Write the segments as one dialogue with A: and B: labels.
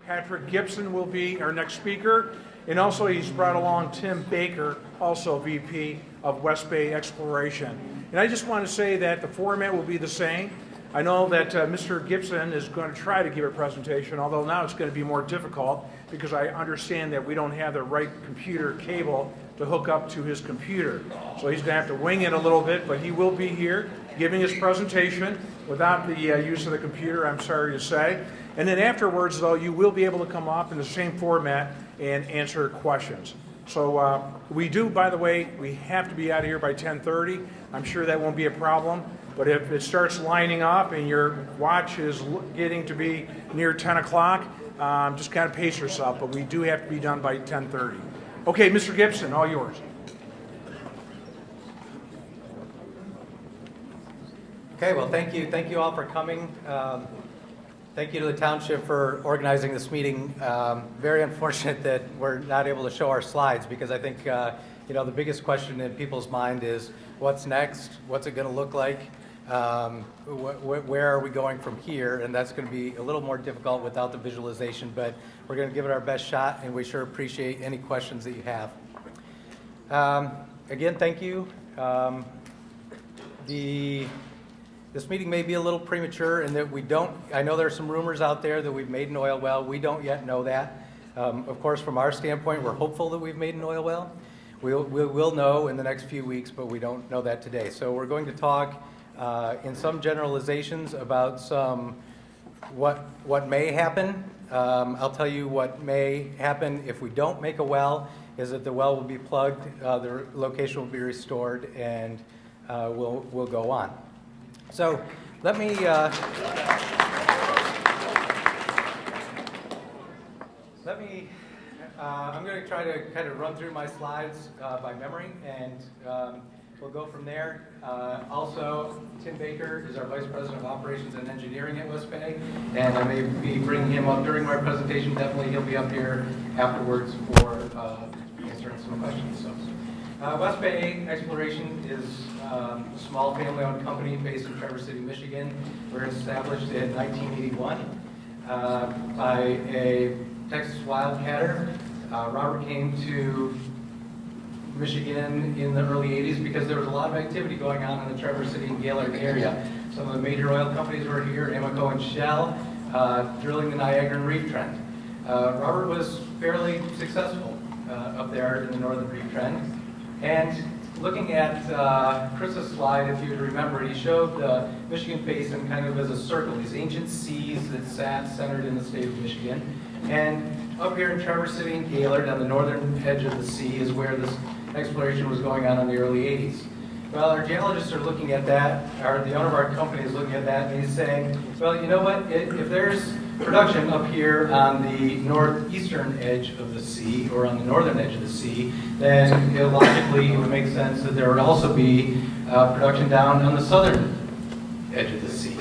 A: Patrick Gibson will be our next speaker. And also he's brought along Tim Baker, also VP of West Bay Exploration. And I just want to say that the format will be the same. I know that Mr. Gibson is going to try to give a presentation, although now it's going to be more difficult because I understand that we don't have the right computer cable to hook up to his computer. So he's going to have to wing it a little bit, but he will be here giving his presentation without the use of the computer, I'm sorry to say. And then afterwards, though, you will be able to come up in the same format and answer questions. So we do, by the way, we have to be out of here by 10:30. I'm sure that won't be a problem. But if it starts lining up and your watch is getting to be near 10 o'clock, just kind of pace yourself. But we do have to be done by 10:30. Okay, Mr. Gibson, all yours.
B: Okay, well, thank you all for coming. Thank you to the township for organizing this meeting. Very unfortunate that we're not able to show our slides because I think the biggest question in people's mind is what's next? What's it going to look like? Where are we going from here? And that's going to be a little more difficult without the visualization, but we're going to give it our best shot, and we sure appreciate any questions that you have. Again, thank you. This meeting may be a little premature in that we don't, I know there are some rumors out there that we've made an oil well. We don't yet know that. Of course, from our standpoint, we're hopeful that we've made an oil well. We will know in the next few weeks, but we don't know that today. So we're going to talk in some generalizations about what may happen. I'll tell you what may happen if we don't make a well is that the well will be plugged, the location will be restored, and we'll go on. So let me I'm going to try to kind of run through my slides by memory, and we'll go from there. Also, Tim Baker is our Vice President of Operations and Engineering at West Bay, and I may be bringing him up during my presentation. Definitely he'll be up here afterwards for answering some questions. So, West Bay Exploration is a small family-owned company based in Traverse City, Michigan. We were established in 1981 by a Texas wildcatter. Robert came to Michigan in the early 80s because there was a lot of activity going on in the Traverse City and Gaylord area. Some of the major oil companies were here, Amoco and Shell, drilling the Niagara Reef Trend. Robert was fairly successful up there in the northern Reef Trend. And looking at Chris's slide, if you remember, he showed the Michigan Basin kind of as a circle, these ancient seas that sat centered in the state of Michigan. And up here in Traverse City and Gaylord, on the northern edge of the sea, is where this exploration was going on in the early 80s. Well, our geologists are looking at that, or the owner of our company is looking at that, and he's saying, well, you know what, if there's production up here on the northeastern edge of the sea, or on the northern edge of the sea, then logically it would make sense that there would also be production down on the southern edge of the sea.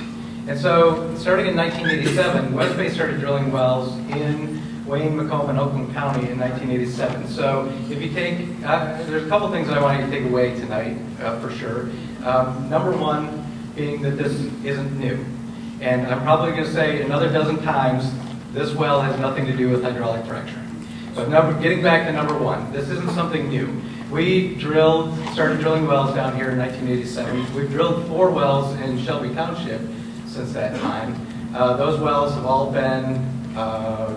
B: And so, starting in 1987, West Bay started drilling wells in Wayne, Macomb, and Oakland County in 1987. So if you take, there's a couple things I want you to take away tonight, for sure. Number one being that this isn't new. And I'm probably going to say another dozen times, this well has nothing to do with hydraulic fracturing. So getting back to number one, this isn't something new. We started drilling wells down here in 1987. We've drilled 4 wells in Shelby Township since that time. Those wells have all been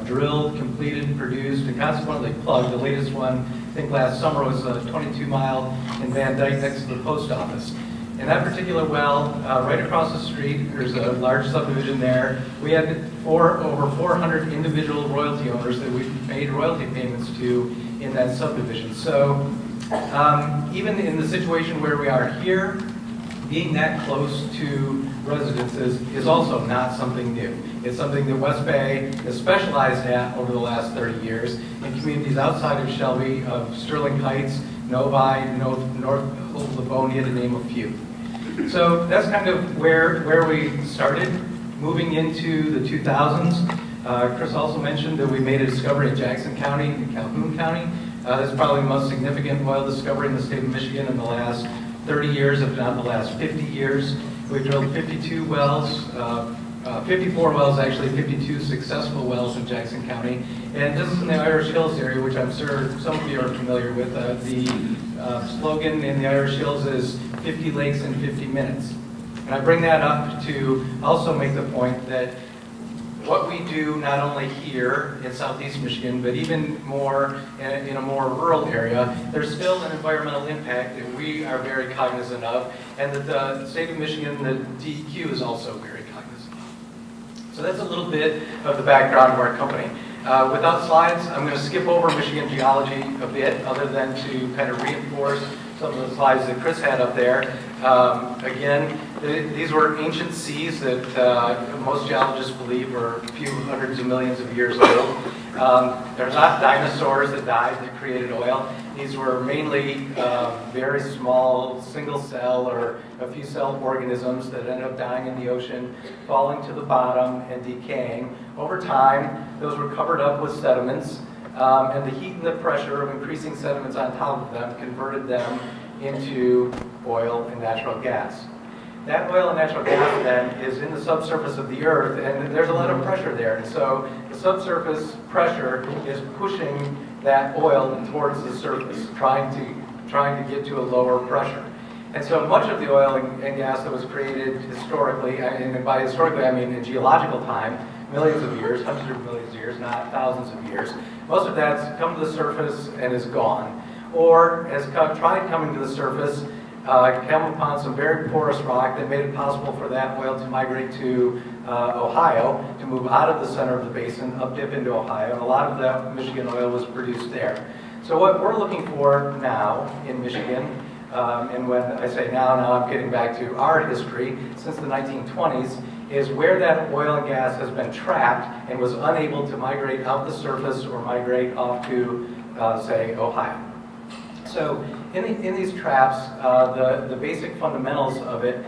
B: drilled, completed, produced, and consequently plugged. The latest one, I think last summer, was a 22-mile in Van Dyke next to the post office. In that particular well, right across the street, there's a large subdivision there. We had over 400 individual royalty owners that we made royalty payments to in that subdivision. So even in the situation where we are here, being that close to residences is also not something new. It's something that West Bay has specialized at over the last 30 years in communities outside of Shelby, of Sterling Heights, Novi, North Livonia, to name a few. So that's kind of where we started. Moving into the 2000s, Chris also mentioned that we made a discovery in Jackson County and Calhoun County. This is probably the most significant oil discovery in the state of Michigan in the last 30 years, if not the last 50 years. We drilled 52 wells, 54 wells, actually 52 successful wells in Jackson County. And this is in the Irish Hills area, which I'm sure some of you are familiar with. The slogan in the Irish Hills is 50 lakes in 50 minutes. And I bring that up to also make the point that what we do not only here in southeast Michigan, but even more in a more rural area, there's still an environmental impact that we are very cognizant of, and that the state of Michigan, the DEQ, is also very cognizant of. So that's a little bit of the background of our company. Without slides, I'm going to skip over Michigan geology a bit, other than to kind of reinforce some of the slides that Chris had up there. Again, these were ancient seas that most geologists believe were a few hundreds of millions of years old. They're not dinosaurs that died that created oil. These were mainly very small single cell or a few cell organisms that ended up dying in the ocean, falling to the bottom and decaying. Over time, those were covered up with sediments, and the heat and the pressure of increasing sediments on top of them converted them into oil and natural gas. That oil and natural gas then is in the subsurface of the earth, and there's a lot of pressure there. And so the subsurface pressure is pushing that oil towards the surface, trying to get to a lower pressure. And so much of the oil and gas that was created historically, and by historically I mean in geological time, millions of years, hundreds of millions of years, not thousands of years, most of that's come to the surface and is gone. Or has tried coming to the surface, come upon some very porous rock that made it possible for that oil to migrate to Ohio, to move out of the center of the basin, up dip into Ohio, and a lot of that Michigan oil was produced there. So what we're looking for now in Michigan, and when I say now I'm getting back to our history, since the 1920s, is where that oil and gas has been trapped and was unable to migrate out the surface or migrate off to, say, Ohio. So in these traps, the basic fundamentals of it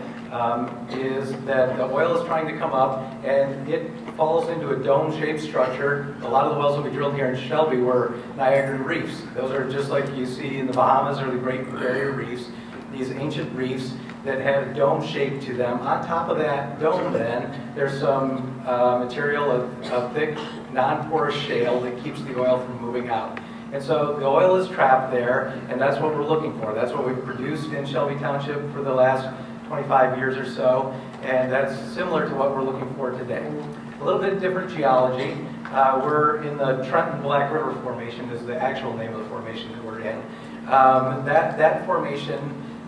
B: is that the oil is trying to come up and it falls into a dome-shaped structure. A lot of the wells that we drilled here in Shelby were Niagaran reefs. Those are just like you see in the Bahamas or the Great Barrier Reefs, these ancient reefs that had a dome shape to them. On top of that dome then, there's some material of thick, non-porous shale that keeps the oil from moving out. And so the oil is trapped there, and that's what we're looking for. That's what we've produced in Shelby Township for the last 25 years or so, and that's similar to what we're looking for today. A little bit different geology. We're in the Trenton Black River Formation is the actual name of the formation that we're in. That formation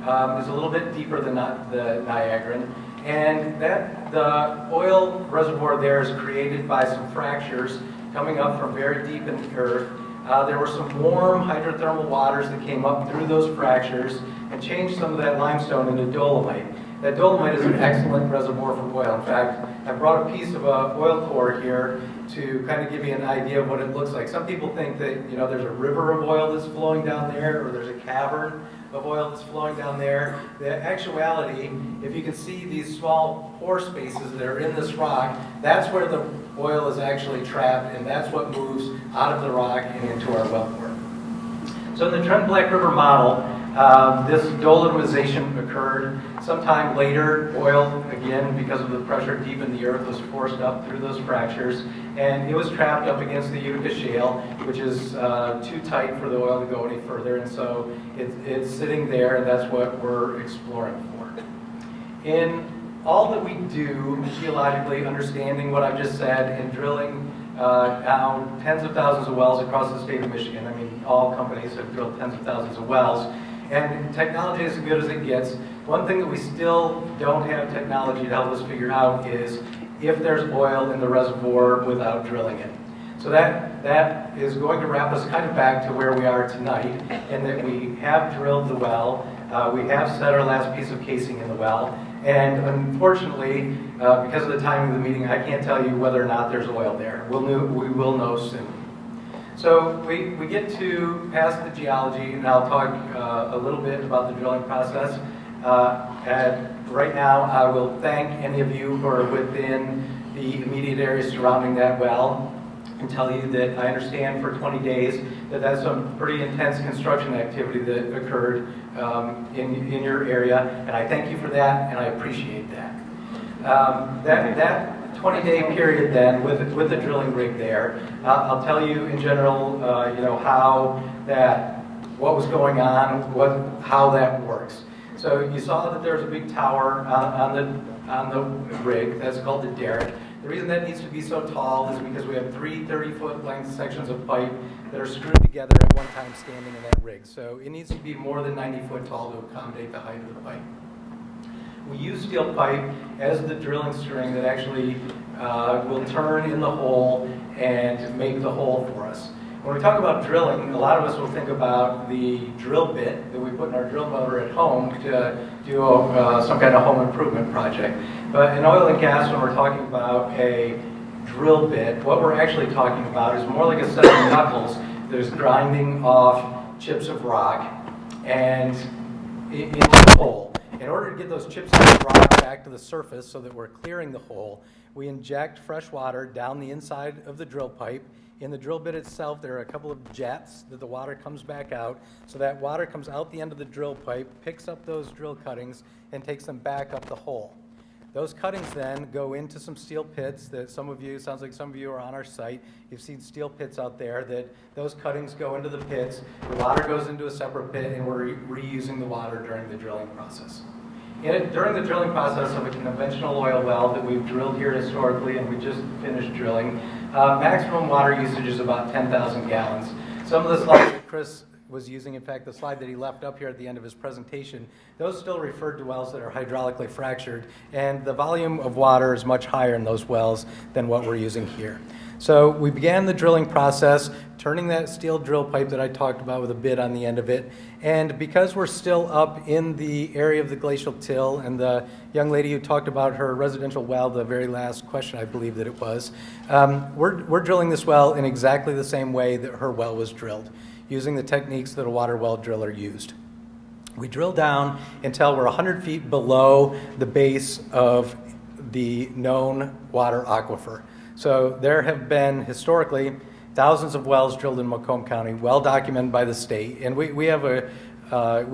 B: is a little bit deeper than the Niagaran, and the oil reservoir there is created by some fractures coming up from very deep in the earth. There were some warm hydrothermal waters that came up through those fractures and changed some of that limestone into dolomite. That dolomite is an excellent reservoir for oil. In fact, I brought a piece of oil core here to kind of give you an idea of what it looks like. Some people think that there's a river of oil that's flowing down there, or there's a cavern of oil that's flowing down there. The actuality, if you can see these small pore spaces that are in this rock, that's where the oil is actually trapped, and that's what moves out of the rock and into our wellbore. So in the Trenton Black River model, this dolomitization occurred sometime later. Oil, again, because of the pressure deep in the earth, was forced up through those fractures, and it was trapped up against the Utica Shale, which is too tight for the oil to go any further, and so it's sitting there, and that's what we're exploring for. In all that we do geologically, understanding what I've just said, and drilling now tens of thousands of wells across the state of Michigan. I mean, all companies have drilled tens of thousands of wells. And technology is as good as it gets. One thing that we still don't have technology to help us figure out is if there's oil in the reservoir without drilling it. So that is going to wrap us kind of back to where we are tonight, in that we have drilled the well, we have set our last piece of casing in the well, and unfortunately, because of the timing of the meeting, I can't tell you whether or not there's oil there. We will know soon. So we get to past the geology, and I'll talk a little bit about the drilling process. And right now, I will thank any of you who are within the immediate area surrounding that well, and tell you that I understand for 20 days that that's some pretty intense construction activity that occurred in your area, and I thank you for that, and I appreciate that. That 20-day period then with the drilling rig there. I'll tell you in general, how what was going on, how that works. So you saw that there's a big tower on the rig. That's called the derrick. The reason that needs to be so tall is because we have 3 30-foot length sections of pipe that are screwed together at one time standing in that rig. So it needs to be more than 90 foot tall to accommodate the height of the pipe. We use steel pipe as the drilling string that actually will turn in the hole and make the hole for us. When we talk about drilling, a lot of us will think about the drill bit that we put in our drill motor at home to do some kind of home improvement project. But in oil and gas, when we're talking about a drill bit, what we're actually talking about is more like a set of knuckles that is grinding off chips of rock and into the hole. In order to get those chips of rock back to the surface so that we're clearing the hole, we inject fresh water down the inside of the drill pipe. In the drill bit itself, there are a couple of jets that the water comes back out. So that water comes out the end of the drill pipe, picks up those drill cuttings, and takes them back up the hole. Those cuttings then go into some steel pits that sounds like some of you are on our site. You've seen steel pits out there that those cuttings go into the pits. The water goes into a separate pit, and we're reusing the water during the drilling process. During the drilling process of a conventional oil well that we've drilled here historically, and we just finished drilling, maximum water usage is about 10,000 gallons. Some of the slides that Chris was using, in fact, the slide that he left up here at the end of his presentation, those still referred to wells that are hydraulically fractured, and the volume of water is much higher in those wells than what we're using here. So we began the drilling process, turning that steel drill pipe that I talked about with a bit on the end of it. And because we're still up in the area of the glacial till, and the young lady who talked about her residential well, the very last question I believe that it was, we're drilling this well in exactly the same way that her well was drilled, using the techniques that a water well driller used. We drill down until we're 100 feet below the base of the known water aquifer. So there have been, historically, thousands of wells drilled in Macomb County, well documented by the state, and we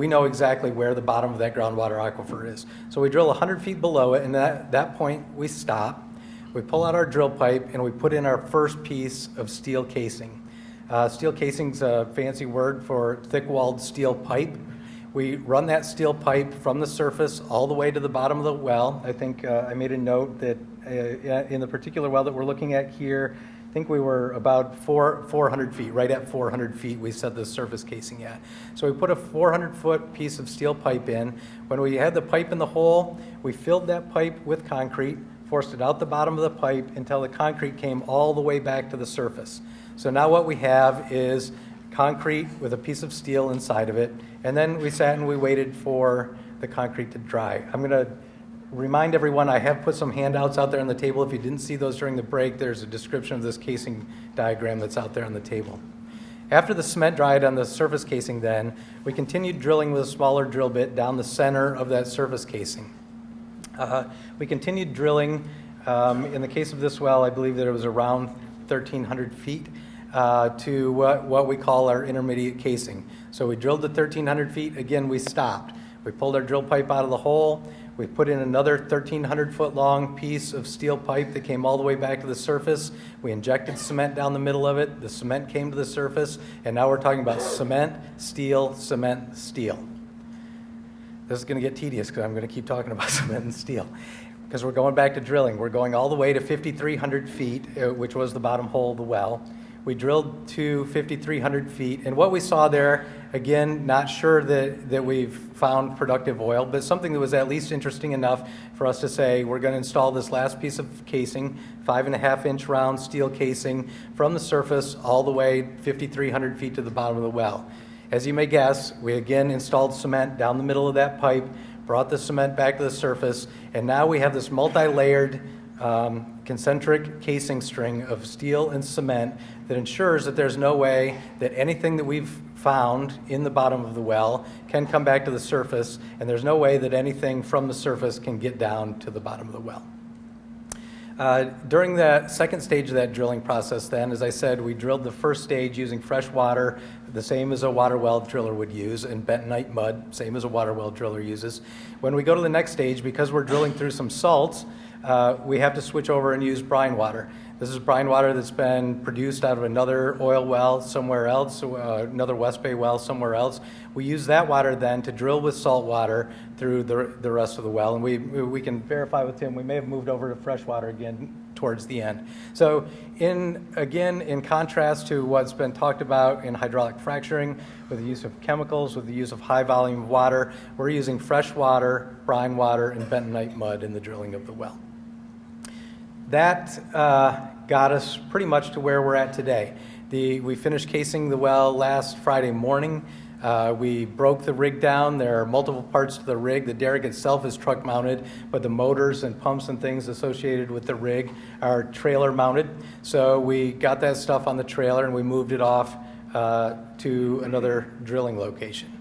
B: know exactly where the bottom of that groundwater aquifer is. So we drill 100 feet below it, and at that point we stop. We pull out our drill pipe, and we put in our first piece of steel casing. Steel casing's a fancy word for thick-walled steel pipe. We run that steel pipe from the surface all the way to the bottom of the well. I think I made a note that in the particular well that we're looking at here, I think we were about 400 feet, right at 400 feet we set the surface casing at. So we put a 400-foot piece of steel pipe in. When we had the pipe in the hole, we filled that pipe with concrete, forced it out the bottom of the pipe until the concrete came all the way back to the surface. So now what we have is concrete with a piece of steel inside of it, and then we sat and we waited for the concrete to dry. I'm going to remind everyone I have put some handouts out there on the table. If you didn't see those during the break, there's a description of this casing diagram that's out there on the table. After the cement dried on the surface casing then, we continued drilling with a smaller drill bit down the center of that surface casing. We continued drilling. In the case of this well, I believe that it was around 1,300 feet. To what we call our intermediate casing. So we drilled the 1,300 feet. Again, we stopped. We pulled our drill pipe out of the hole. We put in another 1,300-foot long piece of steel pipe that came all the way back to the surface. We injected cement down the middle of it. The cement came to the surface, and now we're talking about cement, steel, cement, steel. This is going to get tedious because I'm going to keep talking about cement and steel. Because we're going back to drilling. We're going all the way to 5,300 feet, which was the bottom hole of the well. We drilled to 5,300 feet, and what we saw there, again, not sure that we've found productive oil, but something that was at least interesting enough for us to say we're going to install this last piece of casing, 5.5-inch round steel casing, from the surface all the way 5,300 feet to the bottom of the well. As you may guess, we again installed cement down the middle of that pipe, brought the cement back to the surface, and now we have this multi-layered concentric casing string of steel and cement that ensures that there's no way that anything that we've found in the bottom of the well can come back to the surface, and there's no way that anything from the surface can get down to the bottom of the well. During the second stage of that drilling process then, as I said, we drilled the first stage using fresh water, the same as a water well driller would use, and bentonite mud, same as a water well driller uses. When we go to the next stage, because we're drilling through some salts, we have to switch over and use brine water. This is brine water that's been produced out of another oil well somewhere else, another West Bay well somewhere else. We use that water then to drill with salt water through the rest of the well. And we can verify with Tim, we may have moved over to fresh water again towards the end. So in contrast to what's been talked about in hydraulic fracturing, with the use of chemicals, with the use of high volume water, we're using fresh water, brine water, and bentonite mud in the drilling of the well. That got us pretty much to where we're at today. We finished casing the well last Friday morning. We broke the rig down. There are multiple parts to the rig. The derrick itself is truck mounted, but the motors and pumps and things associated with the rig are trailer mounted. So we got that stuff on the trailer and we moved it off to another drilling location.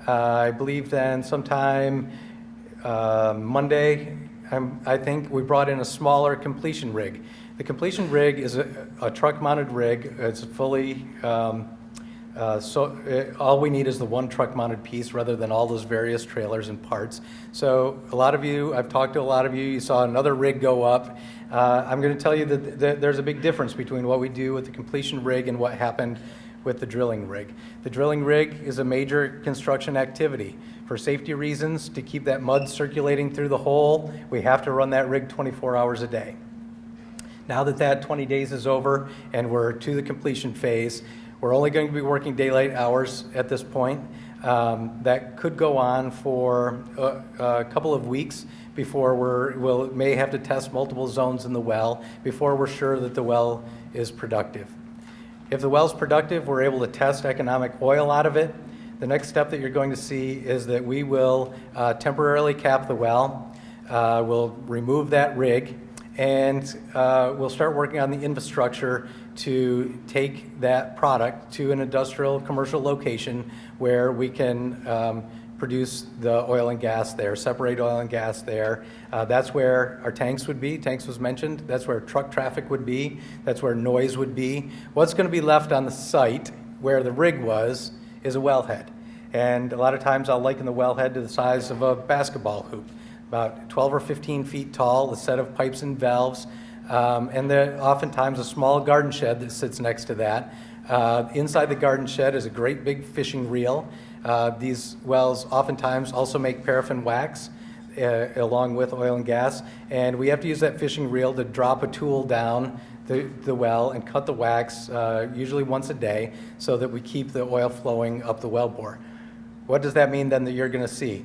B: I believe then sometime Monday, I think we brought in a smaller completion rig. The completion rig is a truck-mounted rig. It's fully, all we need is the one truck-mounted piece rather than all those various trailers and parts. So a lot of you, I've talked to a lot of you, you saw another rig go up. I'm going to tell you that there's a big difference between what we do with the completion rig and what happened with the drilling rig. The drilling rig is a major construction activity. For safety reasons, to keep that mud circulating through the hole, we have to run that rig 24 hours a day. Now that 20 days is over and we're to the completion phase, we're only going to be working daylight hours at this point. That could go on for a couple of weeks before we may have to test multiple zones in the well before we're sure that the well is productive. If the well's productive, we're able to test economic oil out of it. The next step that you're going to see is that we will temporarily cap the well. We'll remove that rig, and we'll start working on the infrastructure to take that product to an industrial commercial location where we can produce the oil and gas there, separate oil and gas there. That's where our tanks would be. Tanks was mentioned. That's where truck traffic would be. That's where noise would be. What's going to be left on the site where the rig was is a wellhead. And a lot of times I'll liken the wellhead to the size of a basketball hoop, about 12 or 15 feet tall, a set of pipes and valves, and then oftentimes a small garden shed that sits next to that. Inside the garden shed is a great big fishing reel. These wells oftentimes also make paraffin wax along with oil and gas, and we have to use that fishing reel to drop a tool down the well and cut the wax usually once a day so that we keep the oil flowing up the wellbore. What does that mean then that you're going to see?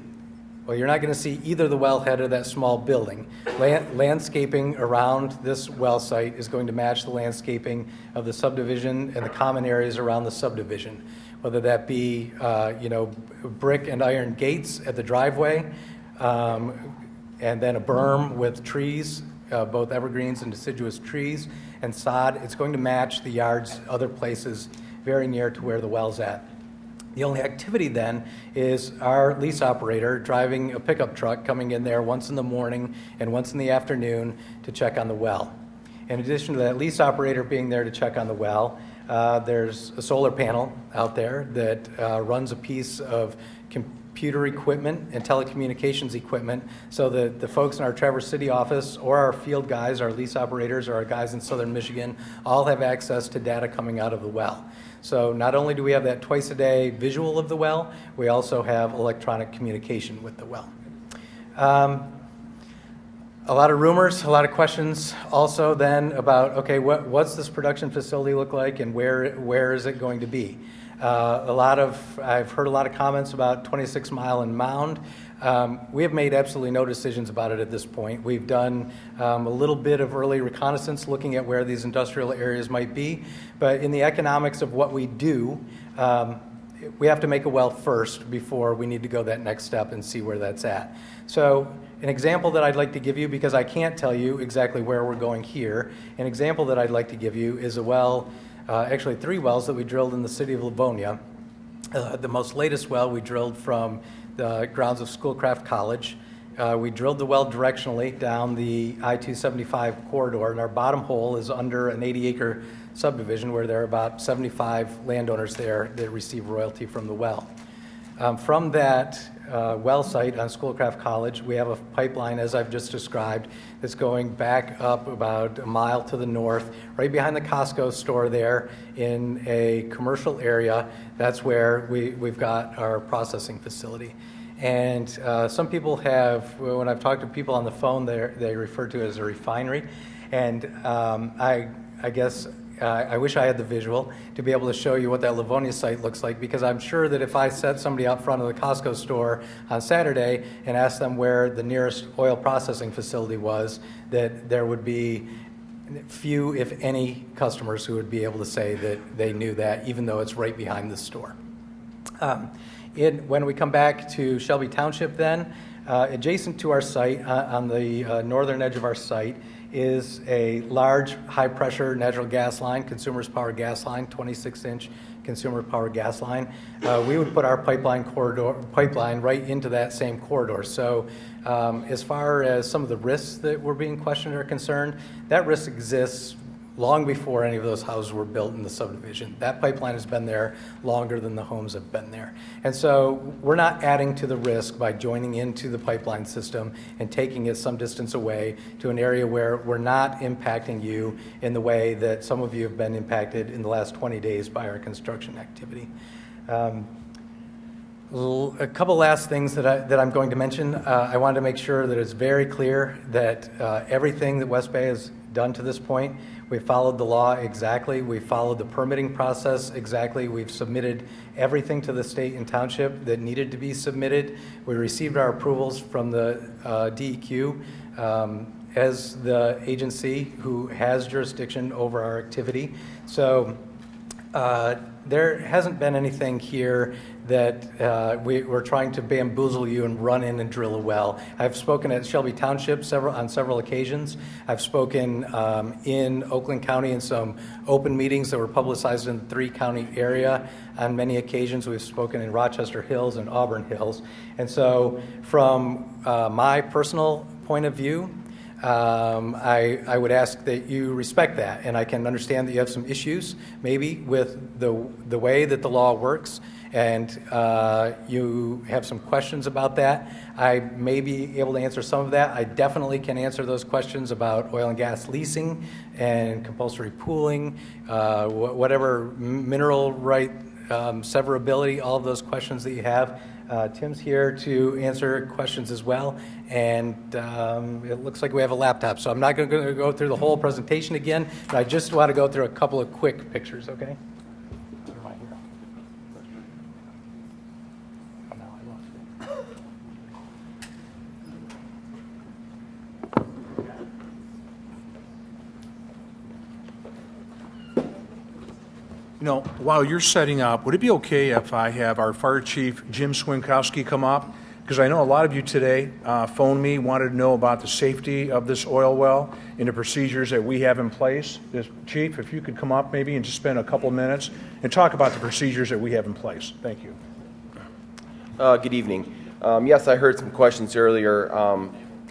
B: Well, you're not going to see either the wellhead or that small building. Landscaping around this well site is going to match the landscaping of the subdivision and the common areas around the subdivision, whether that be brick and iron gates at the driveway, and then a berm with trees, both evergreens and deciduous trees, and sod. It's going to match the yards other places very near to where the well's at. The only activity then is our lease operator driving a pickup truck coming in there once in the morning and once in the afternoon to check on the well. In addition to that lease operator being there to check on the well, there's a solar panel out there that runs a piece of computer equipment and telecommunications equipment so that the folks in our Traverse City office or our field guys, our lease operators, or our guys in southern Michigan all have access to data coming out of the well. So not only do we have that twice a day visual of the well, we also have electronic communication with the well. A lot of rumors, a lot of questions also then about, okay, what's this production facility look like and where is it going to be? I've heard a lot of comments about 26 Mile and Mound. We have made absolutely no decisions about it at this point. We've done a little bit of early reconnaissance looking at where these industrial areas might be, but in the economics of what we do, we have to make a well first before we need to go that next step and see where that's at. So an example that I'd like to give you, because I can't tell you exactly where we're going here, an example that I'd like to give you is a well, actually 3 wells that we drilled in the city of Livonia. The most latest well we drilled from the grounds of Schoolcraft College. We drilled the well directionally down the I-275 corridor, and our bottom hole is under an 80-acre subdivision where there are about 75 landowners there that receive royalty from the well.
C: From that well site on Schoolcraft College, we have a pipeline, as I've just described, that's going back up about a mile to the north, right behind the Costco store there in a commercial area. That's where we've got our processing facility. And some people have, when I've talked to people on the phone, they refer to it as a refinery. And I guess I wish I had the visual to be able to show you what that Livonia site looks like, because I'm sure that if I set somebody out front of the Costco store on Saturday and asked them where the nearest oil processing facility was, that there would be few, if any, customers who would be able to say that they knew that, even though it's right behind the store. When we come back to Shelby Township then, adjacent to our site, on the northern edge of our site, is a large high-pressure natural gas line, Consumers Power gas line, 26-inch Consumer Power gas line. We would put our pipeline right into that same corridor. So as far as some of the risks that were being questioned are concerned, that risk exists long before any of those houses were built in the subdivision. That pipeline has been there longer than the homes have been there. And so we're not adding to the risk by joining into the pipeline system and taking it some distance away to an area where we're not impacting you in the way that some of you have been impacted in the last 20 days by our construction activity. A couple last things that I'm going to mention. I wanted to make sure that it's very clear that everything that West Bay has done to this point, we followed the law exactly. We followed the permitting process exactly. We've submitted everything to the state and township that needed to be submitted. We received our approvals from the DEQ as the agency who has jurisdiction over our activity. So there hasn't been anything here that we're trying to bamboozle you and run in and drill a well. I've spoken at Shelby Township on several occasions. I've spoken in Oakland County in some open meetings that were publicized in the 3-county area. On many occasions, we've spoken in Rochester Hills and Auburn Hills. And so from my personal point of view, I would ask that you respect that, and I can understand that you have some issues maybe with the way that the law works, and you have some questions about that. I may be able to answer some of that. I definitely can answer those questions about oil and gas leasing and compulsory pooling, whatever mineral right severability, all of those questions that you have. Tim's here to answer questions as well, and it looks like we have a laptop, so I'm not going to go through the whole presentation again, but I just want to go through a couple of quick pictures, okay? Where am I here? Oh, no, I lost it.
A: You know, while you're setting up, would it be okay if I have our Fire Chief, Jim Swinkowski, come up? Because I know a lot of you today phoned me, wanted to know about the safety of this oil well and the procedures that we have in place. Chief, if you could come up maybe and just spend a couple minutes and talk about the procedures that we have in place. Thank you.
D: Good evening. Yes, I heard some questions earlier.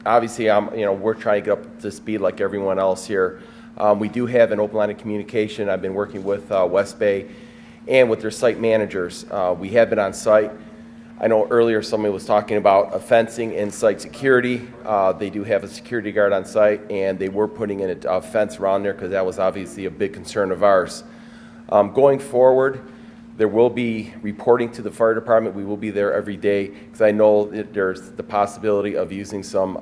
D: Obviously, we're trying to get up to speed like everyone else here. We do have an open line of communication. I've been working with West Bay and with their site managers. We have been on site. I know earlier somebody was talking about fencing and site security. They do have a security guard on site, and they were putting in a fence around there because that was obviously a big concern of ours. Going forward, there will be reporting to the fire department. We will be there every day because I know that there's the possibility of using some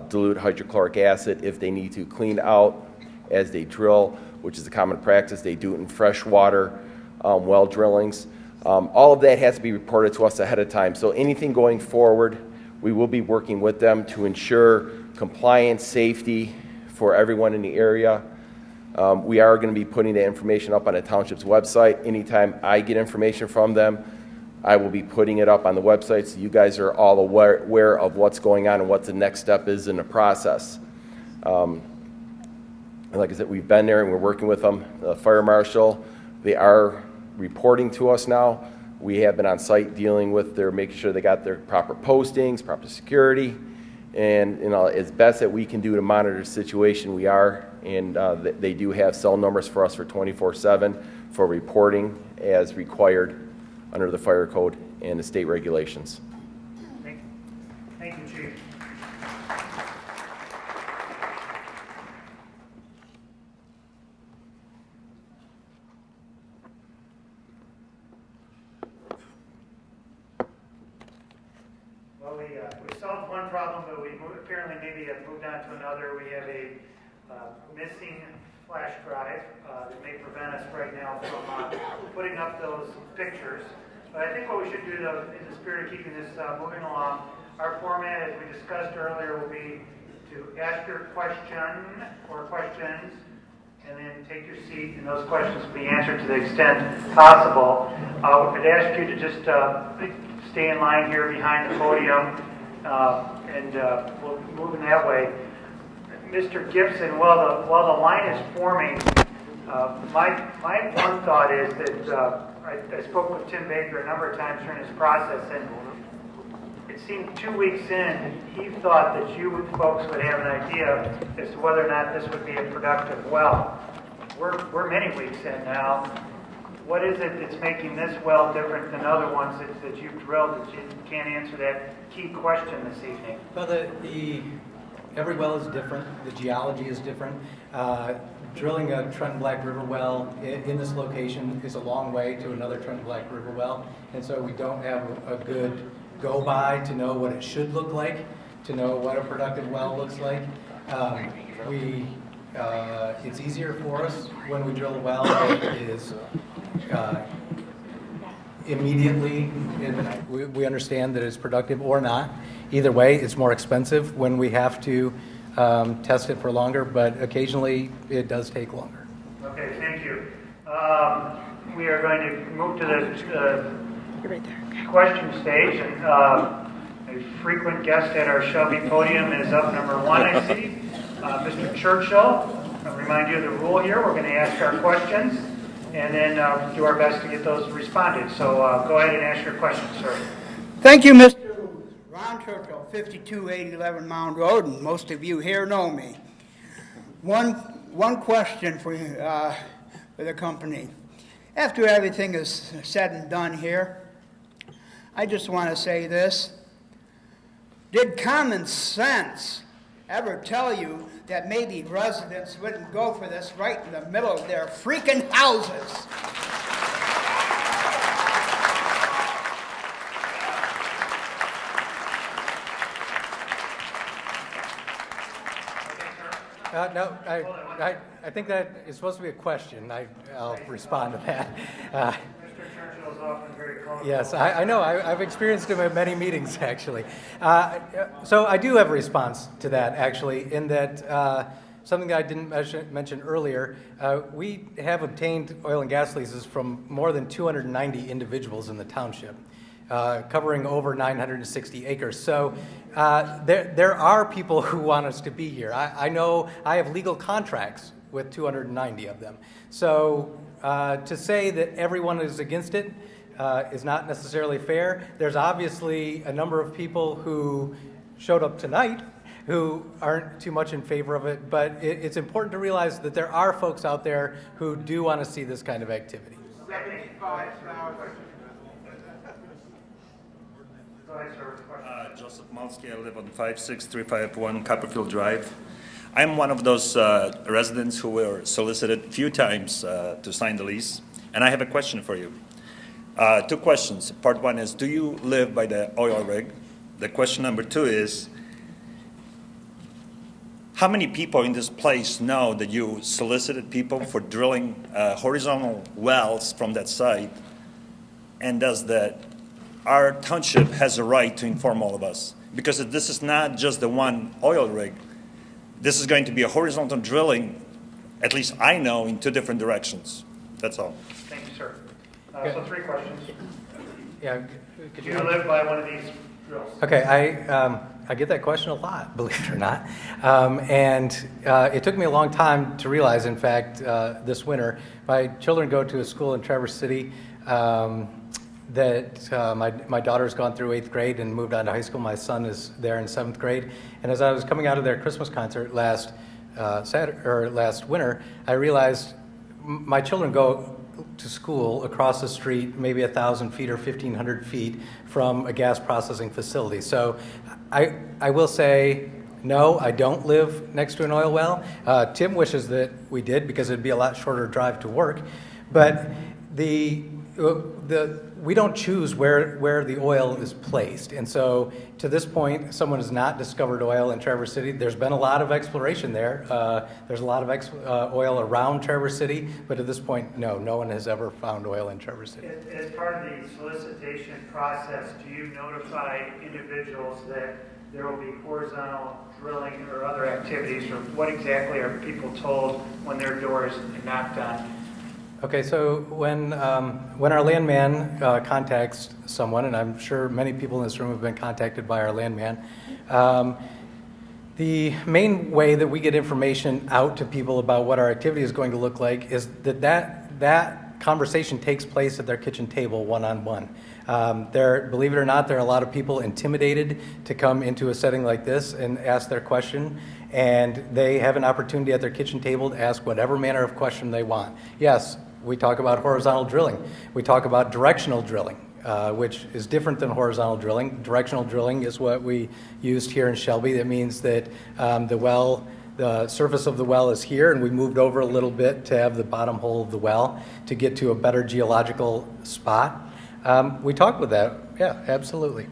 D: dilute hydrochloric acid if they need to clean out as they drill, which is a common practice. They do it in freshwater well drillings. All of that has to be reported to us ahead of time. So anything going forward, we will be working with them to ensure compliance, safety for everyone in the area. We are going to be putting that information up on the township's website. Anytime I get information from them, I will be putting it up on the website so you guys are all aware of what's going on and what the next step is in the process. And like I said, we've been there and we're working with them. The fire marshal, they are reporting to us now. We have been on site dealing with their, making sure they got their proper postings, proper security, and as best that we can do to monitor the situation, we are. And they do have cell numbers for us for 24/7 for reporting as required under the fire code and the state regulations.
E: Thank you, Chief. Well, we solved one problem, but apparently maybe have moved on to another. We have a missing flash drive that may prevent us right now from putting up those pictures. But I think what we should do, though, in the spirit of keeping this moving along, our format, as we discussed earlier, will be to ask your question or questions, and then take your seat, and those questions will be answered to the extent possible. I'd ask you to just stay in line here behind the podium, and we'll move in that way. Mr. Gibson, while the line is forming, my one thought is that I spoke with Tim Baker a number of times during this process, and it seemed 2 weeks in, he thought that you folks would have an idea as to whether or not this would be a productive well. We're many weeks in now. What is it that's making this well different than other ones that you've drilled that you can't answer that key question this evening?
C: Well, every well is different. The geology is different. Drilling a Trent Black River well in this location is a long way to another Trent Black River well, and so we don't have a good go-by to know what it should look like, to know what a productive well looks like. It's easier for us when we drill a well that is immediately, we understand that it's productive or not. Either way, it's more expensive when we have to test it for longer, but occasionally it does take longer.
E: Okay, thank you. We are going to move to the question stage, and a frequent guest at our Shelby podium is up, number one, I see. Mr. Churchill, I'll remind you of the rule here. We're going to ask our questions and then do our best to get those responded. So go ahead and ask your question, sir.
F: Thank you, Mr. Ron Churchill, 52-811 Mound Road, and most of you here know me. One question for the company. After everything is said and done here, I just want to say this. Did common sense ever tell you that maybe residents wouldn't go for this right in the middle of their freaking houses?
C: No, I think that is supposed to be a question. I'll respond to that.
E: Mr. Churchill is often very colorful.
C: Yes, I know. I've experienced him at many meetings, actually. So I do have a response to that, actually, in that something that I didn't mention earlier, we have obtained oil and gas leases from more than 290 individuals in the township, covering over 960 acres. So there are people who want us to be here. I know I have legal contracts with 290 of them. So to say that everyone is against it is not necessarily fair. There's obviously a number of people who showed up tonight who aren't too much in favor of it, but it's important to realize that there are folks out there who do want to see this kind of activity.
G: Joseph Malsky, I live on 56351 Copperfield Drive. I'm one of those residents who were solicited a few times to sign the lease, and I have a question for you. Two questions. Part one is, do you live by the oil rig? The question number two is, how many people in this place know that you solicited people for drilling horizontal wells from that site, and does that our township has a right to inform all of us? Because this is not just the one oil rig. This is going to be a horizontal drilling, at least I know, in two different directions. That's all.
E: Thank you, sir. So 3 questions.
C: Yeah.
E: Do you live by one of these drills?
C: Okay, I get that question a lot, believe it or not. It took me a long time to realize, in fact, this winter, my children go to a school in Traverse City that my daughter's gone through 8th grade and moved on to high school. My son is there in 7th grade. And as I was coming out of their Christmas concert last winter, I realized my children go to school across the street, maybe 1,000 feet or 1,500 feet from a gas processing facility. So I will say, no, I don't live next to an oil well. Tim wishes that we did because it'd be a lot shorter drive to work. But we don't choose where the oil is placed. And so to this point, someone has not discovered oil in Traverse City. There's been a lot of exploration there. There's a lot of oil around Traverse City, but at this point, no one has ever found oil in Traverse City.
E: As part of the solicitation process, do you notify individuals that there will be horizontal drilling or other activities, or what exactly are people told when their door is knocked on?
C: Okay, so when our landman contacts someone, and I'm sure many people in this room have been contacted by our landman, the main way that we get information out to people about what our activity is going to look like is that conversation takes place at their kitchen table one-on-one. Believe it or not, there are a lot of people intimidated to come into a setting like this and ask their question, and they have an opportunity at their kitchen table to ask whatever manner of question they want. Yes, we talk about horizontal drilling. We talk about directional drilling, which is different than horizontal drilling. Directional drilling is what we used here in Shelby. That means that the surface of the well is here, and we moved over a little bit to have the bottom hole of the well to get to a better geological spot. We talk with that, yeah, absolutely.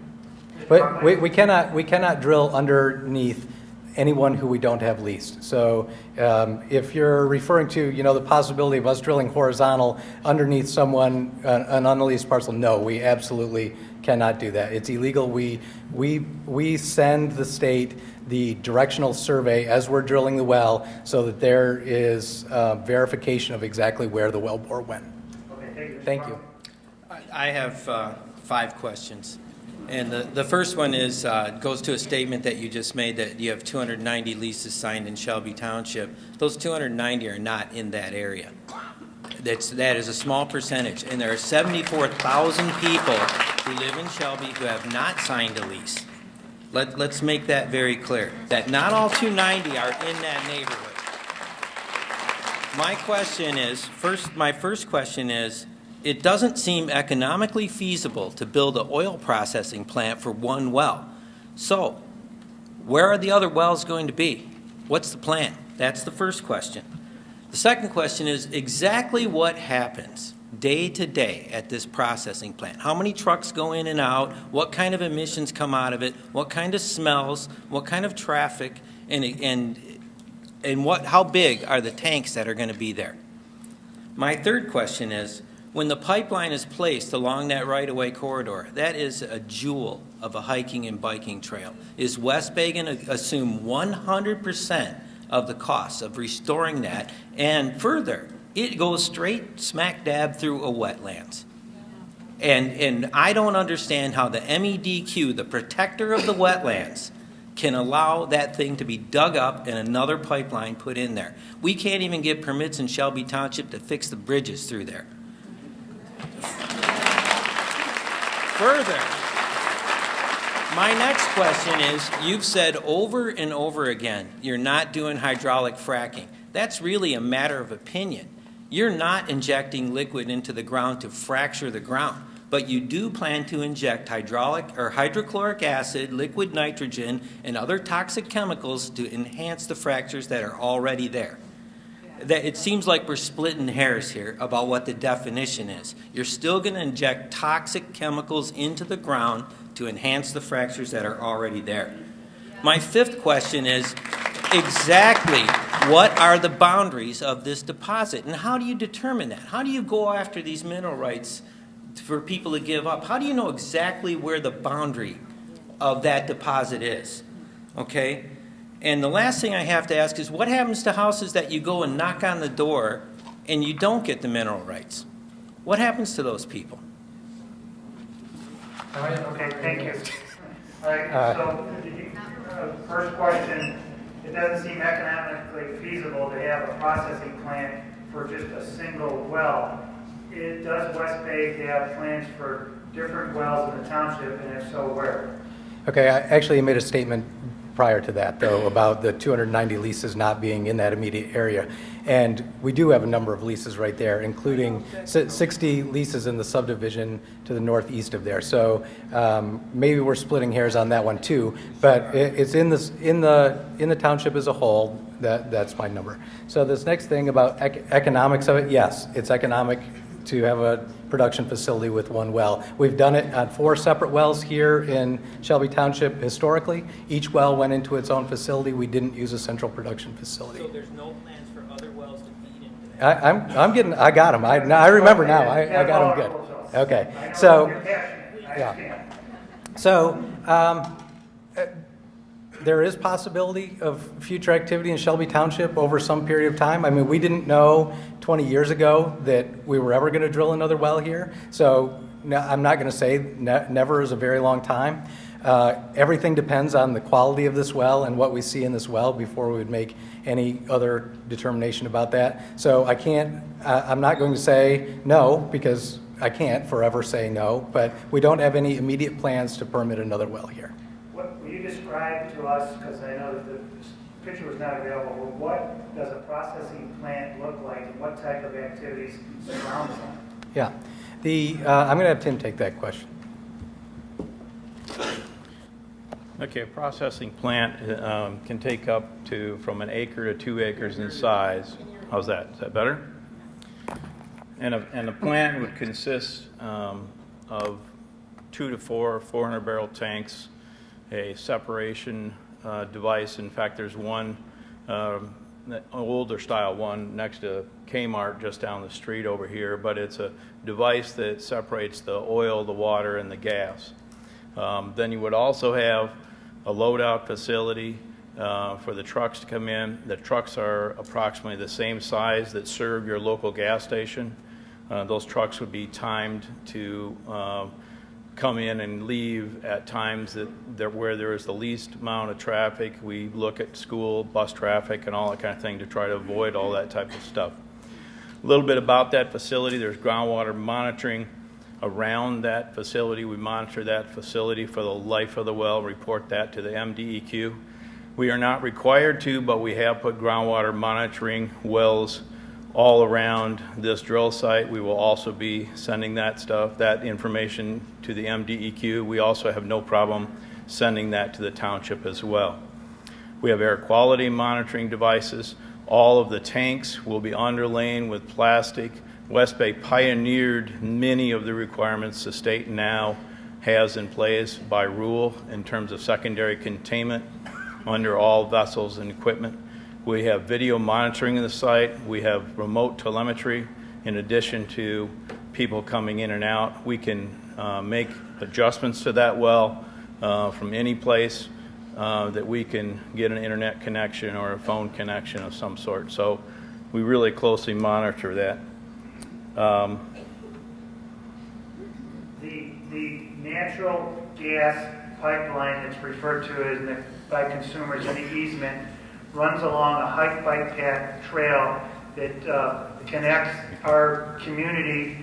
C: But we cannot drill underneath anyone who we don't have leased. So if you're referring to, the possibility of us drilling horizontal underneath someone, an unleased parcel, no, we absolutely cannot do that. It's illegal. We send the state the directional survey as we're drilling the well so that there is verification of exactly where the well bore went.
E: Okay,
C: Thank you.
H: I have 5 questions. And the first one is goes to a statement that you just made that you have 290 leases signed in Shelby Township. Those 290 are not in that area. That is a small percentage. And there are 74,000 people who live in Shelby who have not signed a lease. Let's make that very clear, that not all 290 are in that neighborhood. My first question is, it doesn't seem economically feasible to build an oil processing plant for one well. So, where are the other wells going to be? What's the plan? That's the first question. The second question is exactly what happens day to day at this processing plant. How many trucks go in and out? What kind of emissions come out of it? What kind of smells? What kind of traffic? And how big are the tanks that are going to be there? My third question is, when the pipeline is placed along that right-of-way corridor, that is a jewel of a hiking and biking trail. Is West Bay going to assume 100% of the costs of restoring that? And further, it goes straight smack dab through a wetlands. And I don't understand how the MEDQ, the protector of the wetlands, can allow that thing to be dug up and another pipeline put in there. We can't even get permits in Shelby Township to fix the bridges through there. Further, my next question is, you've said over and over again, you're not doing hydraulic fracking. That's really a matter of opinion. You're not injecting liquid into the ground to fracture the ground, but you do plan to inject hydraulic or hydrochloric acid, liquid nitrogen, and other toxic chemicals to enhance the fractures that are already there. It seems like we're splitting hairs here about what the definition is. You're still going to inject toxic chemicals into the ground to enhance the fractures that are already there. My fifth question is, exactly what are the boundaries of this deposit, and how do you determine that? How do you go after these mineral rights for people to give up? How do you know exactly where the boundary of that deposit is? Okay? And the last thing I have to ask is, what happens to houses that you go and knock on the door and you don't get the mineral rights? What happens to those people?
E: All right, okay, thank you. All right, so first question, it doesn't seem economically feasible to have a processing plant for just a single well. Does West Bay have plans for different wells in the township, and if so, where?
C: Okay, I actually made a statement prior to that, though, about the 290 leases not being in that immediate area. And we do have a number of leases right there, including 60 leases in the subdivision to the northeast of there. So maybe we're splitting hairs on that one too, but it's in the township as a whole. That's my number. So this next thing about economics of it, yes, it's economic to have a production facility with one well. We've done it on 4 separate wells here in Shelby Township historically. Each well went into its own facility. We didn't use a central production facility.
H: So there's no plans for other wells to feed into that?
C: I got them. I remember now. I got them good. Okay. So, yeah. So, there is possibility of future activity in Shelby Township over some period of time. I mean, we didn't know 20 years ago that we were ever going to drill another well here. So I'm not going to say never is a very long time. Everything depends on the quality of this well and what we see in this well before we would make any other determination about that. So I'm not going to say no, because I can't forever say no, but we don't have any immediate plans to permit another well here.
E: Will you describe to us, because I know that the picture was not available, but what does a processing plant look like and what type of activities surround them?
C: Yeah. I'm going to have Tim take that question.
I: Okay, a processing plant can take up to from 1 acre to 2 acres in size. How's that? Is that better? And a plant would consist of 2 to 4 400-barrel tanks, a separation device. In fact, there's one, older style one next to Kmart just down the street over here, but it's a device that separates the oil, the water, and the gas. Then you would also have a loadout facility for the trucks to come in. The trucks are approximately the same size that serve your local gas station. Those trucks would be timed to come in and leave at times where there is the least amount of traffic. We look at school, bus traffic, and all that kind of thing to try to avoid all that type of stuff. A little bit about that facility. There's groundwater monitoring around that facility. We monitor that facility for the life of the well, report that to the MDEQ. We are not required to, but we have put groundwater monitoring wells all around this drill site. We will also be sending that information to the MDEQ. We also have no problem sending that to the township as well. We have air quality monitoring devices. All of the tanks will be underlain with plastic. West Bay pioneered many of the requirements the state now has in place by rule in terms of secondary containment under all vessels and equipment. We have video monitoring of the site. We have remote telemetry. In addition to people coming in and out, we can make adjustments to that well from any place that we can get an internet connection or a phone connection of some sort. So we really closely monitor that.
E: The natural gas pipeline that's referred to by consumers in the easement runs along a hike bike path trail that connects our community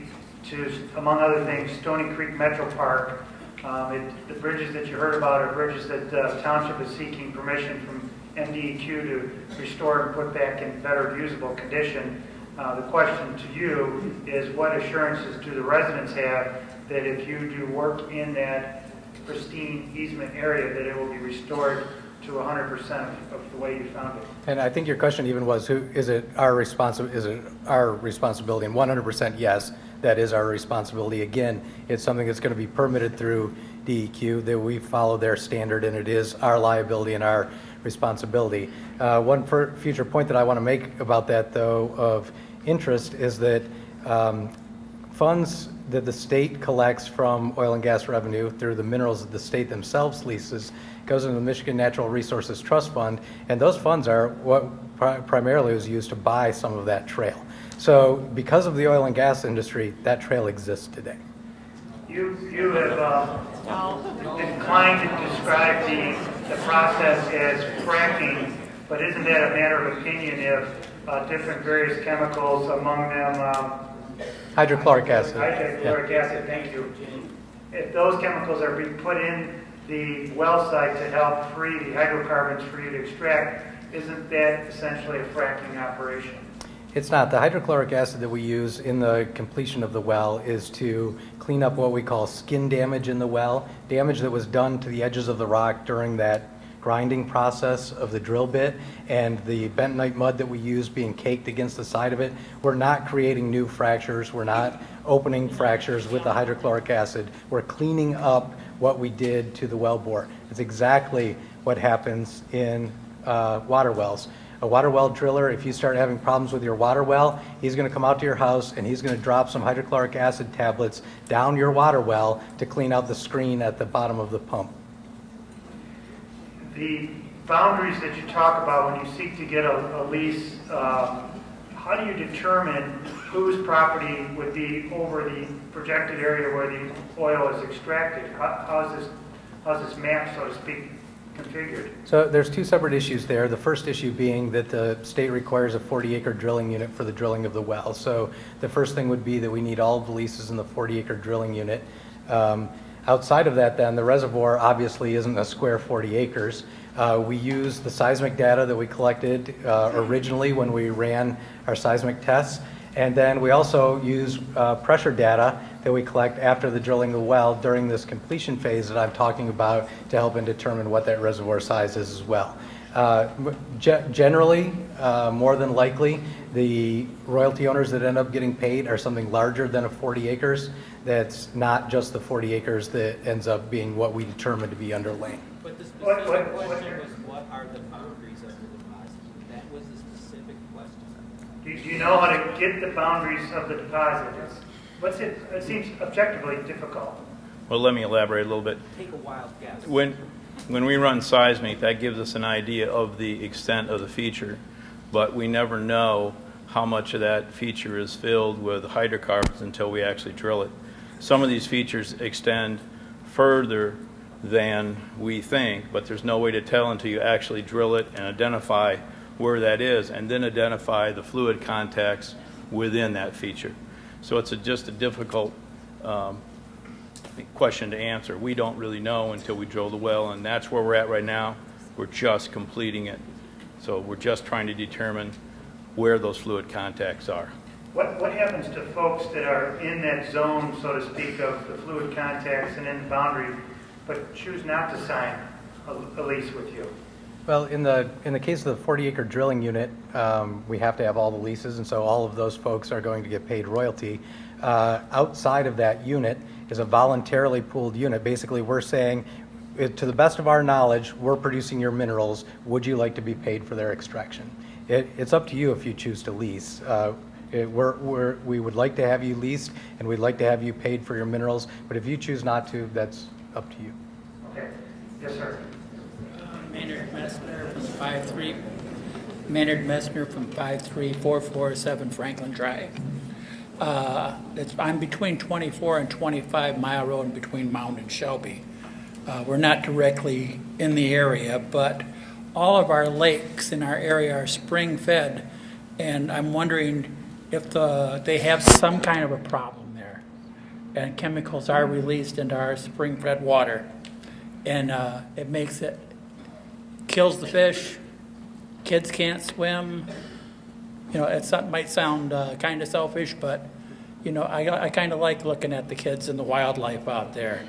E: to, among other things, Stony Creek Metro Park. The bridges that you heard about are bridges that the township is seeking permission from MDEQ to restore and put back in better usable condition. The question to you is, what assurances do the residents have that if you do work in that pristine easement area, that it will be restored to 100% of the way you found it?
C: And I think your question even was, is it our responsibility? And 100% yes, that is our responsibility. Again, it's something that's going to be permitted through DEQ, that we follow their standard, and it is our liability and our responsibility. One future point that I want to make about that, though, of interest is that funds that the state collects from oil and gas revenue through the minerals that the state themselves leases goes into the Michigan Natural Resources Trust Fund, and those funds are what primarily was used to buy some of that trail. So because of the oil and gas industry, that trail exists today.
E: You have inclined to describe the process as fracking, but isn't that a matter of opinion if different various chemicals, among them
C: Hydrochloric acid.
E: Hydrochloric acid, thank you. If those chemicals are being put in the well site to help free the hydrocarbons for you to extract, isn't that essentially a fracking operation?
C: It's not. The hydrochloric acid that we use in the completion of the well is to clean up what we call skin damage in the well, damage that was done to the edges of the rock during that grinding process of the drill bit, and the bentonite mud that we use being caked against the side of it. We're not creating new fractures. We're not opening fractures with the hydrochloric acid. We're cleaning up what we did to the well bore. It's exactly what happens in water wells. A water well driller, if you start having problems with your water well, he's going to come out to your house and he's going to drop some hydrochloric acid tablets down your water well to clean out the screen at the bottom of the pump.
E: The boundaries that you talk about when you seek to get a lease, how do you determine whose property would be over the projected area where the oil is extracted? How's this map, so to speak, configured?
C: So there's two separate issues there. The first issue being that the state requires a 40-acre drilling unit for the drilling of the well. So the first thing would be that we need all of the leases in the 40-acre drilling unit. Outside of that, then, the reservoir obviously isn't a square 40 acres. We use the seismic data that we collected originally when we ran our seismic tests. And then we also use pressure data that we collect after the drilling of the well during this completion phase that I'm talking about to help and determine what that reservoir size is as well. Generally, more than likely, the royalty owners that end up getting paid are something larger than a 40 acres. That's not just the 40 acres that ends up being what we determine to be underlain.
J: But the specific question was, what are the boundaries of the deposit? That was the specific question.
E: Do you know how to get the boundaries of the deposit? It seems objectively difficult.
I: Well, let me elaborate a little bit.
J: Take a wild guess.
I: When we run seismic, that gives us an idea of the extent of the feature, but we never know how much of that feature is filled with hydrocarbons until we actually drill it. Some of these features extend further than we think, but there's no way to tell until you actually drill it and identify where that is, and then identify the fluid contacts within that feature. So it's just a difficult question to answer. We don't really know until we drill the well, and that's where we're at right now. We're just completing it. So we're just trying to determine where those fluid contacts are.
E: What happens to folks that are in that zone, so to speak, of the fluid contacts and in the boundary, but choose not to sign a lease with you?
C: Well, in the case of the 40-acre drilling unit, we have to have all the leases, and so all of those folks are going to get paid royalty. Outside of that unit is a voluntarily pooled unit. Basically, we're saying, to the best of our knowledge, we're producing your minerals. Would you like to be paid for their extraction? It's up to you if you choose to lease. We would like to have you leased, and we'd like to have you paid for your minerals, but if you choose not to, that's up to you.
E: Okay. Yes, sir.
K: Maynard Messner from 53. Maynard Messner from 53447 Franklin Drive. I'm between 24 and 25 Mile Road between Mound and Shelby. We're not directly in the area, but all of our lakes in our area are spring fed, and I'm wondering if they have some kind of a problem there, and chemicals are released into our spring fed water, and it kills the fish. Kids can't swim. You know, it might sound kind of selfish, but you know, I kind of like looking at the kids and the wildlife out there.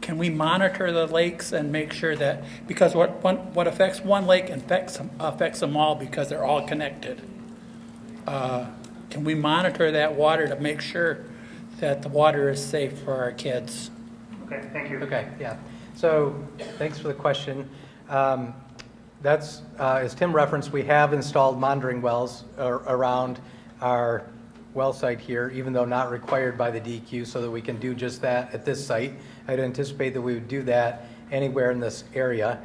K: Can we monitor the lakes and make sure that, because what affects one lake affects them all because they're all connected. Can we monitor that water to make sure that the water is safe for our kids?
E: Okay, thank you.
C: Okay, yeah. So thanks for the question. That's, as Tim referenced, we have installed monitoring wells around our well site here, even though not required by the DEQ, so that we can do just that at this site. I'd anticipate that we would do that anywhere in this area.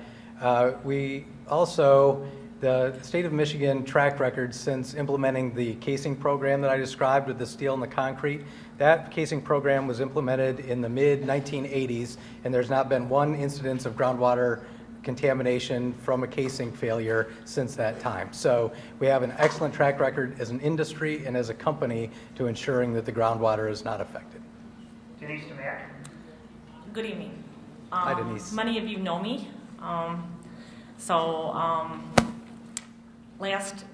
C: We also, the state of Michigan track record since implementing the casing program that I described with the steel and the concrete, that casing program was implemented in the mid-1980s, and there's not been one incidence of groundwater contamination from a casing failure since that time. So we have an excellent track record as an industry and as a company to ensuring that the groundwater is not affected.
E: Denise DeMack.
L: Good evening.
C: Hi, Denise.
L: Many of you know me. last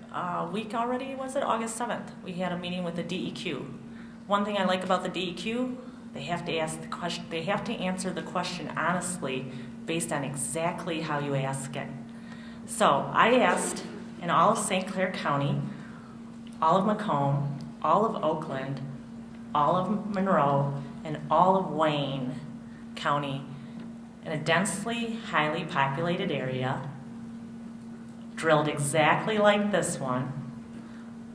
L: week already, was it? August 7th, we had a meeting with the DEQ. One thing I like about the DEQ, they have to ask the question, they have to answer the question honestly based on exactly how you ask it. So I asked in all of St. Clair County, all of Macomb, all of Oakland, all of Monroe, and all of Wayne County, in a densely, highly populated area, drilled exactly like this one,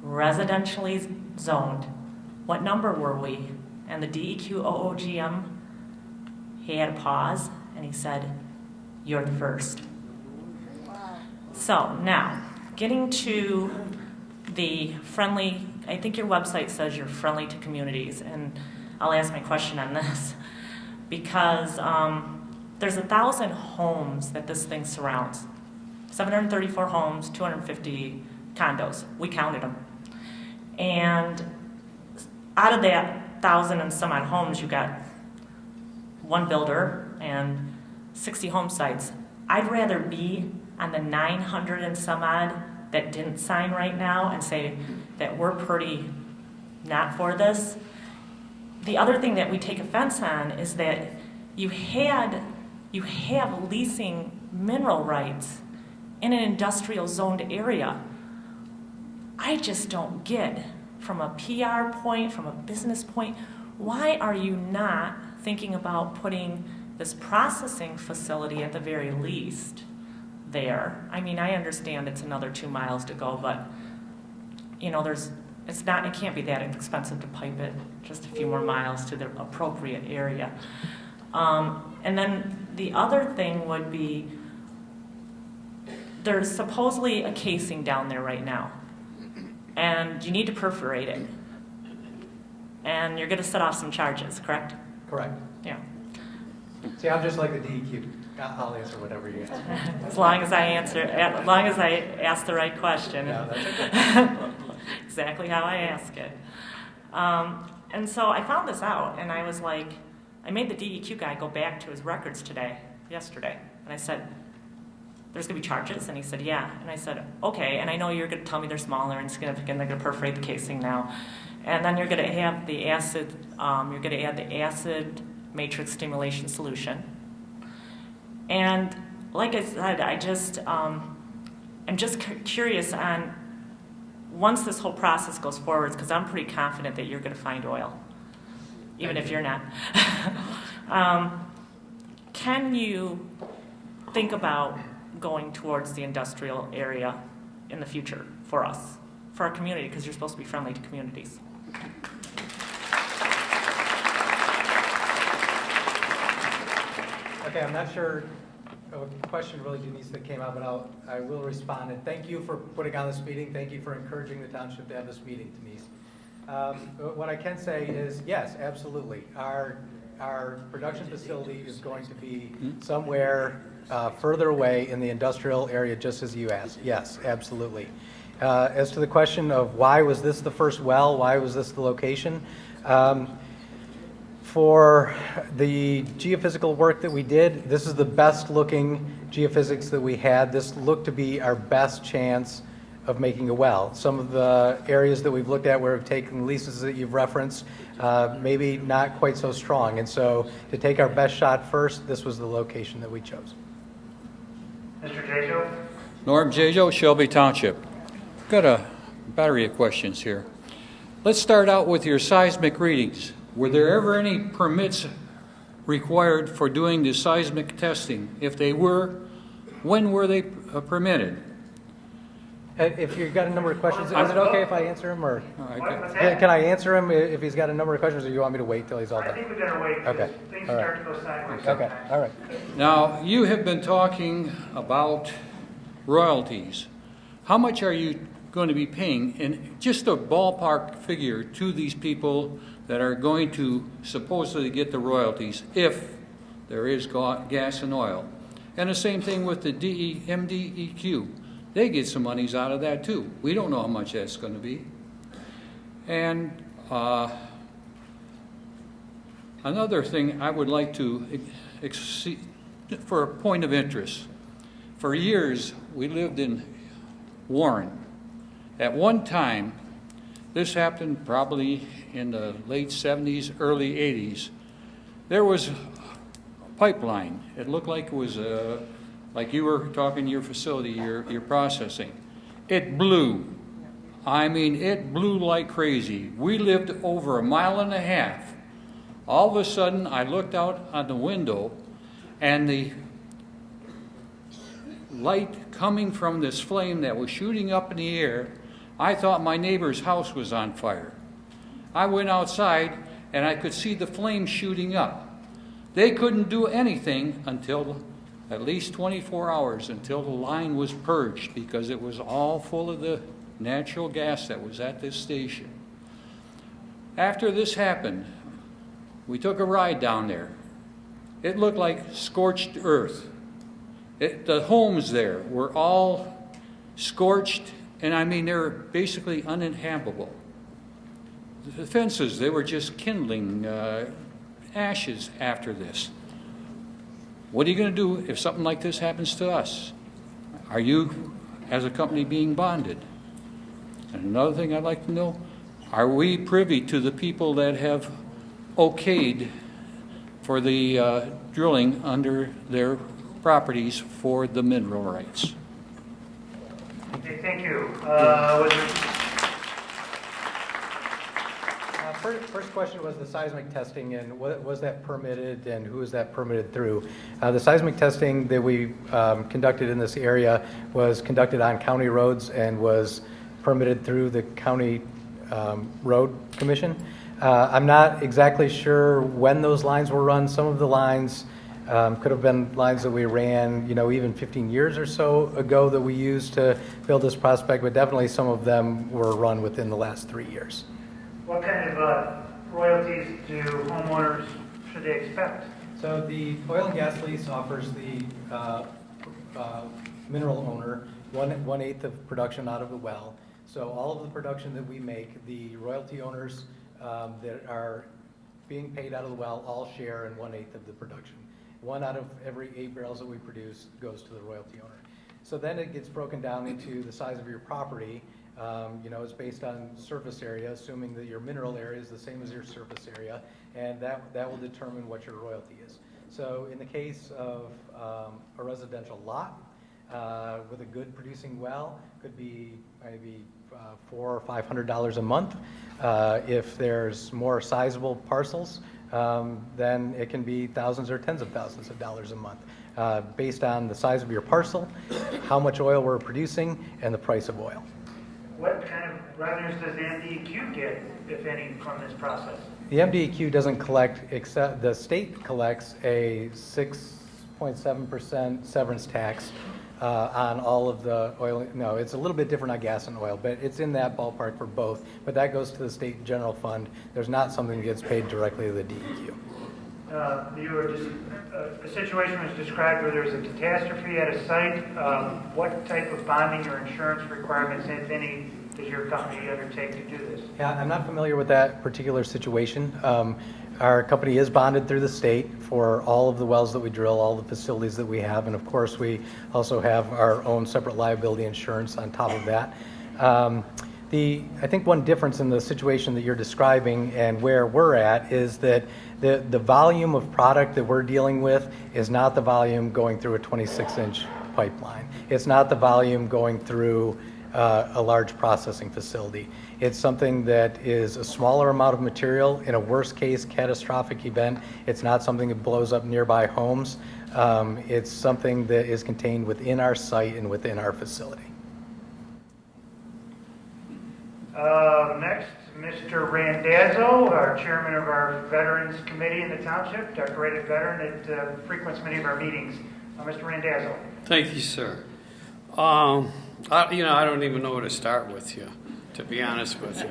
L: residentially zoned. What number were we? And the DEQ OOGM, he had a pause, and he said, "You're the first." Wow. So now, getting to the friendly, I think your website says you're friendly to communities, and I'll ask my question on this, because there's 1,000 homes that this thing surrounds. 734 homes, 250 condos. We counted them. And out of that 1,000 and some odd homes, you got one builder and 60 home sites. I'd rather be on the 900 and some odd that didn't sign right now and say that we're pretty not for this. The other thing that we take offense on is that you have leasing mineral rights in an industrial zoned area. I just don't get, from a PR point, from a business point, why are you not thinking about putting this processing facility at the very least there? I mean, I understand it's another 2 miles to go, but you know, it can't be that expensive to pipe it just a few more miles to the appropriate area. And then the other thing would be, there's supposedly a casing down there right now, and you need to perforate it. And you're going to set off some charges, correct?
C: Correct.
L: Yeah.
C: See, I'm just like the DEQ. I'll answer whatever you answer.
L: As long as I ask the right question.
C: No, that's okay.
L: Exactly how I ask it. And so I found this out, and I was like, I made the DEQ guy go back to his records yesterday, and I said, "There's going to be charges?" And he said, "Yeah." And I said, "Okay, and I know you're going to tell me they're smaller and insignificant, they're going to perforate the casing now. And then you're going to have the acid, you're going to add the acid matrix stimulation solution." And like I said, I'm just curious on, once this whole process goes forward, because I'm pretty confident that you're going to find oil, even if you're not. Can you think about going towards the industrial area in the future for us, for our community, because you're supposed to be friendly to communities?
C: Okay, I'm not sure of a question really, Denise, that came out, but I will respond. And thank you for putting on this meeting. Thank you for encouraging the township to have this meeting, Denise. What I can say is, yes, absolutely. Our production facility is going to be somewhere further away in the industrial area, just as you asked. Yes, absolutely. As to the question of why was this the first well, why was this the location? For the geophysical work that we did, this is the best looking geophysics that we had. This looked to be our best chance of making a well. Some of the areas that we've looked at where we've taken leases that you've referenced, maybe not quite so strong. And so to take our best shot first, this was the location that we chose.
E: Mr. Jajo?
M: Norm Jajo, Shelby Township. Got a battery of questions here. Let's start out with your seismic readings. Were there ever any permits required for doing the seismic testing? If they were, when were they permitted?
C: If you've got a number of questions, is it okay if I answer them, or
E: Right.
C: can I answer him if he's got a number of questions, or do you want me to wait till he's all
E: I
C: done?
E: think we better wait.
C: Okay.
E: Things
C: All right.
E: start to go sideways
C: Okay,
E: sometimes.
C: all right.
M: Now, you have been talking about royalties. How much are you going to be paying, in just a ballpark figure, to these people that are going to supposedly get the royalties if there is gas and oil? And the same thing with the MDEQ. They get some monies out of that too. We don't know how much that's going to be. And another thing I would like to, for a point of interest, for years we lived in Warren. At one time, this happened probably in the late 70s, early 80s, there was a pipeline. It looked like it was like you were talking your facility, your processing. It blew. I mean, it blew like crazy. We lived over 1.5 miles. All of a sudden, I looked out on the window, and the light coming from this flame that was shooting up in the air, I thought my neighbor's house was on fire. I went outside, and I could see the flames shooting up. They couldn't do anything until at least 24 hours, until the line was purged, because it was all full of the natural gas that was at this station. After this happened, we took a ride down there. It looked like scorched earth. The homes there were all scorched, and I mean, they're basically uninhabitable. The fences, they were just kindling ashes after this. What are you going to do if something like this happens to us? Are you, as a company, being bonded? And another thing I'd like to know, are we privy to the people that have okayed for the drilling under their properties for the mineral rights?
E: Okay, thank you.
C: First question was the seismic testing, and was that permitted, and who is that permitted through? The seismic testing that we conducted in this area was conducted on county roads and was permitted through the county road commission. I'm not exactly sure when those lines were run. Some of the lines could have been lines that we ran, even 15 years or so ago that we used to build this prospect, but definitely some of them were run within the last 3 years.
E: What kind of royalties do homeowners should they expect?
C: So the oil and gas lease offers the mineral owner 1/8 of production out of the well. So all of the production that we make, the royalty owners that are being paid out of the well all share in 1/8 of the production. 1 out of every 8 barrels that we produce goes to the royalty owner. So then it gets broken down into the size of your property. It's based on surface area, assuming that your mineral area is the same as your surface area, and that will determine what your royalty is. So in the case of a residential lot with a good producing well, could be maybe $400 or $500 a month. If there's more sizable parcels, then it can be thousands or tens of thousands of dollars a month, based on the size of your parcel, how much oil we're producing, and the price of oil.
E: What kind of revenues does the MDEQ get, if any, from this process?
C: The MDEQ doesn't collect, except the state collects a 6.7% severance tax on all of the oil. No, it's a little bit different on gas and oil, but it's in that ballpark for both. But that goes to the state general fund. There's not something that gets paid directly to the DEQ.
E: A situation was described where there's a catastrophe at a site. What type of bonding or insurance requirements, if any, does your company undertake to do this?
C: Yeah, I'm not familiar with that particular situation. Our company is bonded through the state for all of the wells that we drill, all the facilities that we have, and of course we also have our own separate liability insurance on top of that. I think one difference in the situation that you're describing and where we're at is that the volume of product that we're dealing with is not the volume going through a 26-inch pipeline. It's not the volume going through a large processing facility. It's something that is a smaller amount of material. In a worst case catastrophic event, it's not something that blows up nearby homes. It's something that is contained within our site and within our facility.
E: Next, Mr. Randazzo, our chairman of our Veterans Committee in the township, decorated veteran that frequents many of our meetings. Mr. Randazzo.
N: Thank you, sir. I don't even know where to start with you, to be honest with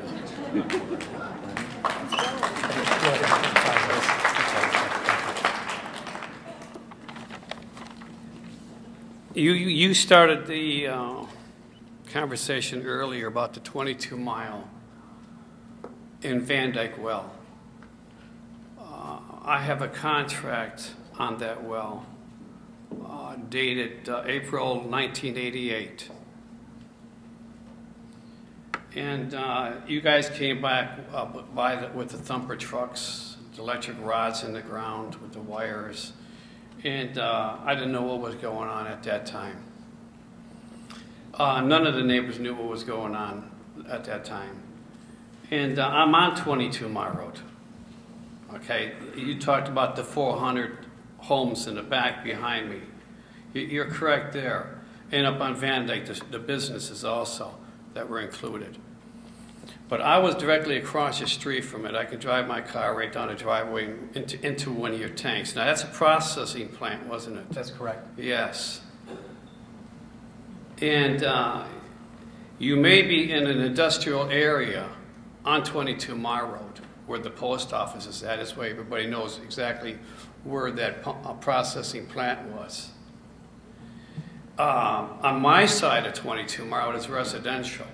N: you. You started the conversation earlier about the 22-mile in Van Dyke well. I have a contract on that well dated April 1988. And you guys came back with the thumper trucks, the electric rods in the ground with the wires. And I didn't know what was going on at that time. None of the neighbors knew what was going on at that time. And I'm on 22 Mile Road. Okay, you talked about the 400 homes in the back behind me. You're correct there. And up on Van Dyke, the businesses also that were included. But I was directly across the street from it. I could drive my car right down the driveway into one of your tanks. Now, that's a processing plant, wasn't it?
C: That's correct.
N: Yes. And you may be in an industrial area on 22 Mile Road where the post office is at. This way everybody knows exactly where that processing plant was. On my side of 22 Mile Road is residential.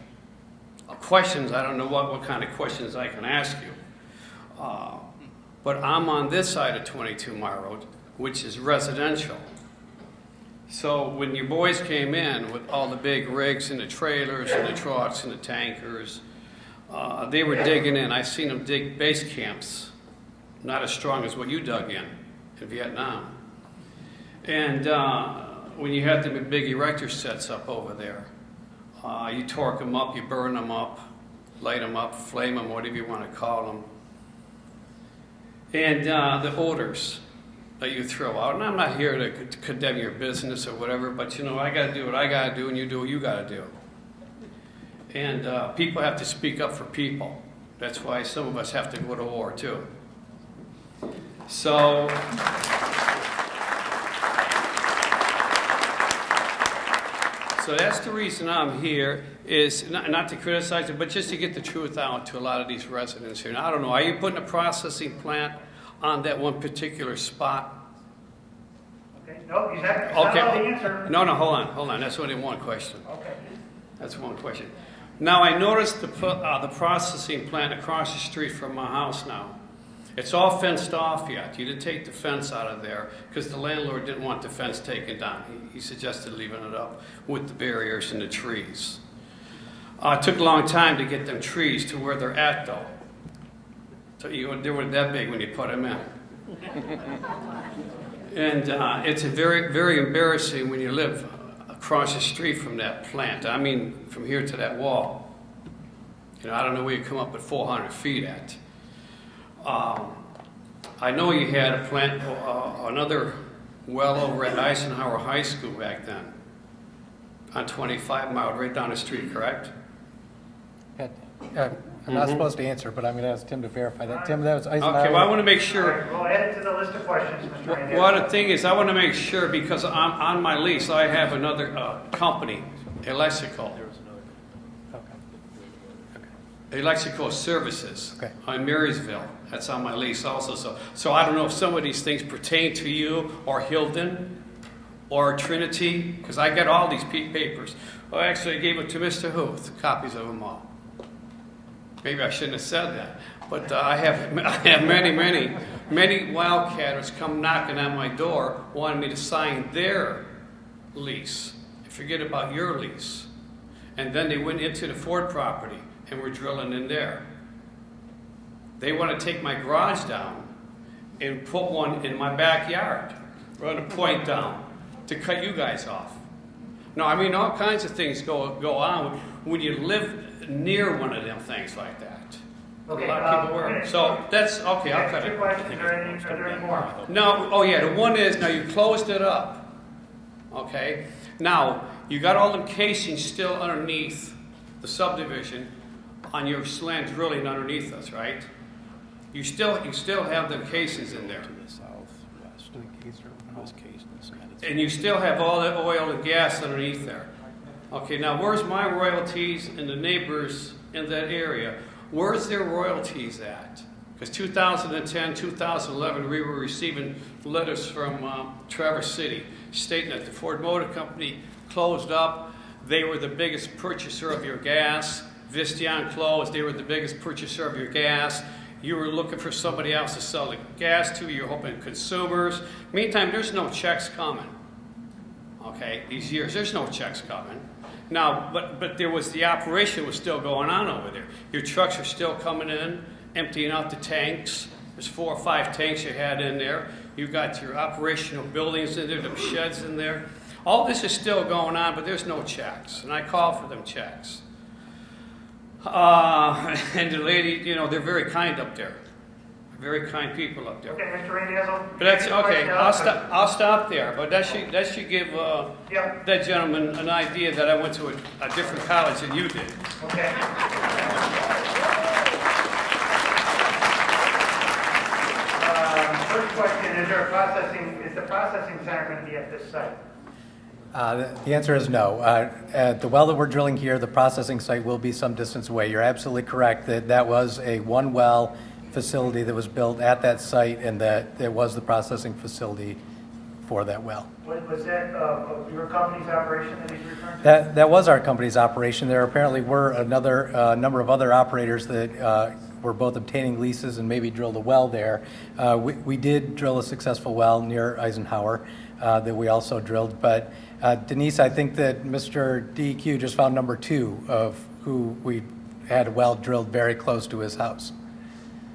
N: Questions, I don't know what kind of questions I can ask you. But I'm on this side of 22 Mile Road, which is residential. So when your boys came in with all the big rigs and the trailers and the trucks and the tankers, they were digging in. I've seen them dig base camps, not as strong as what you dug in Vietnam. And when you had the big erector sets up over there, you torque them up, you burn them up, light them up, flame them, whatever you want to call them. And the odors that you throw out. And I'm not here to condemn your business or whatever, but you know, I got to do what I got to do and you do what you got to do. And people have to speak up for people. That's why some of us have to go to war too. So, that's the reason I'm here, is not to criticize it, but just to get the truth out to a lot of these residents here. Now, I don't know, are you putting a processing plant on that one particular spot?
E: Okay, no, exactly. That's not the answer.
N: No, hold on. That's only one question.
E: Okay.
N: That's one question. Now, I noticed the processing plant across the street from my house now. It's all fenced off yet. You didn't take the fence out of there because the landlord didn't want the fence taken down. He suggested leaving it up with the barriers and the trees. It took a long time to get them trees to where they're at, though. So they weren't that big when you put them in. And it's very, very embarrassing when you live across the street from that plant. I mean, from here to that wall. You know, I don't know where you come up with 400 feet at. I know you had a plant, another well over at Eisenhower High School back then, on 25 Mile, right down the street, correct?
C: I'm not supposed to answer, but I'm going to ask Tim to verify that. Tim, that was Eisenhower.
N: Okay, well, I want to make sure.
E: We'll add it to the list of questions, Mr. Randall.
N: Well, the thing is, I want to make sure, because on my lease, I have another company, Electrical Services, in Marysville. That's on my lease also. So I don't know if some of these things pertain to you or Hilden or Trinity, because I got all these papers. Well, actually, I gave it to Mr. Huth, copies of them all. Maybe I shouldn't have said that, but I have many wildcatters come knocking on my door wanting me to sign their lease. Forget about your lease. And then they went into the Ford property and were drilling in there. They want to take my garage down and put one in my backyard, run a point down to cut you guys off. No, I mean, all kinds of things go on when you live near one of them things like that.
E: Okay,
N: a lot of people were. So that's, okay, I'll cut it.
E: Two questions, are there any more?
N: No, oh yeah, the one is, now you closed it up, okay? Now, you got all them casings still underneath the subdivision on your slant drilling underneath us, right? You still have the casings in there. And you still have all the oil and gas underneath there. Okay, now where's my royalties and the neighbors in that area? Where's their royalties at? Because 2010, 2011, we were receiving letters from Traverse City stating that the Ford Motor Company closed up. They were the biggest purchaser of your gas. Visteon closed. They were the biggest purchaser of your gas. You were looking for somebody else to sell the gas to. You're hoping consumers. Meantime, there's no checks coming. Okay, these years, there's no checks coming. Now, but there was, the operation was still going on over there. Your trucks are still coming in, emptying out the tanks. There's 4 or 5 tanks you had in there. You've got your operational buildings in there, the sheds in there. All this is still going on, but there's no checks, and I call for them checks. And the lady, you know, they're very kind up there. Very kind people up there.
E: Okay, Mr. Randazzo.
N: But that's okay. I'll stop there. But that should give that gentleman an idea that I went to a different college than you did.
E: Okay. First question: is the processing center going to be at this site?
C: The answer is no. At the well that we're drilling here, the processing site will be some distance away. You're absolutely correct that that was a one-well facility that was built at that site, and that it was the processing facility for that well.
E: Was that your company's operation that he's referring to?
C: That was our company's operation. There apparently were another number of other operators that were both obtaining leases and maybe drilled a well there. We did drill a successful well near Eisenhower that we also drilled, but Denise, I think that Mr. DEQ just found number 2 of who we had a well drilled very close to his house.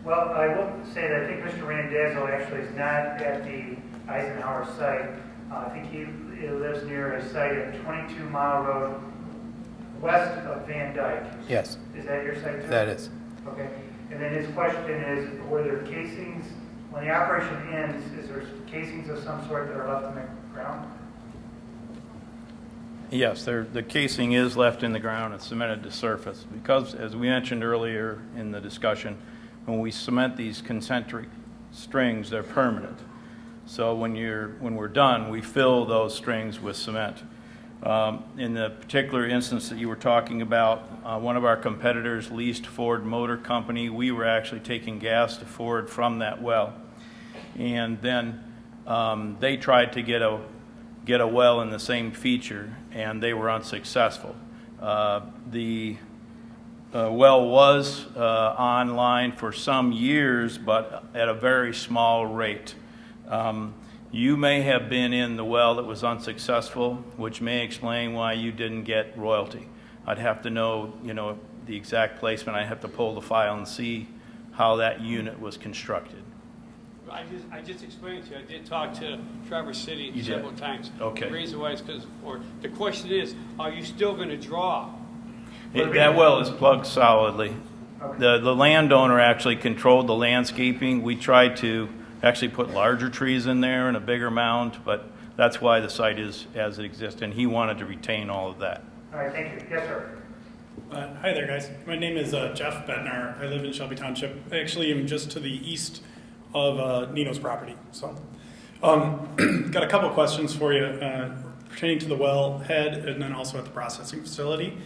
E: Well, I will say that I think Mr. Randazzo actually is not at the Eisenhower site. I think he lives near a site at 22 Mile Road, west of Van Dyke.
C: Yes.
E: Is that your site too?
C: That is.
E: Okay. And then his question is, were there casings, when the operation ends, is there casings of some sort that are left in the ground?
I: Yes, the casing is left in the ground and cemented to surface because, as we mentioned earlier in the discussion, when we cement these concentric strings, they're permanent. So when we're done, we fill those strings with cement. In the particular instance that you were talking about, one of our competitors leased Ford Motor Company. We were actually taking gas to Ford from that well, and then they tried to get a well in the same feature, and they were unsuccessful. The well was online for some years, but at a very small rate. You may have been in the well that was unsuccessful, which may explain why you didn't get royalty. I'd have to know, the exact placement. I'd have to pull the file and see how that unit was constructed.
N: I just explained to you. I did talk to Traverse City
I: You
N: several
I: did?
N: times.
I: Okay.
N: The reason why is because, or the question is, are you still going to draw?
I: That well is plugged solidly. The landowner actually controlled the landscaping. We tried to actually put larger trees in there and a bigger mound, but that's why the site is as it exists, and he wanted to retain all of that.
E: All right, thank you. Yes, sir.
O: Hi there, guys. My name is Jeff Bednar. I live in Shelby Township. I actually am just to the east of Nino's property. So, got a couple questions for you pertaining to the well head and then also at the processing facility.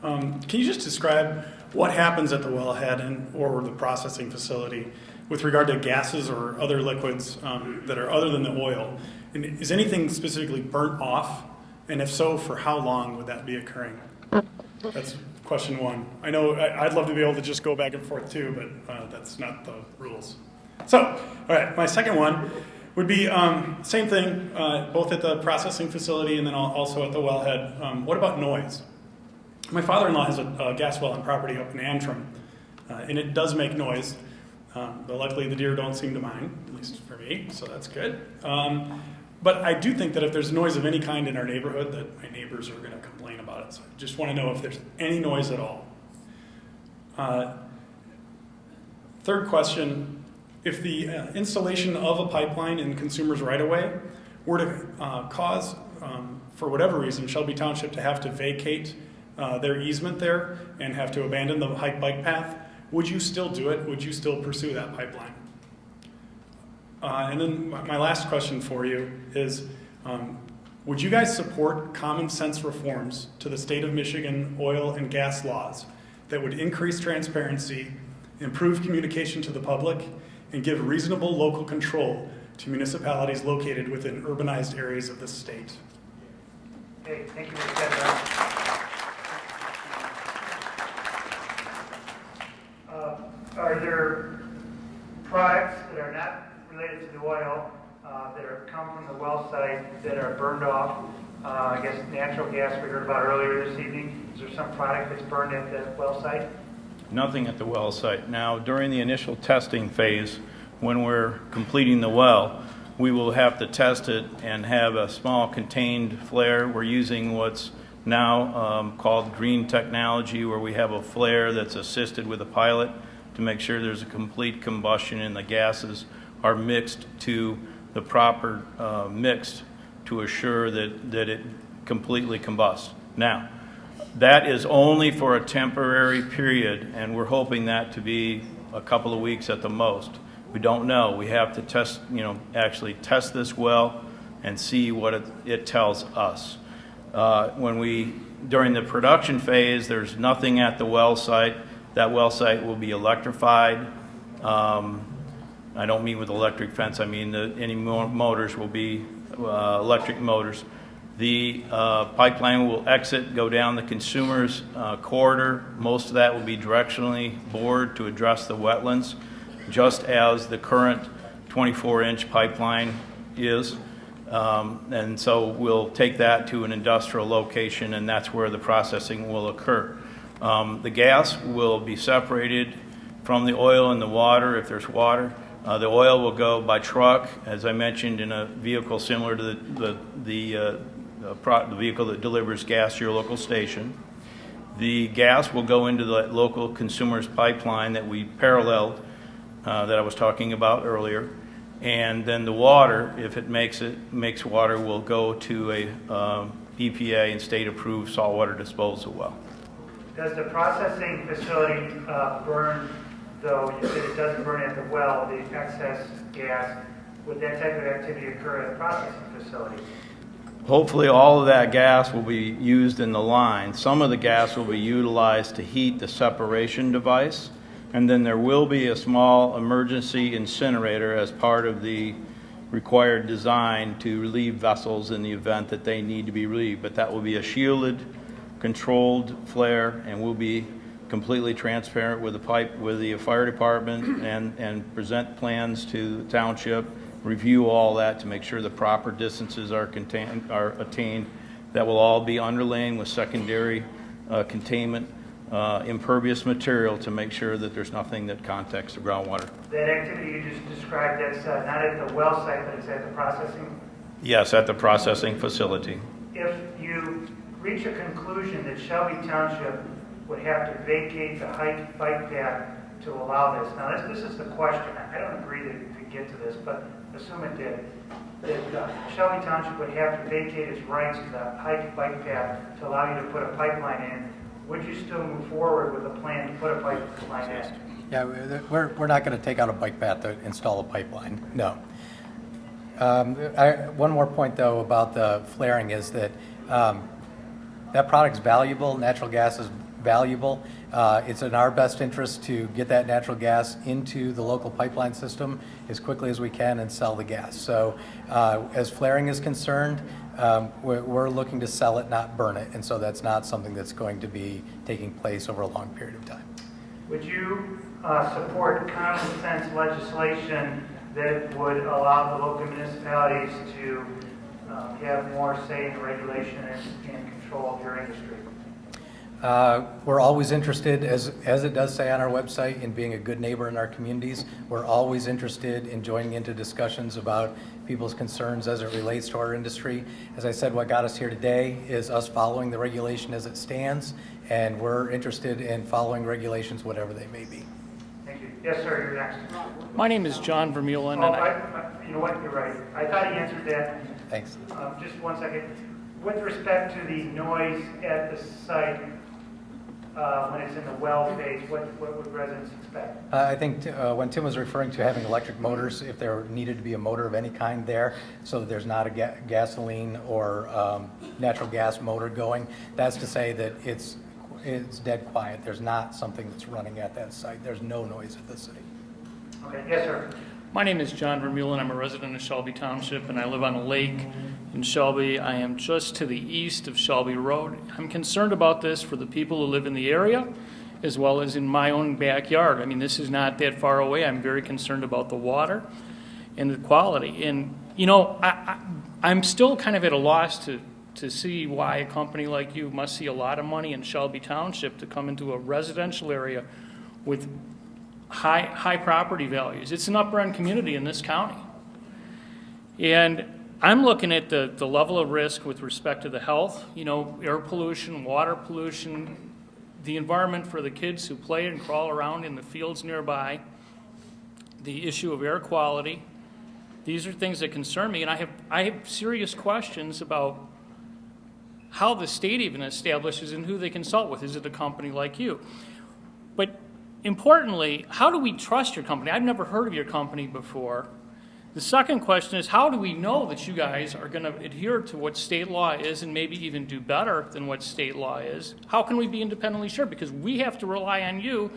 O: Can you just describe what happens at the wellhead or the processing facility with regard to gases or other liquids that are other than the oil? And is anything specifically burnt off? And if so, for how long would that be occurring? That's question one. I know I'd love to be able to just go back and forth too, but that's not the rules. So, all right, my second one would be same thing, both at the processing facility and then also at the wellhead. What about noise? My father-in-law has a gas well on property up in Antrim, and it does make noise. But luckily the deer don't seem to mind, at least for me, so that's good. But I do think that if there's noise of any kind in our neighborhood, that my neighbors are going to complain about it. So I just want to know if there's any noise at all. Third question, if the installation of a pipeline in consumers' right-of-way were to cause, for whatever reason, Shelby Township to have to vacate their easement there and have to abandon the hike-bike path, would you still do it? Would you still pursue that pipeline? And then my last question for you is, would you guys support common sense reforms to the state of Michigan oil and gas laws that would increase transparency, improve communication to the public, and give reasonable local control to municipalities located within urbanized areas of the state?
E: Okay, thank you, Mr. Bednar. Are there products that are not related to the oil that come from the well site that are burned off I guess natural gas we heard about earlier this evening. Is there some product that's burned at the well site?
I: Nothing at the well site. Now, during the initial testing phase, when we're completing the well, we will have to test it and have a small contained flare. We're using what's now called green technology, where we have a flare that's assisted with a pilot to make sure there's a complete combustion and the gases are mixed to the proper mix to assure that it completely combusts. Now, that is only for a temporary period, and we're hoping that to be a couple of weeks at the most. We don't know. We have to test, actually test this well and see what it tells us. During the production phase, there's nothing at the well site. That well site will be electrified. I don't mean with electric fence. I mean any motors will be electric motors. The pipeline will go down the consumer's corridor. Most of that will be directionally bored to address the wetlands, just as the current 24-inch pipeline is. And so we'll take that to an industrial location, and that's where the processing will occur. The gas will be separated from the oil and the water, if there's water. The oil will go by truck, as I mentioned, in a vehicle similar to the vehicle that delivers gas to your local station. The gas will go into the local consumer's pipeline that we paralleled, that I was talking about earlier. And then the water, if it makes water, will go to a EPA and state-approved saltwater disposal well.
E: Does the processing facility burn, though you said it doesn't burn at the well, the excess gas? Would that type of activity occur at the processing facility?
I: Hopefully all of that gas will be used in the line. Some of the gas will be utilized to heat the separation device, and then there will be a small emergency incinerator as part of the required design to relieve vessels in the event that they need to be relieved. But that will be a shielded, controlled flare, and will be completely transparent with the fire department and present plans to the township, review all that to make sure the proper distances are attained. That will all be underlain with secondary containment, impervious material to make sure that there's nothing that contacts the groundwater.
E: That activity you just described, that's not at the well site, but it's at the processing?
I: Yes, at the processing facility.
E: If you reach a conclusion that Shelby Township would have to vacate the bike path to allow this. Now, this is the question. I don't agree to get to this, but assume it did. That Shelby Township would have to vacate its rights to the bike path to allow you to put a pipeline in. Would you still move forward with a plan to put a pipeline in?
C: Yeah, we're not going to take out a bike path to install a pipeline. No. One more point, though, about the flaring is that that product's valuable. Natural gas is valuable. It's in our best interest to get that natural gas into the local pipeline system as quickly as we can and sell the gas. So as flaring is concerned, we're looking to sell it, not burn it. And so that's not something that's going to be taking place over a long period of time.
E: Would you support common sense legislation that would allow the local municipalities to have more say in the regulation and control of your industry?
C: We're always interested, as it does say on our website, in being a good neighbor in our communities. We're always interested in joining into discussions about people's concerns as it relates to our industry. As I said, what got us here today is us following the regulation as it stands, and we're interested in following regulations, whatever they may be.
E: Thank you. Yes, sir, you're next.
P: My name is John Vermeulen.
E: You know what, you're right. I thought he answered that.
C: Thanks.
E: Just 1 second. With respect to the noise at the site, when it's in the well phase, what would residents expect?
C: I think when Tim was referring to having electric motors, if there needed to be a motor of any kind there, so that there's not a gasoline or natural gas motor going, that's to say that it's dead quiet. There's not something that's running at that site. There's no noise at the city.
E: Okay, yes, sir.
P: My name is John Vermeulen. I'm a resident of Shelby Township, and I live on a lake in Shelby. I am just to the east of Shelby Road. I'm concerned about this for the people who live in the area, as well as in my own backyard. I mean, this is not that far away. I'm very concerned about the water and the quality. And, you know, I'm still kind of at a loss to to see why a company like you must see a lot of money in Shelby Township to come into a residential area with high property values. It's an upper-end community in this county. And I'm looking at the level of risk with respect to the health, air pollution, water pollution, the environment for the kids who play and crawl around in the fields nearby, the issue of air quality. These are things that concern me, and I have serious questions about how the state even establishes and who they consult with. Is it a company like you? But importantly, how do we trust your company? I've never heard of your company before. The second question is, how do we know that you guys are going to adhere to what state law is and maybe even do better than what state law is? How can we be independently sure? Because we have to rely on you.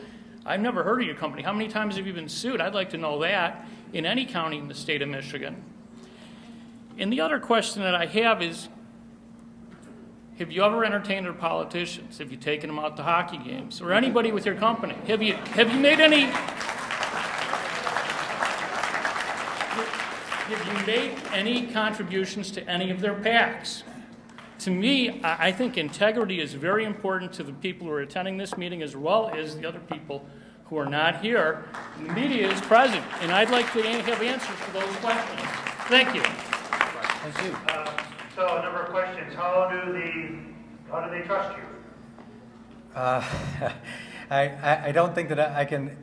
P: I've never heard of your company. How many times have you been sued? I'd like to know that in any county in the state of Michigan. And the other question that I have is, have you ever entertained our politicians? Have you taken them out to hockey games? Or anybody with your company? Have you made any... Have you made any contributions to any of their PACs? To me, I think integrity is very important to the people who are attending this meeting as well as the other people who are not here. The media is present, and I'd like to have answers to those questions. Thank you.
C: Thank you.
E: So a number of questions. How do they trust you?
C: I don't think that I can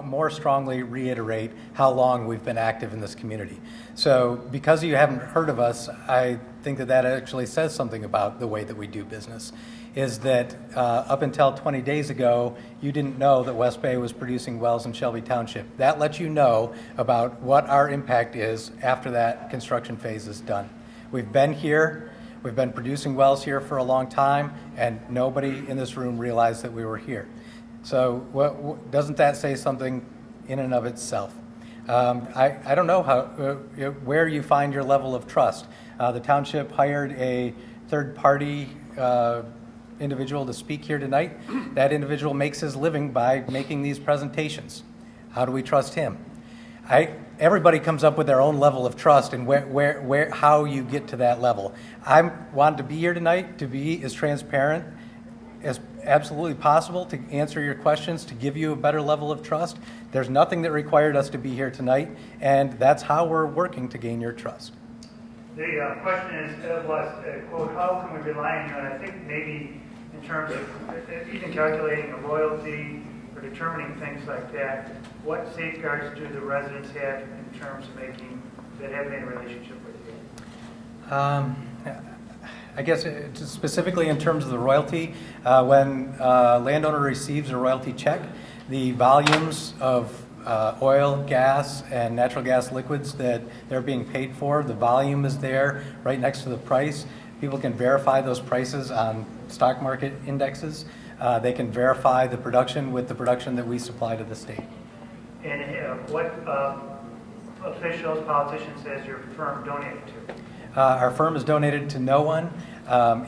C: more strongly reiterate how long we've been active in this community. So because you haven't heard of us, I think that actually says something about the way that we do business, is that up until 20 days ago, you didn't know that West Bay was producing wells in Shelby Township. That lets you know about what our impact is after that construction phase is done. We've been here, we've been producing wells here for a long time, and nobody in this room realized that we were here. So doesn't that say something in and of itself? I don't know where you find your level of trust. The township hired a third-party individual to speak here tonight. That individual makes his living by making these presentations. How do we trust him? Everybody comes up with their own level of trust and how you get to that level. I wanted to be here tonight to be as transparent as absolutely possible, to answer your questions, to give you a better level of trust. There's nothing that required us to be here tonight, and that's how we're working to gain your trust.
E: The question was, quote, how can we rely on you? And I think maybe in terms of even calculating a royalty or determining things like that, what safeguards do the residents have in terms of that have made a relationship with you?
C: I guess specifically in terms of the royalty, when a landowner receives a royalty check, the volumes of oil, gas, and natural gas liquids that they're being paid for, the volume is there right next to the price. People can verify those prices on stock market indexes. They can verify the production with the production that we supply to the state.
E: And what officials, politicians has your firm donated to?
C: Our firm is donated to no one.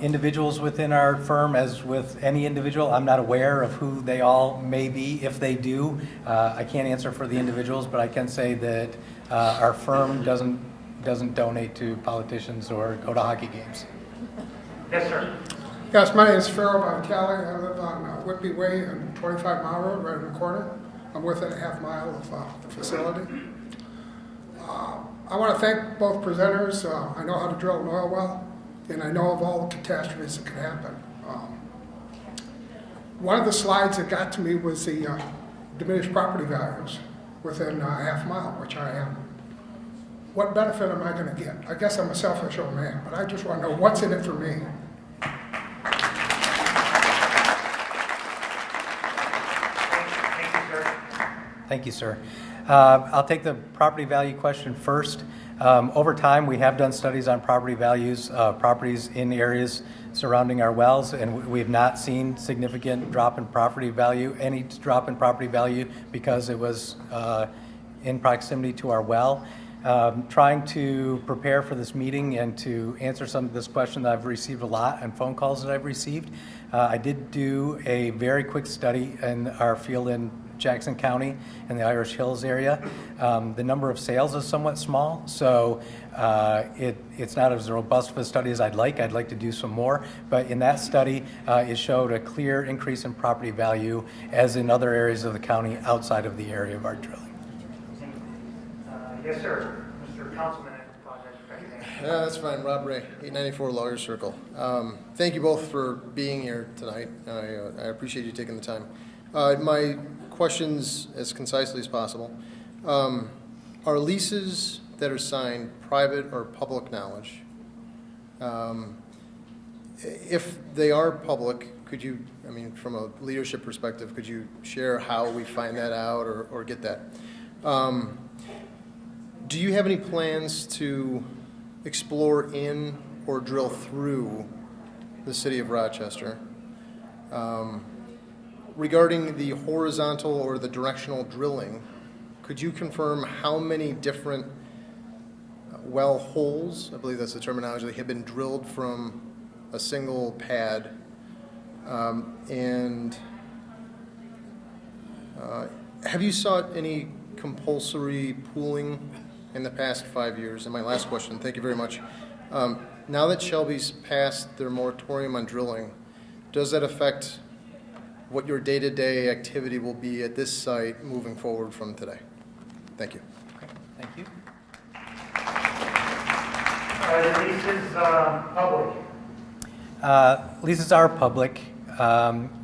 C: Individuals within our firm, as with any individual, I'm not aware of who they all may be. If they do, I can't answer for the individuals, but I can say that our firm doesn't donate to politicians or go to hockey games.
E: Yes, sir.
Q: Yes, my name is Farrell Boncali. I live on Whitby Way on 25 Mile Road, right in the corner. I'm within a half mile of the facility. I want to thank both presenters. I know how to drill an oil well, and I know of all the catastrophes that could happen. One of the slides that got to me was the diminished property values within a half mile, which I am. What benefit am I going to get? I guess I'm a selfish old man, but I just want to know what's in it for me.
C: Thank you, sir. I'll take the property value question first. Over time, we have done studies on property values, properties in areas surrounding our wells, and we have not seen significant drop in property value, any drop in property value because it was in proximity to our well. Trying to prepare for this meeting and to answer some of this question that I've received a lot and phone calls that I've received. I did do a very quick study in our field in Jackson County in the Irish Hills area. The number of sales is somewhat small, so it's not as robust of a study as I'd like. I'd like to do some more, but in that study, it showed a clear increase in property value as in other areas of the county outside of the area of our drilling.
E: Yes, sir. Mr. Councilman, project recognition.
R: Yeah, that's fine. Rob Ray, 894 Lawyers Circle. Thank you both for being here tonight. I appreciate you taking the time. My questions as concisely as possible. Are leases that are signed private or public knowledge? If they are public, could you, I mean, from a leadership perspective, could you share how we find that out or get that? Do you have any plans to explore in or drill through the city of Rochester? Regarding the horizontal or the directional drilling, could you confirm how many different well holes, I believe that's the terminology, have been drilled from a single pad? Have you sought any compulsory pooling in the past 5 years? And my last question, thank you very much. Now that Shelby's passed their moratorium on drilling, does that affect what your day-to-day activity will be at this site moving forward from today? Thank you.
C: Okay, thank you.
E: Are the leases public?
C: Leases are public.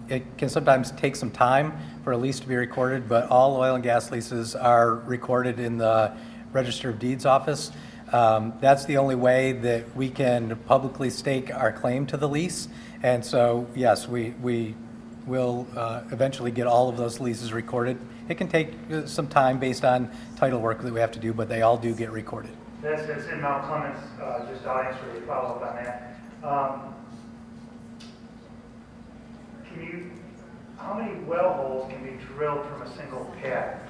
C: It can sometimes take some time for a lease to be recorded, but all oil and gas leases are recorded in the Register of Deeds office. That's the only way that we can publicly stake our claim to the lease. And so, yes, we will eventually get all of those leases recorded. It can take some time based on title work that we have to do, but they all do get recorded.
E: That's in Mount Clemens, just audience for you to follow up on that. How many well holes can be drilled from a single pad?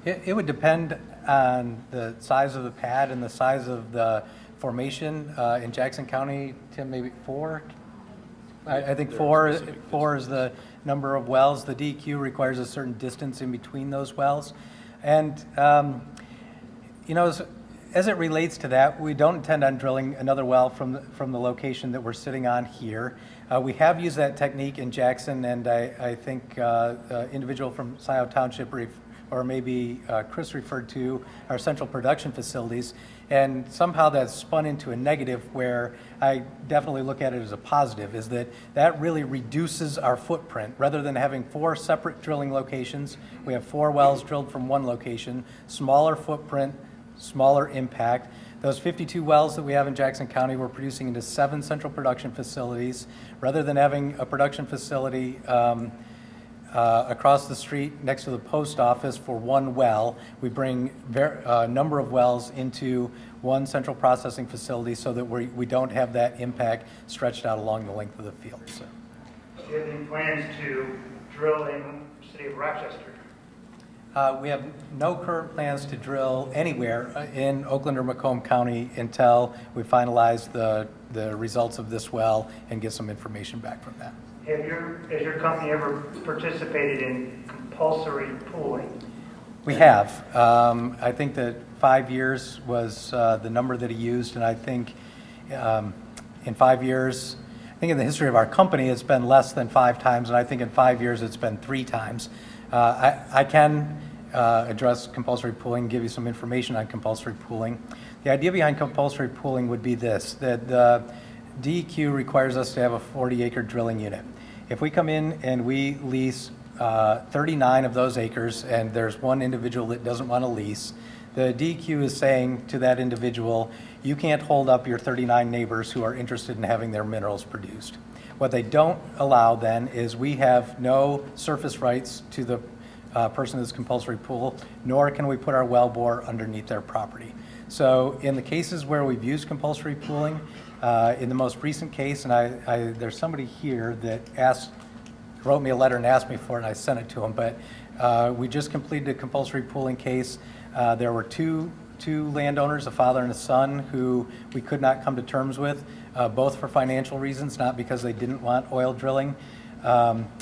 C: It would depend on the size of the pad and the size of the formation. In Jackson County, Tim, maybe 4? I think four is the number of wells. The DEQ requires a certain distance in between those wells. And, you know, as it relates to that, we don't intend on drilling another well from the location that we're sitting on here. We have used that technique in Jackson, and I think individual from Scioto Township or maybe Chris referred to our central production facilities, and somehow that's spun into a negative where I definitely look at it as a positive, is that really reduces our footprint. Rather than having 4 separate drilling locations, we have 4 wells drilled from one location, smaller footprint, smaller impact. Those 52 wells that we have in Jackson County, we're producing into 7 central production facilities. Rather than having a production facility across the street next to the post office for one well, we bring a number of wells into one central processing facility so that we don't have that impact stretched out along the length of the field. So.
E: Do you have any plans to drill in the city of Rochester?
C: We have no current plans to drill anywhere in Oakland or Macomb County until we finalize the results of this well and get some information back from that.
E: Has your company ever participated in compulsory pooling?
C: We have. I think that 5 years was the number that he used, and I think in 5 years, I think in the history of our company it's been less than 5 times, and I think in 5 years it's been 3 times. I can address compulsory pooling, give you some information on compulsory pooling. The idea behind compulsory pooling would be this, that the DEQ requires us to have a 40-acre drilling unit. If we come in and we lease 39 of those acres and there's one individual that doesn't want to lease, the DEQ is saying to that individual, you can't hold up your 39 neighbors who are interested in having their minerals produced. What they don't allow then is we have no surface rights to the person that's compulsory pool, nor can we put our well bore underneath their property. So in the cases where we've used compulsory pooling, in the most recent case, and there's somebody here that wrote me a letter and asked me for it, and I sent it to him, but we just completed a compulsory pooling case. There were two two landowners, a father and a son, who we could not come to terms with, both for financial reasons, not because they didn't want oil drilling.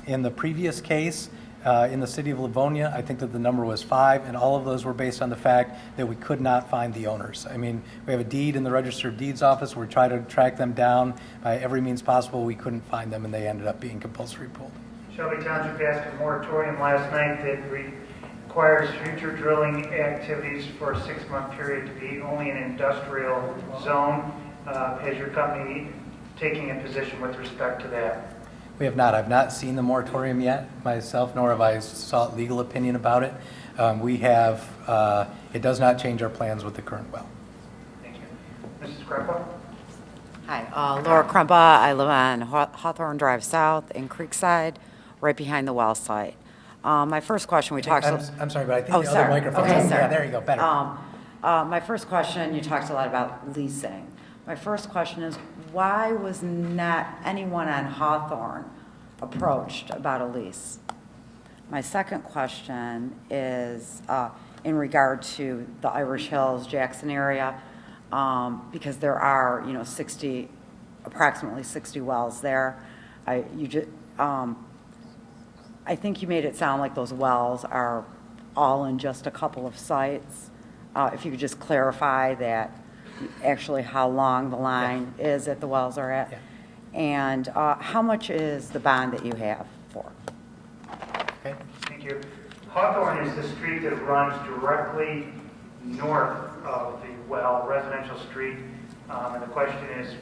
C: In the previous case, in the city of Livonia, I think that the number was 5, and all of those were based on the fact that we could not find the owners. I mean, we have a deed in the Register of Deeds office. We're trying to track them down by every means possible. We couldn't find them, and they ended up being compulsory pooled.
E: Shelby Township passed a moratorium last night that requires future drilling activities for a 6-month period to be only in an industrial zone. Has your company taking a position with respect to that?
C: We have not. I've not seen the moratorium yet myself, nor have I sought legal opinion about it. We have, it does not change our plans with the current well.
E: Thank you. Mrs. Krempa?
S: Hi, Laura Krempa. I live on Hawthorne Drive South in Creekside, right behind the well site. My first question, we talked...
C: I'm sorry, but I think the other microphone...
S: Okay, sorry.
C: Yeah, there you go, better.
S: My first question, you talked a lot about leasing. My first question is, why was not anyone on Hawthorne approached about a lease? My second question is in regard to the Irish Hills, Jackson area, because there are, approximately 60 wells there. I think you made it sound like those wells are all in just a couple of sites. If you could just clarify that, actually how long the line is that the wells are at.
C: Yeah.
S: And how much is the bond that you have for?
C: Okay.
E: Thank you. Hawthorne is the street that runs directly north of the well, residential street. And the question is, it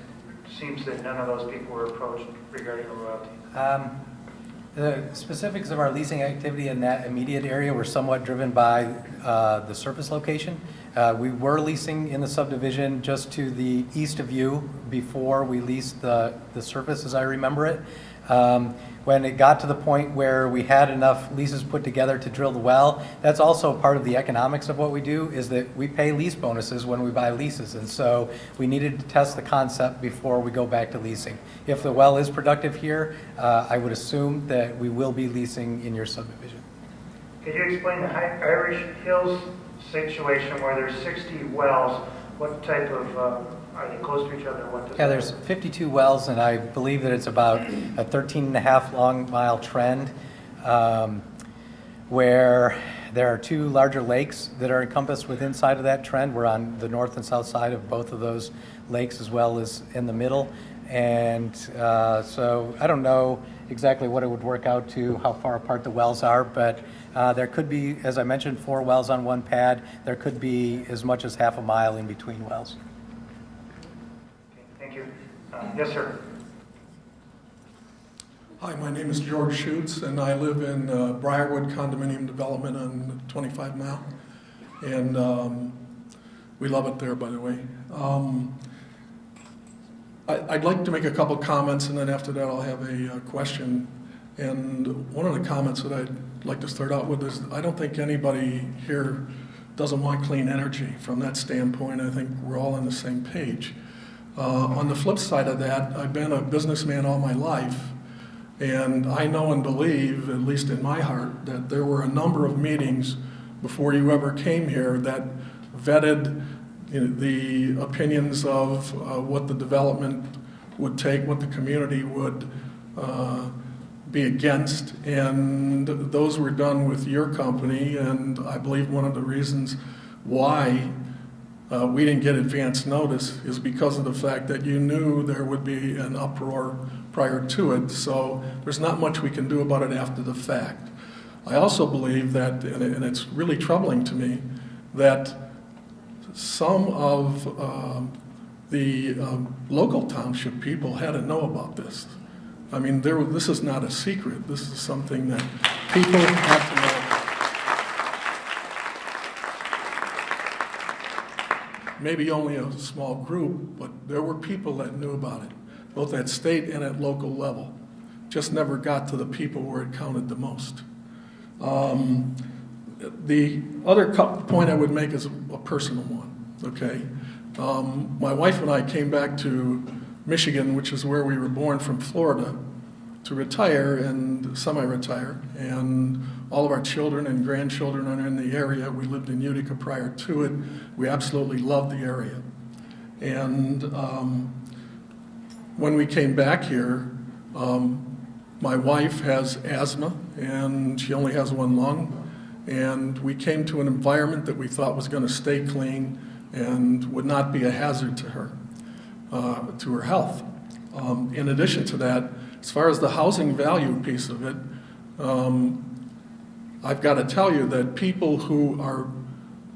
E: seems that none of those people were approached regarding the royalty.
C: The specifics of our leasing activity in that immediate area were somewhat driven by the surface location. We were leasing in the subdivision just to the east of you before we leased the surface, as I remember it. When it got to the point where we had enough leases put together to drill the well, that's also part of the economics of what we do, is that we pay lease bonuses when we buy leases. And so we needed to test the concept before we go back to leasing. If the well is productive here, I would assume that we will be leasing in your subdivision.
E: Could you explain the Irish Hills situation where there's 60 wells? What type of, are they close to each other?
C: Yeah, there's 52 wells, and I believe that it's about a 13.5 long mile trend where there are 2 larger lakes that are encompassed within inside of that trend. We're on the north and south side of both of those lakes as well as in the middle. And so I don't know exactly what it would work out to, how far apart the wells are, but there could be, as I mentioned, 4 wells on one pad. There could be as much as half a mile in between wells.
E: Okay, thank you. Yes, sir.
T: Hi, my name is George Schutz, and I live in Briarwood Condominium Development on 25 Mile. And we love it there, by the way. I'd like to make a couple comments, and then after that I'll have a question. And one of the comments that I'd like to start out with is I don't think anybody here doesn't want clean energy. From that standpoint, I think we're all on the same page. On the flip side of that, I've been a businessman all my life, and I know and believe, at least in my heart, that there were a number of meetings before you ever came here that vetted the opinions of what the development would take, what the community would be against, and those were done with your company. And I believe one of the reasons why we didn't get advance notice is because of the fact that you knew there would be an uproar prior to it, so there's not much we can do about it after the fact. I also believe that, and it's really troubling to me, that some of the local township people had to know about this. I mean, this is not a secret. This is something that people have to know. Maybe only a small group, but there were people that knew about it, both at state and at local level. Just never got to the people where it counted the most. The other point I would make is a personal one, okay? My wife and I came back to Michigan, which is where we were born, from Florida, to retire and semi-retire, and all of our children and grandchildren are in the area. We lived in Utica prior to it. We absolutely loved the area. And when we came back here, my wife has asthma, and she only has one lung. And we came to an environment that we thought was going to stay clean and would not be a hazard to her, to her health. In addition to that, as far as the housing value piece of it, I've got to tell you that people who are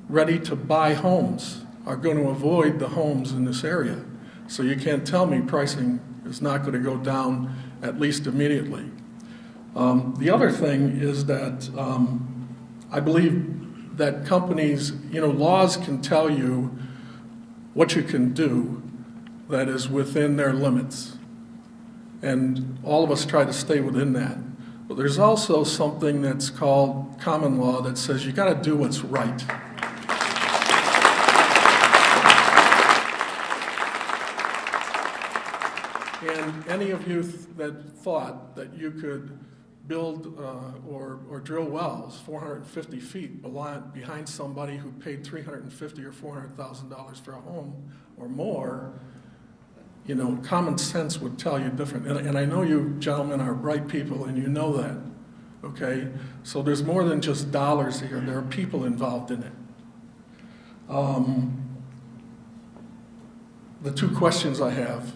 T: ready to buy homes are going to avoid the homes in this area. So you can't tell me pricing is not going to go down at least immediately. The other thing is that I believe that companies, laws can tell you what you can do that is within their limits. And all of us try to stay within that. But there's also something that's called common law that says you got to do what's right. And any of you that thought that you could build or drill wells 450 feet behind somebody who paid $350,000 or $400,000 for a home or more, common sense would tell you different. And I know you gentlemen are bright people, and you know that, okay? So there's more than just dollars here. There are people involved in it. The two questions I have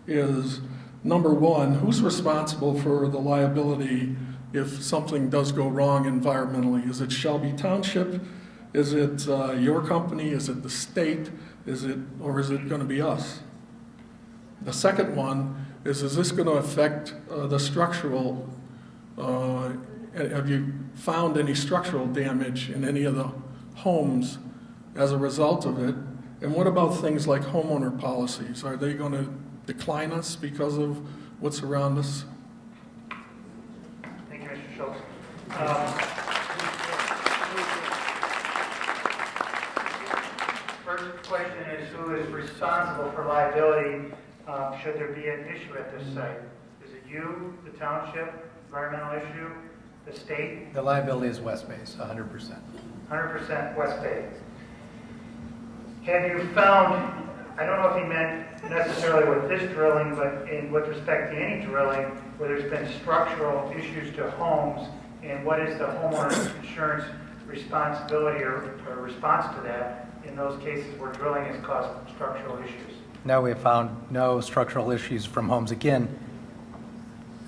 T: is, number one, who's responsible for the liability if something does go wrong environmentally? Is it Shelby Township? Is it your company? Is it the state? Or is it going to be us? The second one is this going to affect the structural, have you found any structural damage in any of the homes as a result of it? And what about things like homeowner policies? Are they going to decline us because of what's around us?
E: Thank you, Mr. Schultz. First question is, who is responsible for liability should there be an issue at this site? Is it you, the township, environmental issue, the state?
C: The liability is West Bay's, 100%.
E: 100% West Bay. Have you found, I don't know if he meant necessarily with this drilling, but with respect to any drilling, where there's been structural issues to homes, and what is the homeowner's insurance responsibility or response to that in those cases where drilling has caused structural issues?
C: No, we have found no structural issues from homes. Again,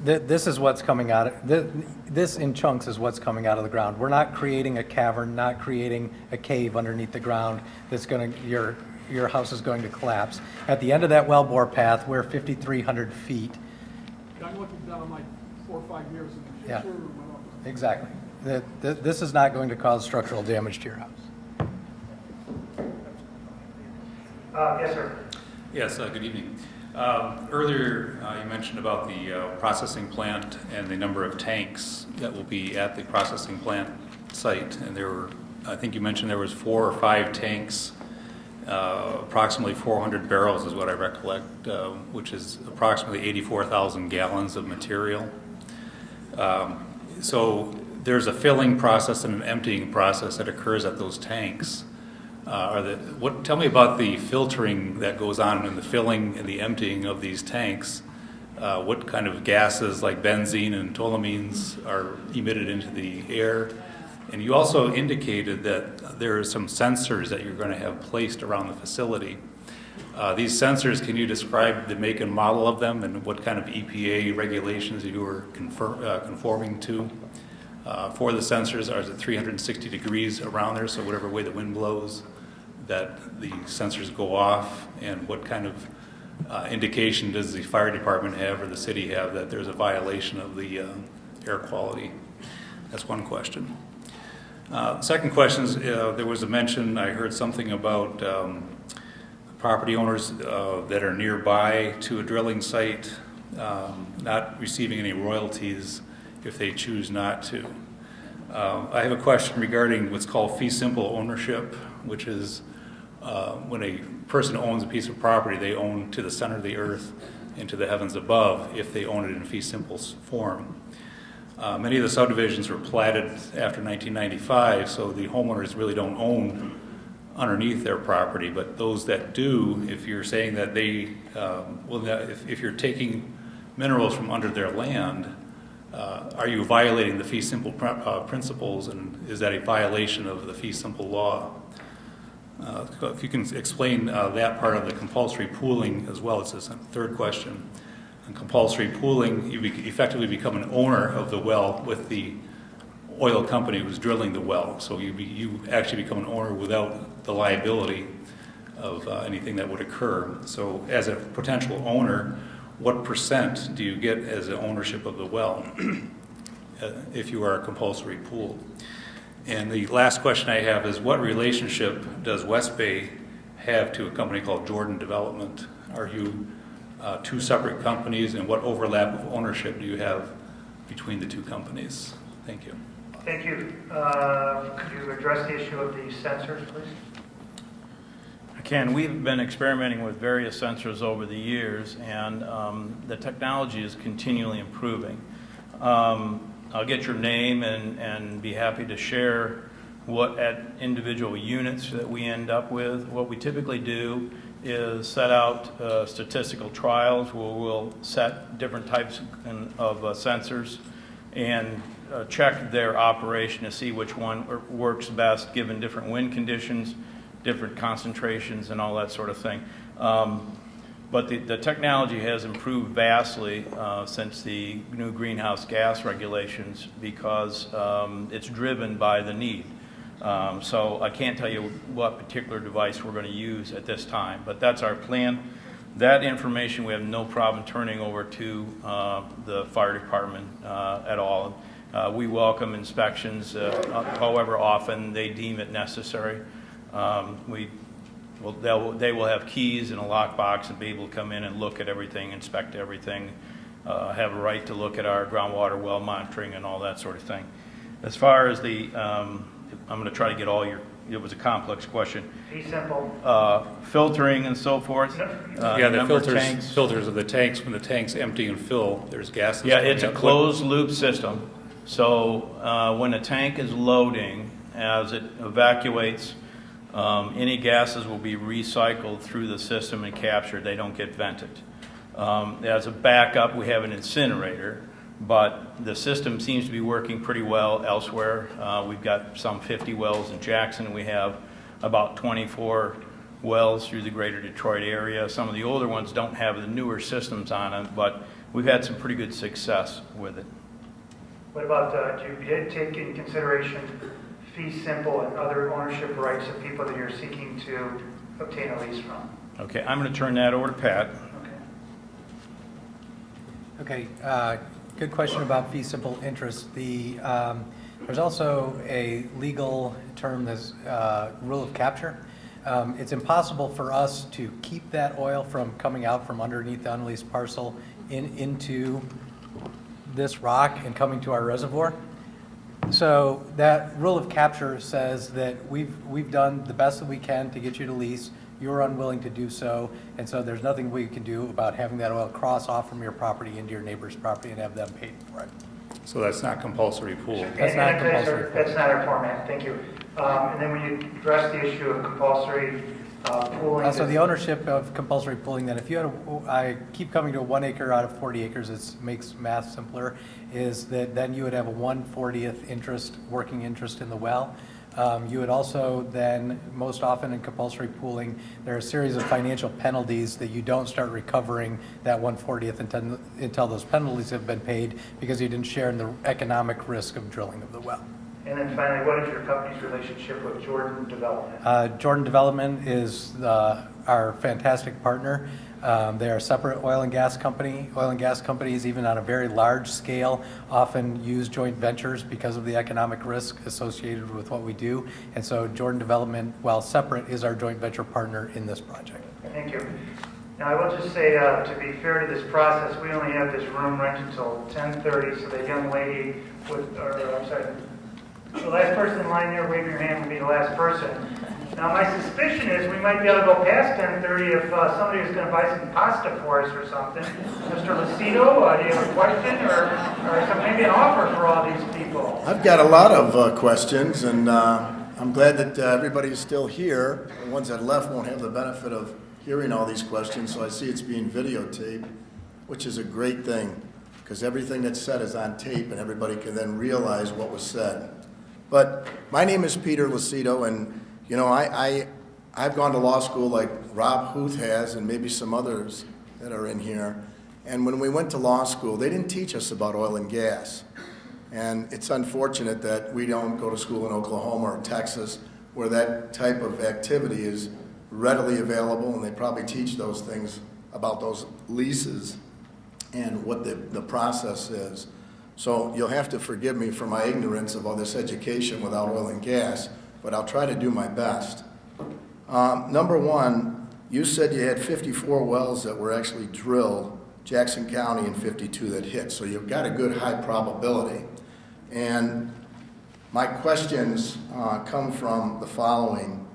C: this is what's coming out. This in chunks is what's coming out of the ground. We're not creating a cavern, not creating a cave underneath the ground that's going to, your house is going to collapse. At the end of that wellbore path, we're 5,300 feet.
T: I'm looking down like 4 or 5 years.
C: Yeah, exactly. This is not going to cause structural damage to your house.
E: Yes, sir.
U: Yes, good evening. Earlier, you mentioned about the processing plant and the number of tanks that will be at the processing plant site. And there were, I think you mentioned there was 4 or 5 tanks, approximately 400 barrels is what I recollect, which is approximately 84,000 gallons of material. So there's a filling process and an emptying process that occurs at those tanks. Tell me about the filtering that goes on in the filling and the emptying of these tanks. What kind of gases like benzene and toluenes are emitted into the air? And you also indicated that there are some sensors that you're going to have placed around the facility. These sensors, can you describe the make and model of them and what kind of EPA regulations you are conforming to? For the sensors, is it 360 degrees around there, so whatever way the wind blows, that the sensors go off? And what kind of indication does the fire department have or the city have that there's a violation of the air quality? That's one question. Second question is, there was a mention, I heard something about property owners that are nearby to a drilling site not receiving any royalties if they choose not to. I have a question regarding what's called fee simple ownership, which is when a person owns a piece of property, they own to the center of the earth. into the heavens above if they own it in fee simple form. Many of the subdivisions were platted after 1995, so the homeowners really don't own underneath their property, but those that do, if you're saying that they, if you're taking minerals from under their land, are you violating the fee simple principles, and is that a violation of the fee simple law? If you can explain that part of the compulsory pooling as well. It's a third question. On compulsory pooling, you effectively become an owner of the well with the oil company who's drilling the well. So you actually become an owner without the liability of anything that would occur. So as a potential owner, what % do you get as an ownership of the well if you are a compulsory pool? And the last question I have is, what relationship does West Bay have to a company called Jordan Development? Are you two separate companies, and what overlap of ownership do you have between the two companies? Thank you.
E: Thank you. Could you address the issue of the sensors, please?
I: Ken, we've been experimenting with various sensors over the years, and the technology is continually improving. I'll get your name and be happy to share what at individual units that we end up with. What we typically do is set out statistical trials where we'll set different types of sensors and check their operation to see which one works best given different wind conditions, different concentrations, and all that sort of thing. But the technology has improved vastly since the new greenhouse gas regulations because it's driven by the need. So I can't tell you what particular device we're going to use at this time, but that's our plan. That information we have no problem turning over to the fire department at all. We welcome inspections however often they deem it necessary. They will have keys in a lockbox and be able to come in and look at everything, inspect everything, have a right to look at our groundwater well monitoring and all that sort of thing. As far as the, I'm going to try to get all your, it was a complex question.
E: Be simple.
I: Filtering and so forth.
U: Yeah, the filters of the tanks, when the tanks empty and fill, there's gases.
I: Yeah, it's a closed loop system. So when a tank is loading, as it evacuates, any gases will be recycled through the system and captured. They don't get vented. As a backup, we have an incinerator, but the system seems to be working pretty well elsewhere. We've got some 50 wells in Jackson. We have about 24 wells through the greater Detroit area. Some of the older ones don't have the newer systems on them, but we've had some pretty good success with it.
E: What about, do you take in consideration fee simple and other ownership rights of people that you're seeking to obtain a lease from?
I: Okay, I'm going to turn that over to Pat.
C: Okay, good question about fee simple interest. There's also a legal term that's rule of capture. It's impossible for us to keep that oil from coming out from underneath the unleased parcel into this rock and coming to our reservoir. So that rule of capture says that we've done the best that we can to get you to lease. You're unwilling to do so, and so there's nothing we can do about having that oil cross off from your property into your neighbor's property and have them paid for it.
U: So that's not compulsory pool.
C: That's not compulsory.
E: That's not our format. Thank you. And then when you address the issue of compulsory pooling.
C: So the ownership of compulsory pooling, then if you had I keep coming to a 1 acre out of 40 acres, it makes math simpler, is that then you would have a 1/40th interest, working interest in the well. You would also then, most often in compulsory pooling, there are a series of financial penalties that you don't start recovering that 1/40th until those penalties have been paid because you didn't share in the economic risk of drilling of the well.
E: And then finally, what is your company's relationship with Jordan Development?
C: Jordan Development is our fantastic partner. They are a separate oil and gas company. Oil and gas companies, even on a very large scale, often use joint ventures because of the economic risk associated with what we do. And so Jordan Development, while separate, is our joint venture partner in this project.
E: Thank you. Now, I will just say, to be fair to this process, we only have this room rented until 10:30, so the young lady would, or I'm sorry, the last person in line there, wave your hand, would be the last person. Now, my suspicion is we might be able to go past 10:30 if somebody was going to buy some pasta for us or something. Mr. Lucido, do you have a question or maybe an offer for all these people?
B: I've got a lot of questions, and I'm glad that everybody's still here. The ones that left won't have the benefit of hearing all these questions, so I see it's being videotaped, which is a great thing, because everything that's said is on tape, and everybody can then realize what was said. But my name is Peter Lucido, and you know, I've gone to law school like Rob Huth has, and maybe some others that are in here. And when we went to law school, they didn't teach us about oil and gas. And it's unfortunate that we don't go to school in Oklahoma or Texas, where that type of activity is readily available, and they probably teach those things about those leases and what the process is. So you'll have to forgive me for my ignorance of all this education without oil and gas, but I'll try to do my best. Number one, you said you had 54 wells that were actually drilled, Jackson County, and 52 that hit, so you've got a good high probability. And my questions come from the following.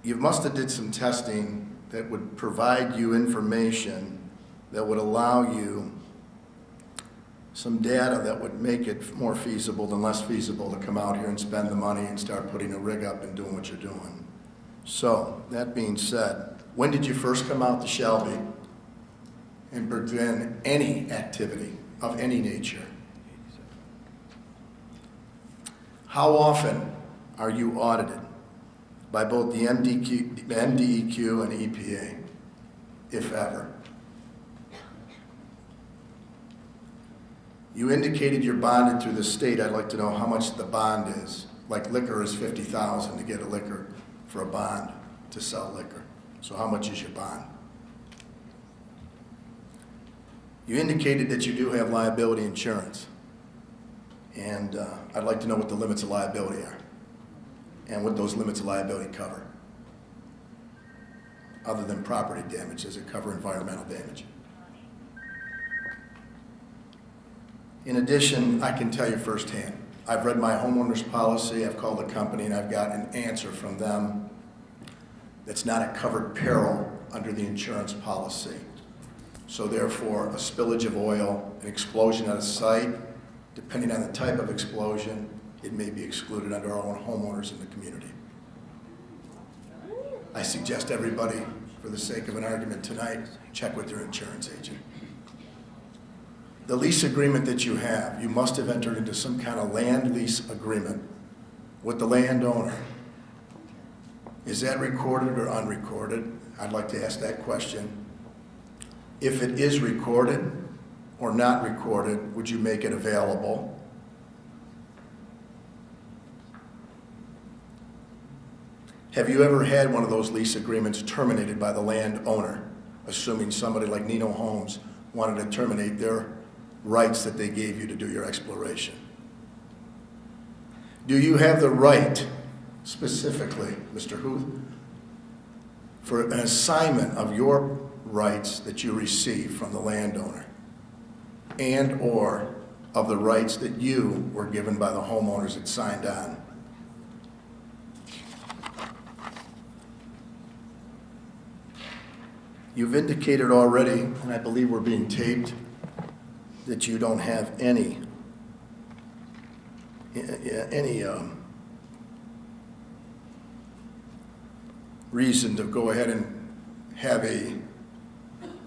B: You must have did some testing that would provide you information that would allow you some data that would make it more feasible than less feasible to come out here and spend the money and start putting a rig up and doing what you're doing. So, that being said, when did you first come out to Shelby and begin any activity of any nature? How often are you audited by both the MDEQ and EPA, if ever? You indicated you're bonded through the state. I'd like to know how much the bond is. Like liquor is $50,000 to get a liquor for a bond to sell liquor. So how much is your bond? You indicated that you do have liability insurance. And I'd like to know what the limits of liability are and what those limits of liability cover. Other than property damage, does it cover environmental damage? In addition, I can tell you firsthand, I've read my homeowner's policy, I've called the company, and I've got an answer from them that's not a covered peril under the insurance policy. So therefore, a spillage of oil, an explosion at a site, depending on the type of explosion, it may be excluded under our own homeowners in the community. I suggest everybody, for the sake of an argument tonight, check with their insurance agent. The lease agreement that you have, you must have entered into some kind of land lease agreement with the landowner. Is that recorded or unrecorded? I'd like to ask that question. If it is recorded or not recorded, would you make it available? Have you ever had one of those lease agreements terminated by the landowner, assuming somebody like Nino Homes wanted to terminate their rights that they gave you to do your exploration? Do you have the right, specifically, Mr. Huth, for an assignment of your rights that you receive from the landowner and or of the rights that you were given by the homeowners that signed on? You've indicated already, and I believe we're being taped, that you don't have any reason to go ahead and have a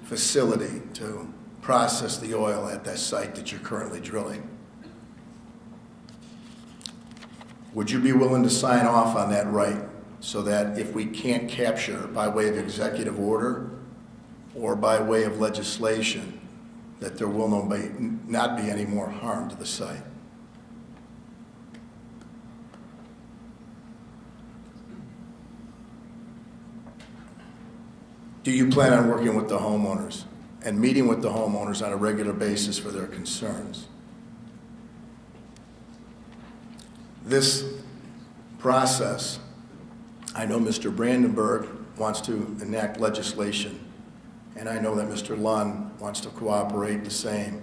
B: facility to process the oil at that site that you're currently drilling. Would you be willing to sign off on that right so that if we can't capture by way of executive order or by way of legislation, that there will not be any more harm to the site? Do you plan on working with the homeowners and meeting with the homeowners on a regular basis for their concerns? This process, I know Mr. Brandenburg wants to enact legislation, and I know that Mr. Lund wants to cooperate the same.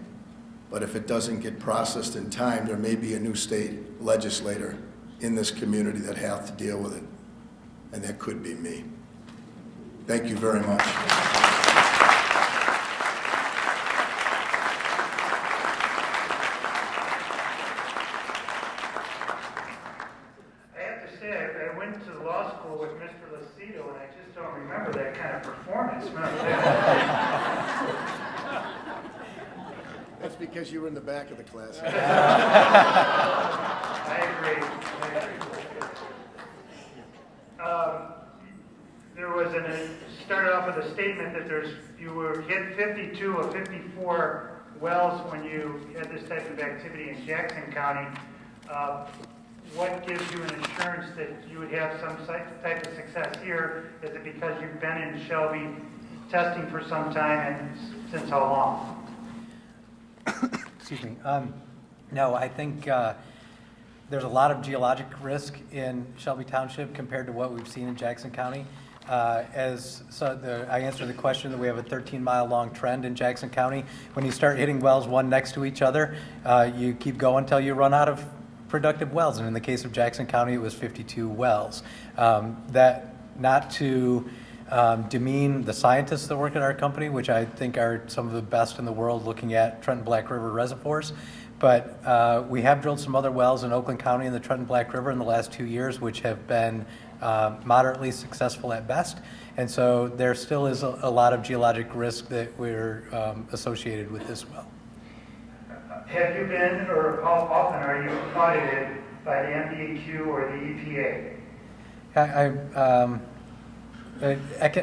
B: But if it doesn't get processed in time, there may be a new state legislator in this community that have to deal with it. And that could be me. Thank you very much.
E: I went to law school with Mr. Lucido, and I just don't remember that kind of performance.
B: That's because you were in the back of the class.
E: I agree. There was started off with a statement that you were hit 52 of 54 wells when you had this type of activity in Jackson County. What gives you an assurance that you would have some type of success here? Is it because you've been in Shelby testing for some time, and since how long?
C: Excuse me. No, I think there's a lot of geologic risk in Shelby Township compared to what we've seen in Jackson County. I answered the question that we have a 13-mile long trend in Jackson County. When you start hitting wells one next to each other, you keep going until you run out of productive wells, and in the case of Jackson County, it was 52 wells. That not to demean the scientists that work at our company, which I think are some of the best in the world looking at Trenton Black River reservoirs, but we have drilled some other wells in Oakland County and the Trenton Black River in the last 2 years, which have been moderately successful at best, and so there still is a lot of geologic risk that we're associated with this well.
E: Have you been, or how often are you audited by the MDEQ or the EPA?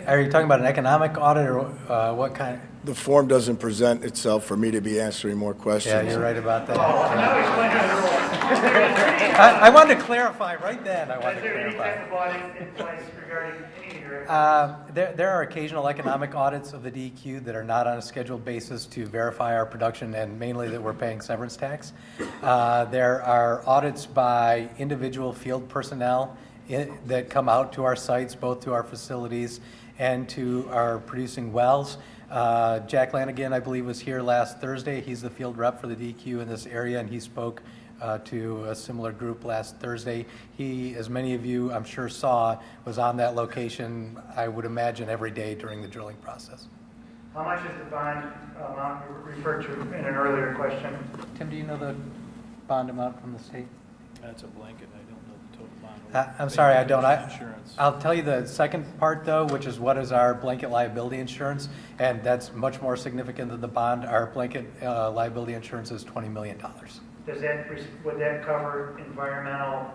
C: Are you talking about an economic audit or what kind?
B: The form doesn't present itself for me to be answering more questions.
C: Yeah, you're right about that. I wanted to clarify right then.
E: Is there any type of audit in place regarding any of your
C: there are occasional economic audits of the DEQ that are not on a scheduled basis to verify our production and mainly that we're paying severance tax. There are audits by individual field personnel that come out to our sites, both to our facilities and to our producing wells. Jack Lanigan, I believe, was here last Thursday. He's the field rep for the DEQ in this area, and he spoke to a similar group last Thursday. He, as many of you I'm sure saw, was on that location, I would imagine, every day during the drilling process.
E: How much is the bond amount you referred to in an earlier question?
C: Tim, do you know the bond amount from the state?
I: That's a blanket. I don't know the total bond.
C: I'm sorry, I don't.
I: Insurance.
C: I'll tell you the second part, though, which is what is our blanket liability insurance, and that's much more significant than the bond. Our blanket liability insurance is $20 million.
E: Would that cover environmental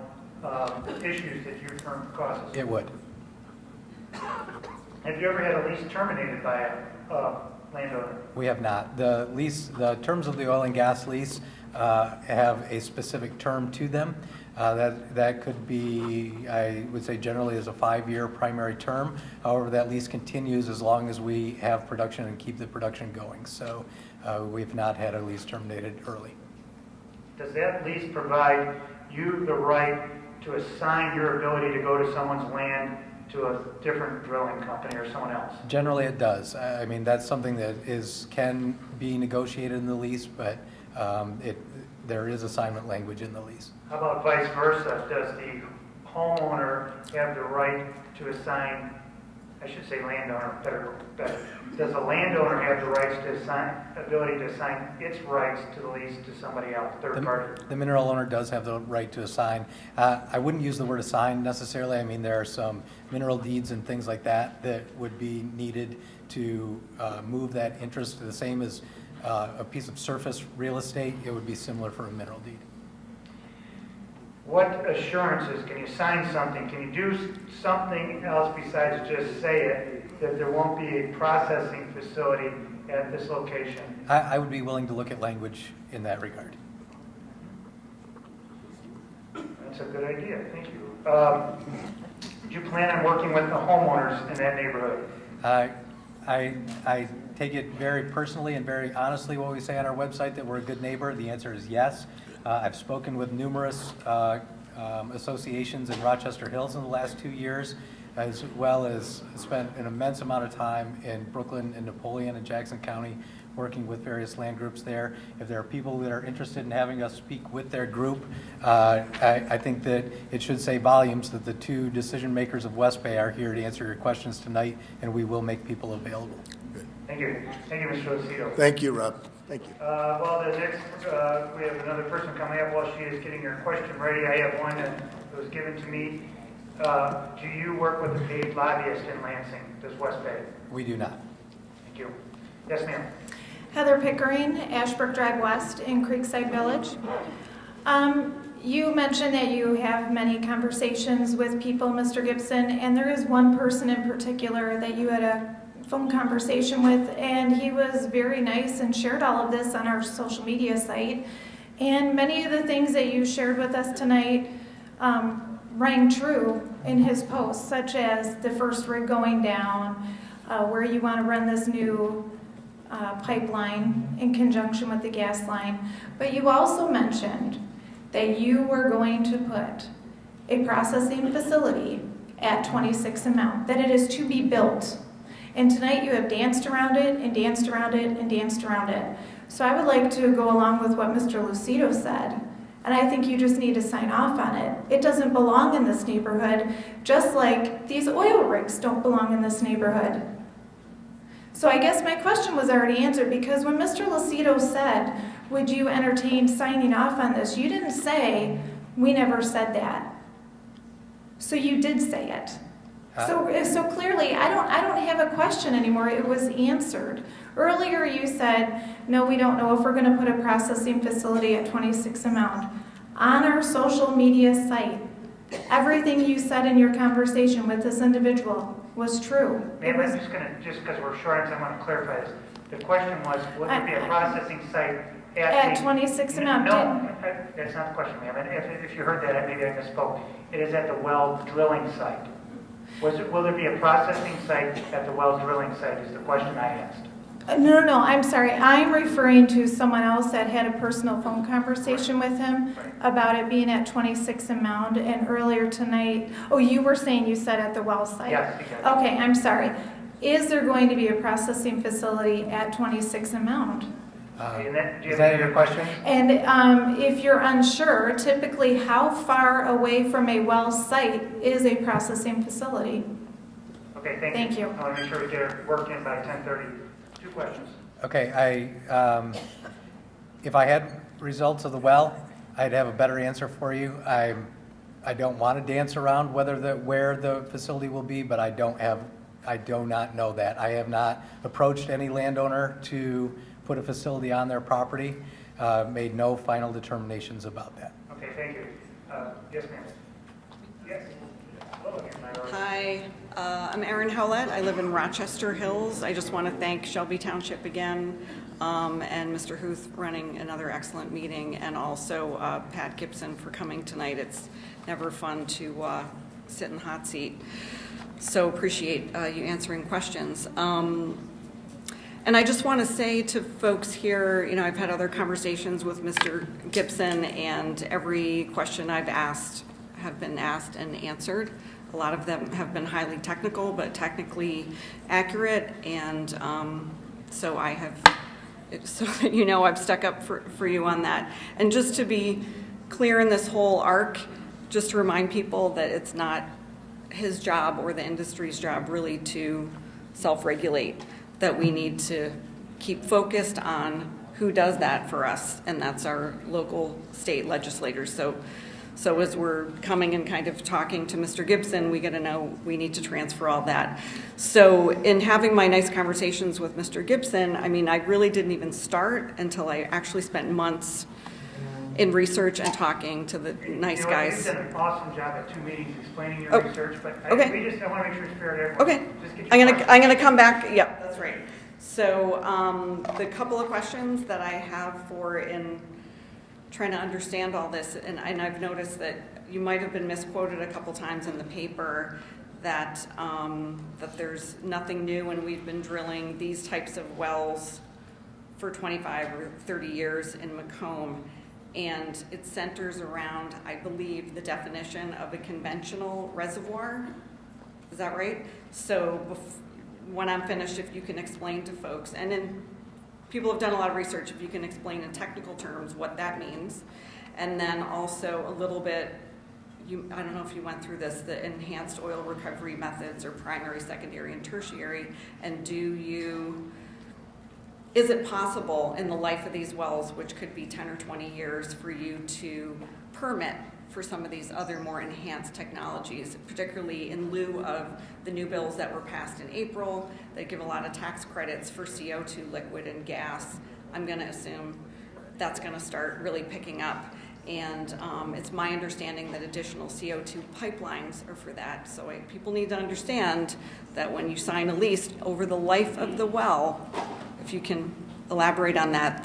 E: issues that your firm causes?
C: It would.
E: Have you ever had a lease terminated by a landowner?
C: We have not. The terms of the oil and gas lease have a specific term to them. That could be, I would say, generally as a 5-year primary term. However, that lease continues as long as we have production and keep the production going. So we've not had a lease terminated early.
E: Does that lease provide you the right to assign your ability to go to someone's land to a different drilling company or someone else?
C: Generally, it does. I mean, that's something that can be negotiated in the lease, but there is assignment language in the lease.
E: How about vice versa? Does the homeowner have the right to assign, I should say landowner, better. Does the landowner have the rights to ability to assign its rights to the lease to somebody else, third party?
C: The mineral owner does have the right to assign. I wouldn't use the word assign necessarily. I mean, there are some mineral deeds and things like that would be needed to move that interest to the same as a piece of surface real estate. It would be similar for a mineral deed.
E: What assurances, can you sign something? Can you do something else besides just say it, that there won't be a processing facility at this location?
C: I would be willing to look at language in that regard.
E: That's a good idea, thank you. Do you plan on working with the homeowners in that neighborhood?
C: I take it very personally and very honestly what we say on our website, that we're a good neighbor. The answer is yes. I've spoken with numerous associations in Rochester Hills in the last 2 years, as well as spent an immense amount of time in Brooklyn and Napoleon and Jackson County working with various land groups there. If there are people that are interested in having us speak with their group, I think that it should say volumes that the two decision makers of West Bay are here to answer your questions tonight, and we will make people available.
E: Thank you. Thank you, Mr. Lucido.
B: Thank you, Rob. Thank you.
E: Well, the next, we have another person coming up while she is getting her question ready. I have one that was given to me. Do you work with a paid lobbyist in Lansing? Does West Bay?
C: We do not.
E: Thank you. Yes, ma'am.
A: Heather Pickering, Ashbrook Drive West in Creekside Village. You mentioned that you have many conversations with people, Mr. Gibson, and there is one person in particular that you had a phone conversation with, and he was very nice and shared all of this on our social media site. And many of the things that you shared with us tonight rang true in his posts, such as the first rig going down, where you want to run this new pipeline in conjunction with the gas line. But you also mentioned that you were going to put a processing facility at 26 and Mount, that it is to be built. And tonight you have danced around it and danced around it and danced around it. So I would like to go along with what Mr. Lucido said. And I think you just need to sign off on it. It doesn't belong in this neighborhood, just like these oil rigs don't belong in this neighborhood. So I guess my question was already answered, because when Mr. Lucido said, would you entertain signing off on this, you didn't say, we never said that. So you did say it. So clearly, I don't have a question anymore. It was answered. Earlier you said, no, we don't know if we're going to put a processing facility at 26 and Mound. On our social media site, everything you said in your conversation with this individual was true.
E: Ma'am, I'm just going to, just because we're short on time, I want to clarify this. The question was, would there be a processing site
A: at 26 and Mound?
E: No, that's not the question, ma'am. If you heard that, maybe I misspoke. It is at the well drilling site. Will there be a processing site at the well drilling site is the question I asked.
A: No, I'm sorry. I'm referring to someone else that had a personal phone conversation with him about it being at 26 and Mound, and earlier tonight, oh, you were saying you said at the well site?
E: Yes, exactly.
A: Okay, I'm sorry. Is there going to be a processing facility at 26 and Mound?
C: Is that your question?
A: And if you're unsure, typically how far away from a well site is a processing facility?
E: Okay,
A: thank you.
E: I want to make sure we get it worked in by 10:30. Two questions.
C: Okay, if I had results of the well, I'd have a better answer for you. I don't want to dance around where the facility will be, but I do not know that. I have not approached any landowner to put a facility on their property, made no final determinations about that.
E: Okay, thank you. Yes, ma'am. Yes. Hello,
V: Hi, I'm Erin Howlett. I live in Rochester Hills. I just want to thank Shelby Township again, and Mr. Huth running another excellent meeting, and also Pat Gibson for coming tonight. It's never fun to sit in the hot seat. So appreciate you answering questions. And I just want to say to folks here, you know, I've had other conversations with Mr. Gibson, and every question I've asked have been asked and answered. A lot of them have been highly technical, but technically accurate, and so I have, so that you know, I've stuck up for you on that. And just to be clear in this whole arc, just to remind people that it's not his job or the industry's job really to self-regulate, that we need to keep focused on who does that for us, and that's our local state legislators. So as we're coming and kind of talking to Mr. Gibson, we got to know we need to transfer all that. So in having my nice conversations with Mr. Gibson, I mean, I really didn't even start until I actually spent months in research and talking to the nice guys.
E: You've done an awesome job at 2 meetings explaining your research, but I want to make sure it's fair to everyone.
V: Okay, I'm gonna come back. Yep, that's right. So the couple of questions that I have for in trying to understand all this, and I've noticed that you might have been misquoted a couple times in the paper that that there's nothing new, and we've been drilling these types of wells for 25 or 30 years in Macomb. And it centers around, I believe, the definition of a conventional reservoir. Is that right? So when I'm finished, if you can explain to folks, and in people have done a lot of research, if you can explain in technical terms what that means. And then also a little bit, I don't know if you went through this, the enhanced oil recovery methods or primary, secondary, and tertiary, and is it possible in the life of these wells, which could be 10 or 20 years, for you to permit for some of these other more enhanced technologies, particularly in lieu of the new bills that were passed in April that give a lot of tax credits for CO2, liquid, and gas? I'm going to assume that's going to start really picking up. And it's my understanding that additional CO2 pipelines are for that. So people need to understand that when you sign a lease over the life of the well, if you can elaborate on that,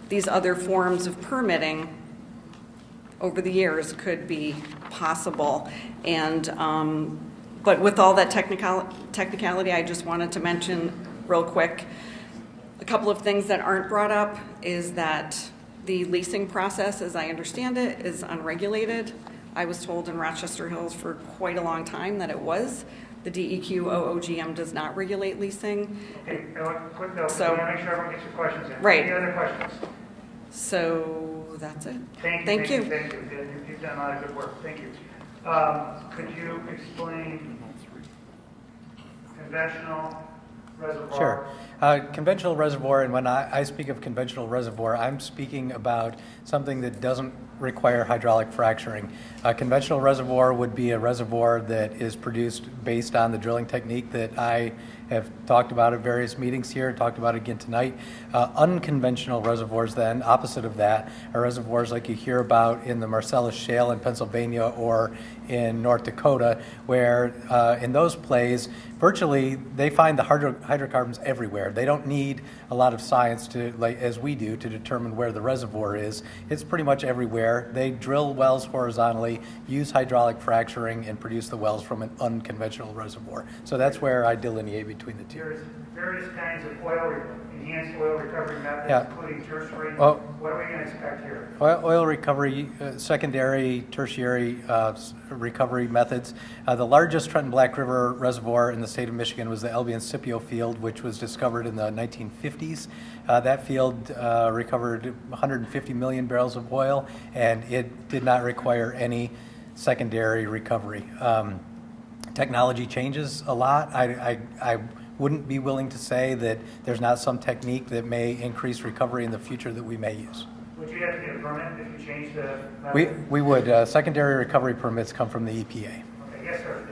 V: these other forms of permitting over the years could be possible. And but with all that technicality, I just wanted to mention real quick a couple of things that aren't brought up is that the leasing process, as I understand it, is unregulated. I was told in Rochester Hills for quite a long time that it was. The DEQ OOGM does not regulate leasing.
E: Okay, quick note,
V: so,
E: I want to make sure everyone gets your questions in.
V: Right.
E: Any other questions?
V: So that's it.
E: Thank you. You've done a lot of good work. Thank you. Could you explain conventional reservoir?
C: Sure. Conventional reservoir, and when I speak of conventional reservoir, I'm speaking about something that doesn't require hydraulic fracturing. A conventional reservoir would be a reservoir that is produced based on the drilling technique that I have talked about at various meetings here, talked about again tonight. Unconventional reservoirs then, opposite of that, are reservoirs like you hear about in the Marcellus Shale in Pennsylvania or in North Dakota, where in those plays, virtually they find the hydrocarbons everywhere. They don't need a lot of science to, like as we do, to determine where the reservoir is. It's pretty much everywhere. They drill wells horizontally, use hydraulic fracturing, and produce the wells from an unconventional reservoir. So that's where I delineate between the two.
E: There's various kinds of enhanced oil recovery methods,
C: Yeah.
E: including tertiary.
C: Well,
E: what are we going to expect here?
C: Oil recovery, secondary, tertiary recovery methods. The largest Trenton Black River reservoir in the state of Michigan was the Albion Scipio field, which was discovered in the 1950s. That field recovered 150 million barrels of oil, and it did not require any secondary recovery. Technology changes a lot. I wouldn't be willing to say that there's not some technique that may increase recovery in the future that we may use.
E: Would you have to get a permit if you change the method?
C: We would. Secondary recovery permits come from the EPA.
E: Okay, yes, sir.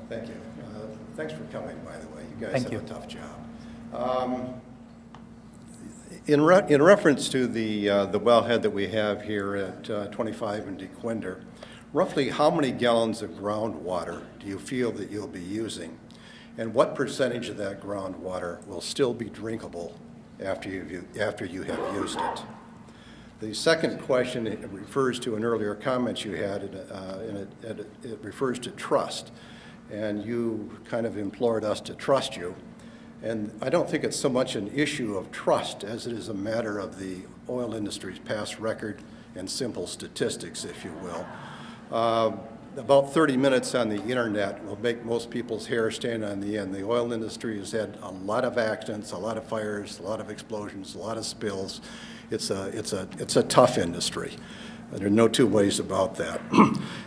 D: Thank you. Thanks for coming, by the way. You guys
C: Thank
D: have
C: you.
D: a tough job. In reference to the wellhead that we have here at 25 in DeQuinder, roughly how many gallons of groundwater do you feel that you'll be using? And what percentage of that groundwater will still be drinkable after you have used it? The second question refers to an earlier comment you had, and it refers to trust. And you kind of implored us to trust you. And I don't think it's so much an issue of trust as it is a matter of the oil industry's past record and simple statistics, if you will. About 30 minutes on the internet will make most people's hair stand on the end. The oil industry has had a lot of accidents, a lot of fires, a lot of explosions, a lot of spills. It's a tough industry. There are no two ways about that.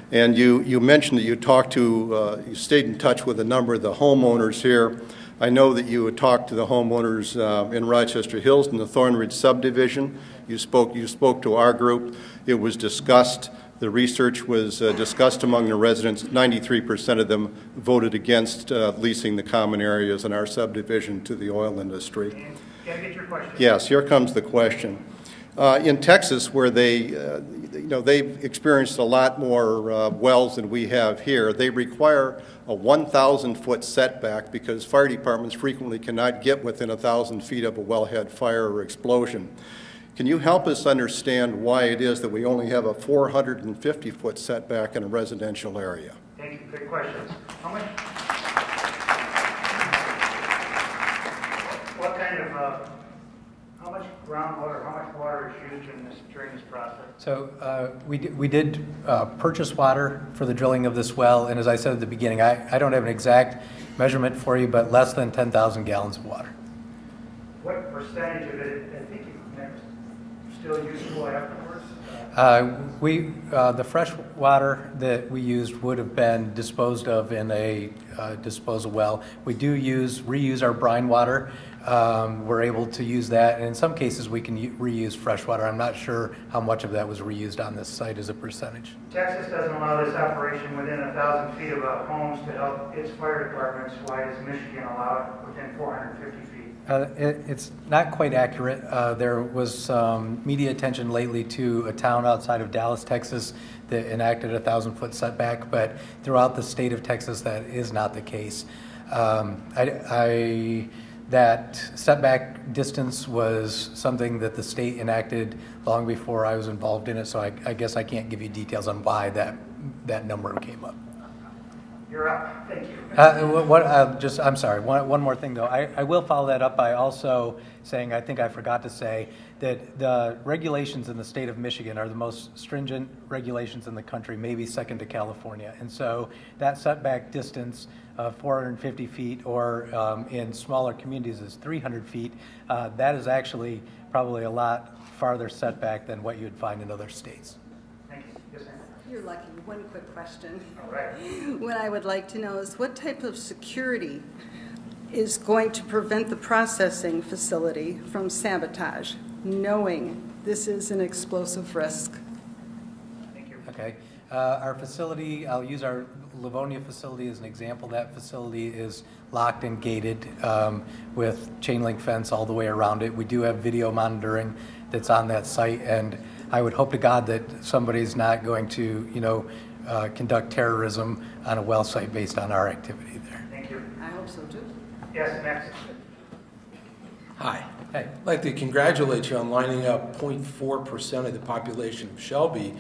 D: And you mentioned that you stayed in touch with a number of the homeowners here. I know that you had talked to the homeowners in Rochester Hills in the Thornridge subdivision. You spoke to our group. It was discussed. The research was discussed among the residents. 93% of them voted against leasing the common areas in our subdivision to the oil industry.
E: Can I get your question?
D: Yes, here comes the question. In Texas, where they've experienced a lot more wells than we have here, they require a 1,000-foot setback because fire departments frequently cannot get within 1,000 feet of a wellhead fire or explosion. Can you help us understand why it is that we only have a 450-foot setback in a residential area?
E: Thank you. Good questions. How much groundwater, how much water is used during this process?
C: So we did purchase water for the drilling of this well, and as I said at the beginning, I don't have an exact measurement for you, but less than 10,000 gallons of water.
E: percentage of it, I think it's still usable afterwards?
C: The fresh water that we used would have been disposed of in a disposal well. We do reuse our brine water. We're able to use that, and in some cases we can reuse fresh water. I'm not sure how much of that was reused on this site as a percentage.
E: Texas doesn't allow this operation within 1,000 feet of homes to help its fire departments. Why does Michigan allow it within 450 feet?
C: It's not quite accurate. There was some media attention lately to a town outside of Dallas, Texas that enacted a 1,000-foot setback, but throughout the state of Texas that is not the case. That setback distance was something that the state enacted long before I was involved in it, so I guess I can't give you details on why that number came up.
E: You're up. Thank you.
C: I'm sorry. One more thing, though. I will follow that up by also saying, I think I forgot to say, that the regulations in the state of Michigan are the most stringent regulations in the country, maybe second to California. And so that setback distance of 450 feet, or in smaller communities is 300 feet, that is actually probably a lot farther setback than what you'd find in other states.
E: Thank you. Yes, ma'am.
F: You're lucky. One quick question.
E: All right.
F: What I would like to know is what type of security is going to prevent the processing facility from sabotage, knowing this is an explosive risk?
E: Thank you.
C: Okay. Our facility, I'll use our Livonia facility as an example. That facility is locked and gated with chain link fence all the way around it. We do have video monitoring that's on that site, and I would hope to God that somebody's not going to, conduct terrorism on a well site based on our activity there.
E: Thank you.
F: I hope so too.
E: Yes, next.
G: Hi.
C: Hey.
G: I'd like to congratulate you on lining up 0.4% of the population of Shelby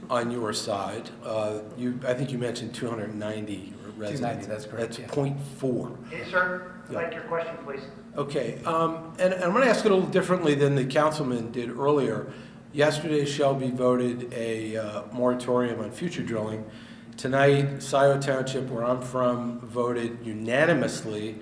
G: on your side. I think you mentioned 290 residents.
C: 290, that's correct.
G: That's 0.4.
E: Hey, sir, like your question, please.
G: Okay, and I'm going to ask it a little differently than the councilman did earlier. Yesterday, Shelby voted a moratorium on future drilling. Tonight, Scioto Township, where I'm from, voted unanimously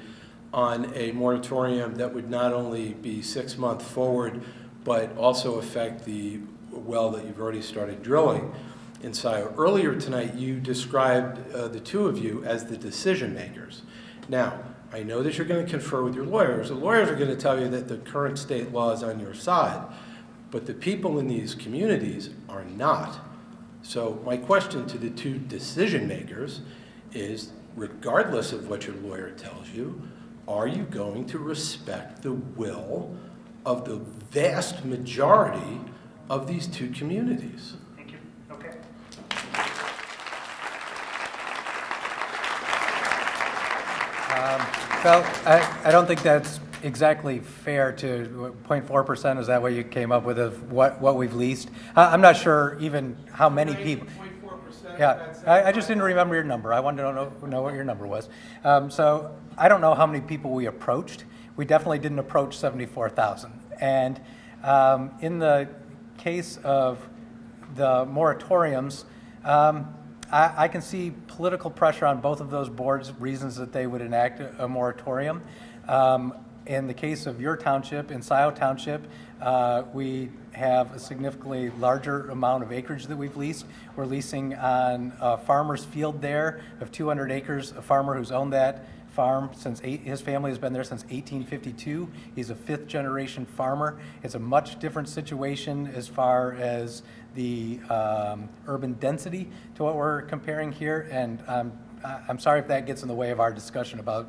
G: on a moratorium that would not only be 6 months forward, but also affect the well that you've already started drilling in Scioto. Earlier tonight, you described the two of you as the decision makers. Now, I know that you're going to confer with your lawyers. The lawyers are going to tell you that the current state law is on your side, but the people in these communities are not. So my question to the two decision makers is, regardless of what your lawyer tells you, are you going to respect the will of the vast majority of these two communities?
E: Thank you. Okay.
C: Well, I don't think that's exactly fair to 0.4%. Is that what you came up with of what we've leased? I'm not sure even how many people.
G: 0.4%.
C: Yeah, I just didn't remember your number. I wanted to know what your number was. So I don't know how many people we approached. We definitely didn't approach 74,000. And in the case of the moratoriums, I can see political pressure on both of those boards, reasons that they would enact a moratorium. In the case of your township, in Scioto Township, we have a significantly larger amount of acreage that we've leased. We're leasing on a farmer's field there of 200 acres, a farmer who's owned that farm since his family has been there since 1852. He's a fifth generation farmer. It's a much different situation as far as the urban density to what we're comparing here, and I'm sorry if that gets in the way of our discussion about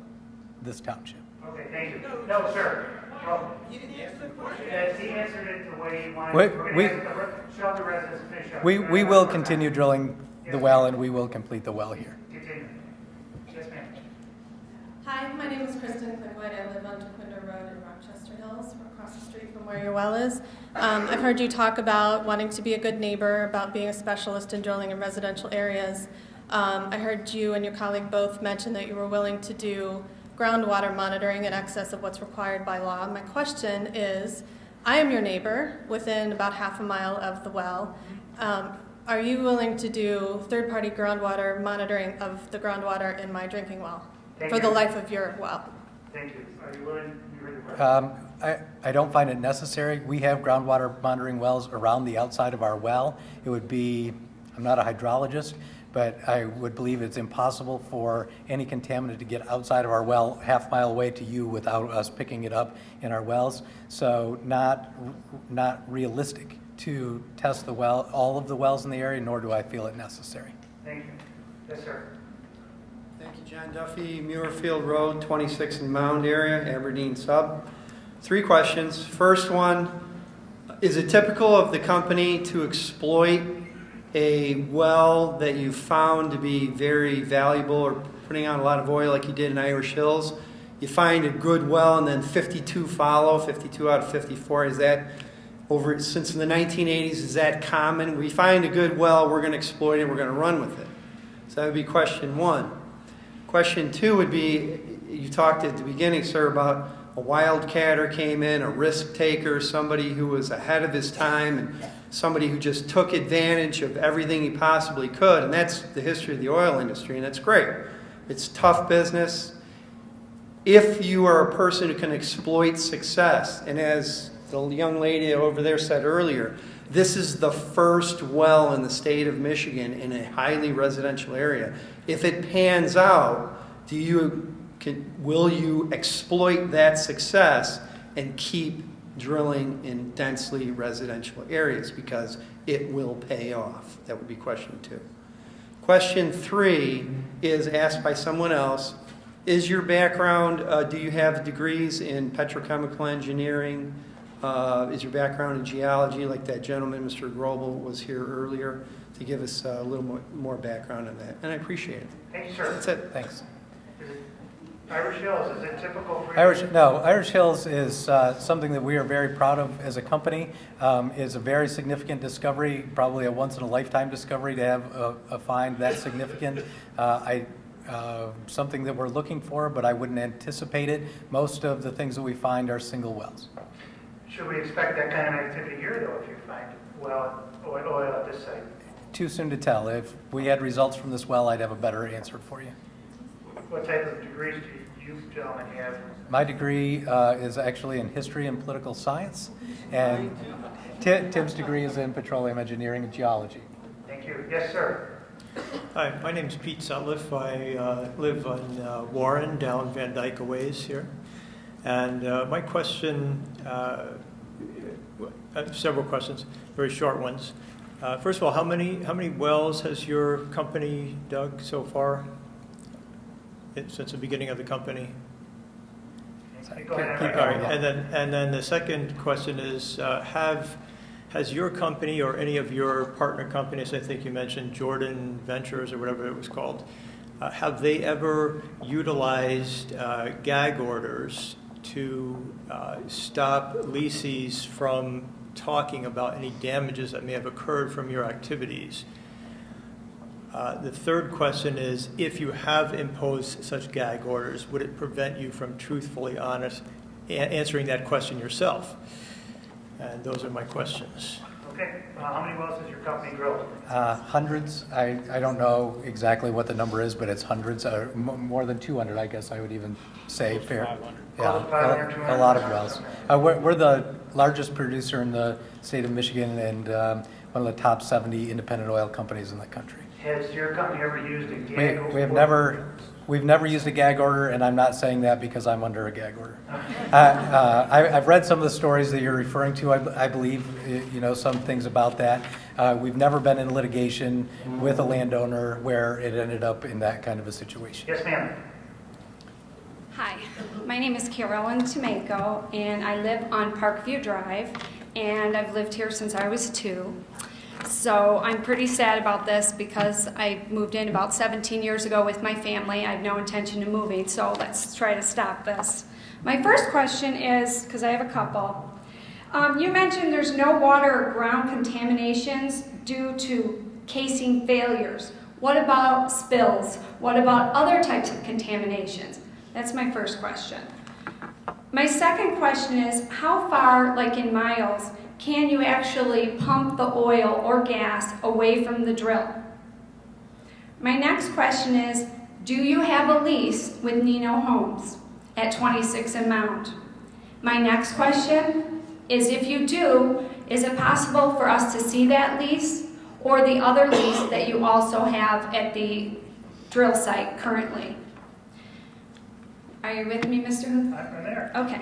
C: this township.
E: Okay, thank you. No, sir. Well, he answered it the way he wanted. Shelby residents finish up.
C: We will continue drilling the well, and we will complete the well here.
E: Continue. Yes, ma'am.
W: Hi, my name is Kristen Quigley. I live on Dequinder Road in Rochester Hills, across the street from where your well is. I've heard you talk about wanting to be a good neighbor, about being a specialist in drilling in residential areas. I heard you and your colleague both mention that you were willing to do groundwater monitoring in excess of what's required by law. My question is, I am your neighbor within about half a mile of the well. Are you willing to do third-party groundwater monitoring of the groundwater in my drinking well for the life of your well?
E: Thank you. Are you willing, agree with that?
C: I don't find it necessary. We have groundwater monitoring wells around the outside of our well. It would be, I'm not a hydrologist, but I would believe it's impossible for any contaminant to get outside of our well half-mile away to you without us picking it up in our wells. So not realistic to test the well, all of the wells in the area, nor do I feel it necessary.
E: Thank you. Yes, sir.
H: Thank you, John Duffy, Muirfield Road, 26 in Mound area, Aberdeen sub. 3 questions. First one, is it typical of the company to exploit a well that you found to be very valuable or putting on a lot of oil like you did in Irish Hills? You find a good well and then 52 follow, 52 out of 54. Is that over since the 1980s, is that common? We find a good well, we're going to exploit it, we're going to run with it. So that would be question 1. Question 2 would be, you talked at the beginning, sir, about a wildcatter came in, a risk taker, somebody who was ahead of his time, and somebody who just took advantage of everything he possibly could. And that's the history of the oil industry, and that's great. It's tough business. If you are a person who can exploit success, and as the young lady over there said earlier, this is the first well in the state of Michigan in a highly residential area. If it pans out, will you exploit that success and keep drilling in densely residential areas, because it will pay off? That would be question 2. Question 3 is asked by someone else. Is your background, do you have degrees in petrochemical engineering? Is your background in geology, like that gentleman, Mr. Grobel, was here earlier, to give us a little more background on that? And I appreciate it.
E: Thank you, sir.
C: That's it. Thanks.
E: Irish Hills, is it typical for
C: Irish Hills is something that we are very proud of as a company. It's a very significant discovery, probably a once-in-a-lifetime discovery to have a find that significant. Something that we're looking for, but I wouldn't anticipate it. Most of the things that we find are single wells.
E: Should we expect that kind of activity here, though, if you find oil at this site?
C: Too soon to tell. If we had results from this well, I'd have a better answer for you.
E: What type of degrees do you gentlemen have?
C: My degree is actually in history and political science, and Tim's degree is in petroleum engineering and geology.
E: Thank you. Yes, sir.
J: Hi, my name is Pete Sutliff. I live on Warren, down Van Dyke a ways here. And my question, several questions, very short ones. First of all, how many wells has your company dug so far since the beginning of the company?
E: Go ahead.
J: All right. And then the second question is, has your company or any of your partner companies, I think you mentioned Jordan Ventures or whatever it was called, have they ever utilized gag orders to stop leasees from talking about any damages that may have occurred from your activities? The third question is, if you have imposed such gag orders, would it prevent you from truthfully answering that question yourself? And those are my questions.
E: Okay. How many wells has your company drilled?
C: Hundreds. I don't know exactly what the number is, but it's hundreds, more than 200, I guess I would even say. Fair.
E: 500.
C: Yeah, a lot of wells. We're the largest producer in the state of Michigan and one of the top 70 independent oil companies in the country.
E: Has your company ever used a gag order?
C: We've never used a gag order, and I'm not saying that because I'm under a gag order. I've read some of the stories that you're referring to. I believe, some things about that. We've never been in litigation with a landowner where it ended up in that kind of a situation.
E: Yes, ma'am.
K: Hi, my name is Carolyn Tomeko, and I live on Parkview Drive, and I've lived here since I was 2. So I'm pretty sad about this because I moved in about 17 years ago with my family. I have no intention of moving, so let's try to stop this. My first question is, because I have a couple, you mentioned there's no water or ground contaminations due to casing failures. What about spills? What about other types of contaminations? That's my first question. My second question is, how far, like in miles, can you actually pump the oil or gas away from the drill? My next question is, do you have a lease with Nino Homes at 26 and Mound? My next question is, if you do, is it possible for us to see that lease or the other lease that you also have at the drill site currently? Are you with me, Mr. Huth?
E: I'm there.
K: Okay.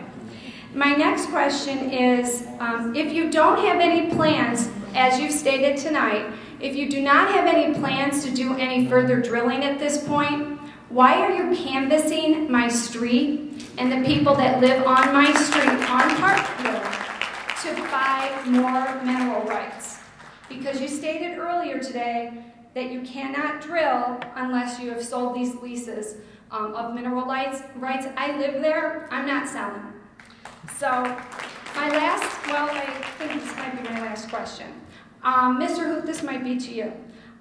K: My next question is, if you don't have any plans, as you've stated tonight, if you do not have any plans to do any further drilling at this point, why are you canvassing my street and the people that live on my street on Parkview to buy more mineral rights? Because you stated earlier today that you cannot drill unless you have sold these leases of mineral rights. I live there. I'm not selling. So my last, well, I think this might be my last question. Mr. Huth, this might be to you.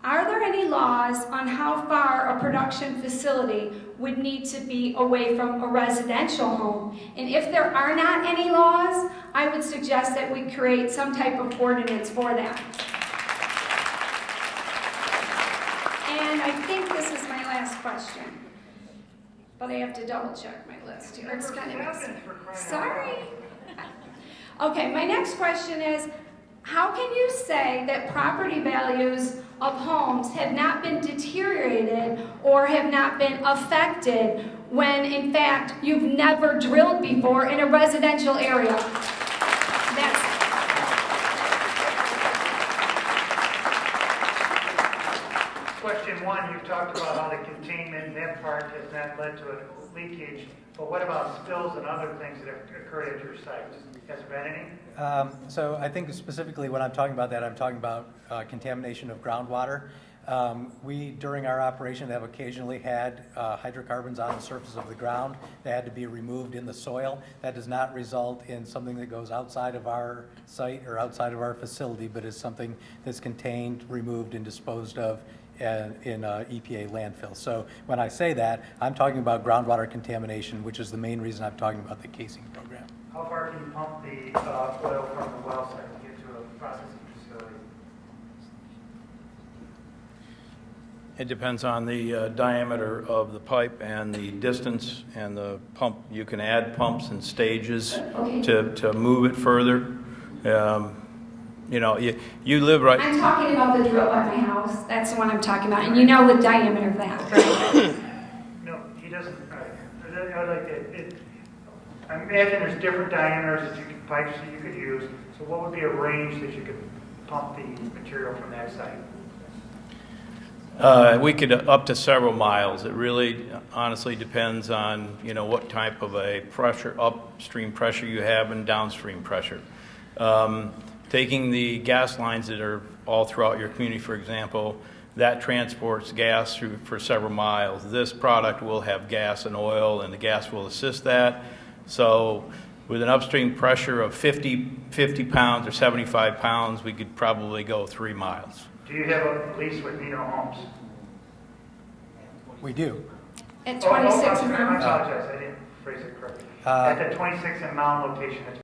K: Are there any laws on how far a production facility would need to be away from a residential home? And if there are not any laws, I would suggest that we create some type of ordinance for that. And I think this is my last question. But I have to double check my list here. It's kind of messy. Sorry. Okay, my next question is, how can you say that property values of homes have not been deteriorated or have not been affected when, in fact, you've never drilled before in a residential area?
E: Question one, you've talked about how the containment in that part has not led to a leakage, but what about spills and other things that have occurred at your site? Has there been any?
C: So I think specifically when I'm talking about that, I'm talking about contamination of groundwater. We, during our operation, have occasionally had hydrocarbons on the surface of the ground. They had to be removed in the soil. That does not result in something that goes outside of our site or outside of our facility, but is something that's contained, removed, and disposed of in EPA landfill. So when I say that, I'm talking about groundwater contamination, which is the main reason I'm talking about the casing program.
E: How far can you pump the oil from the well site to get to a processing facility?
I: It depends on the diameter of the pipe and the distance and the pump. You can add pumps and stages to move it further. You know, you live right...
K: I'm talking about the drill by my house. That's the one I'm talking about. And you know the diameter of that, right?
E: No, he doesn't. I would like to... I imagine there's different diameters that pipes that you could use. So what would be a range that you could pump the material from that site?
I: We could up to several miles. It really, honestly, depends on what type of a pressure, upstream pressure you have and downstream pressure. Taking the gas lines that are all throughout your community, for example, that transports gas through for several miles. This product will have gas and oil, and the gas will assist that. So with an upstream pressure of 50 pounds or 75 pounds, we could probably go 3 miles.
E: Do you have a lease with Nino Homes?
C: We do.
K: At 26
E: I apologize, I didn't phrase it correctly. At the 26 and Mound location,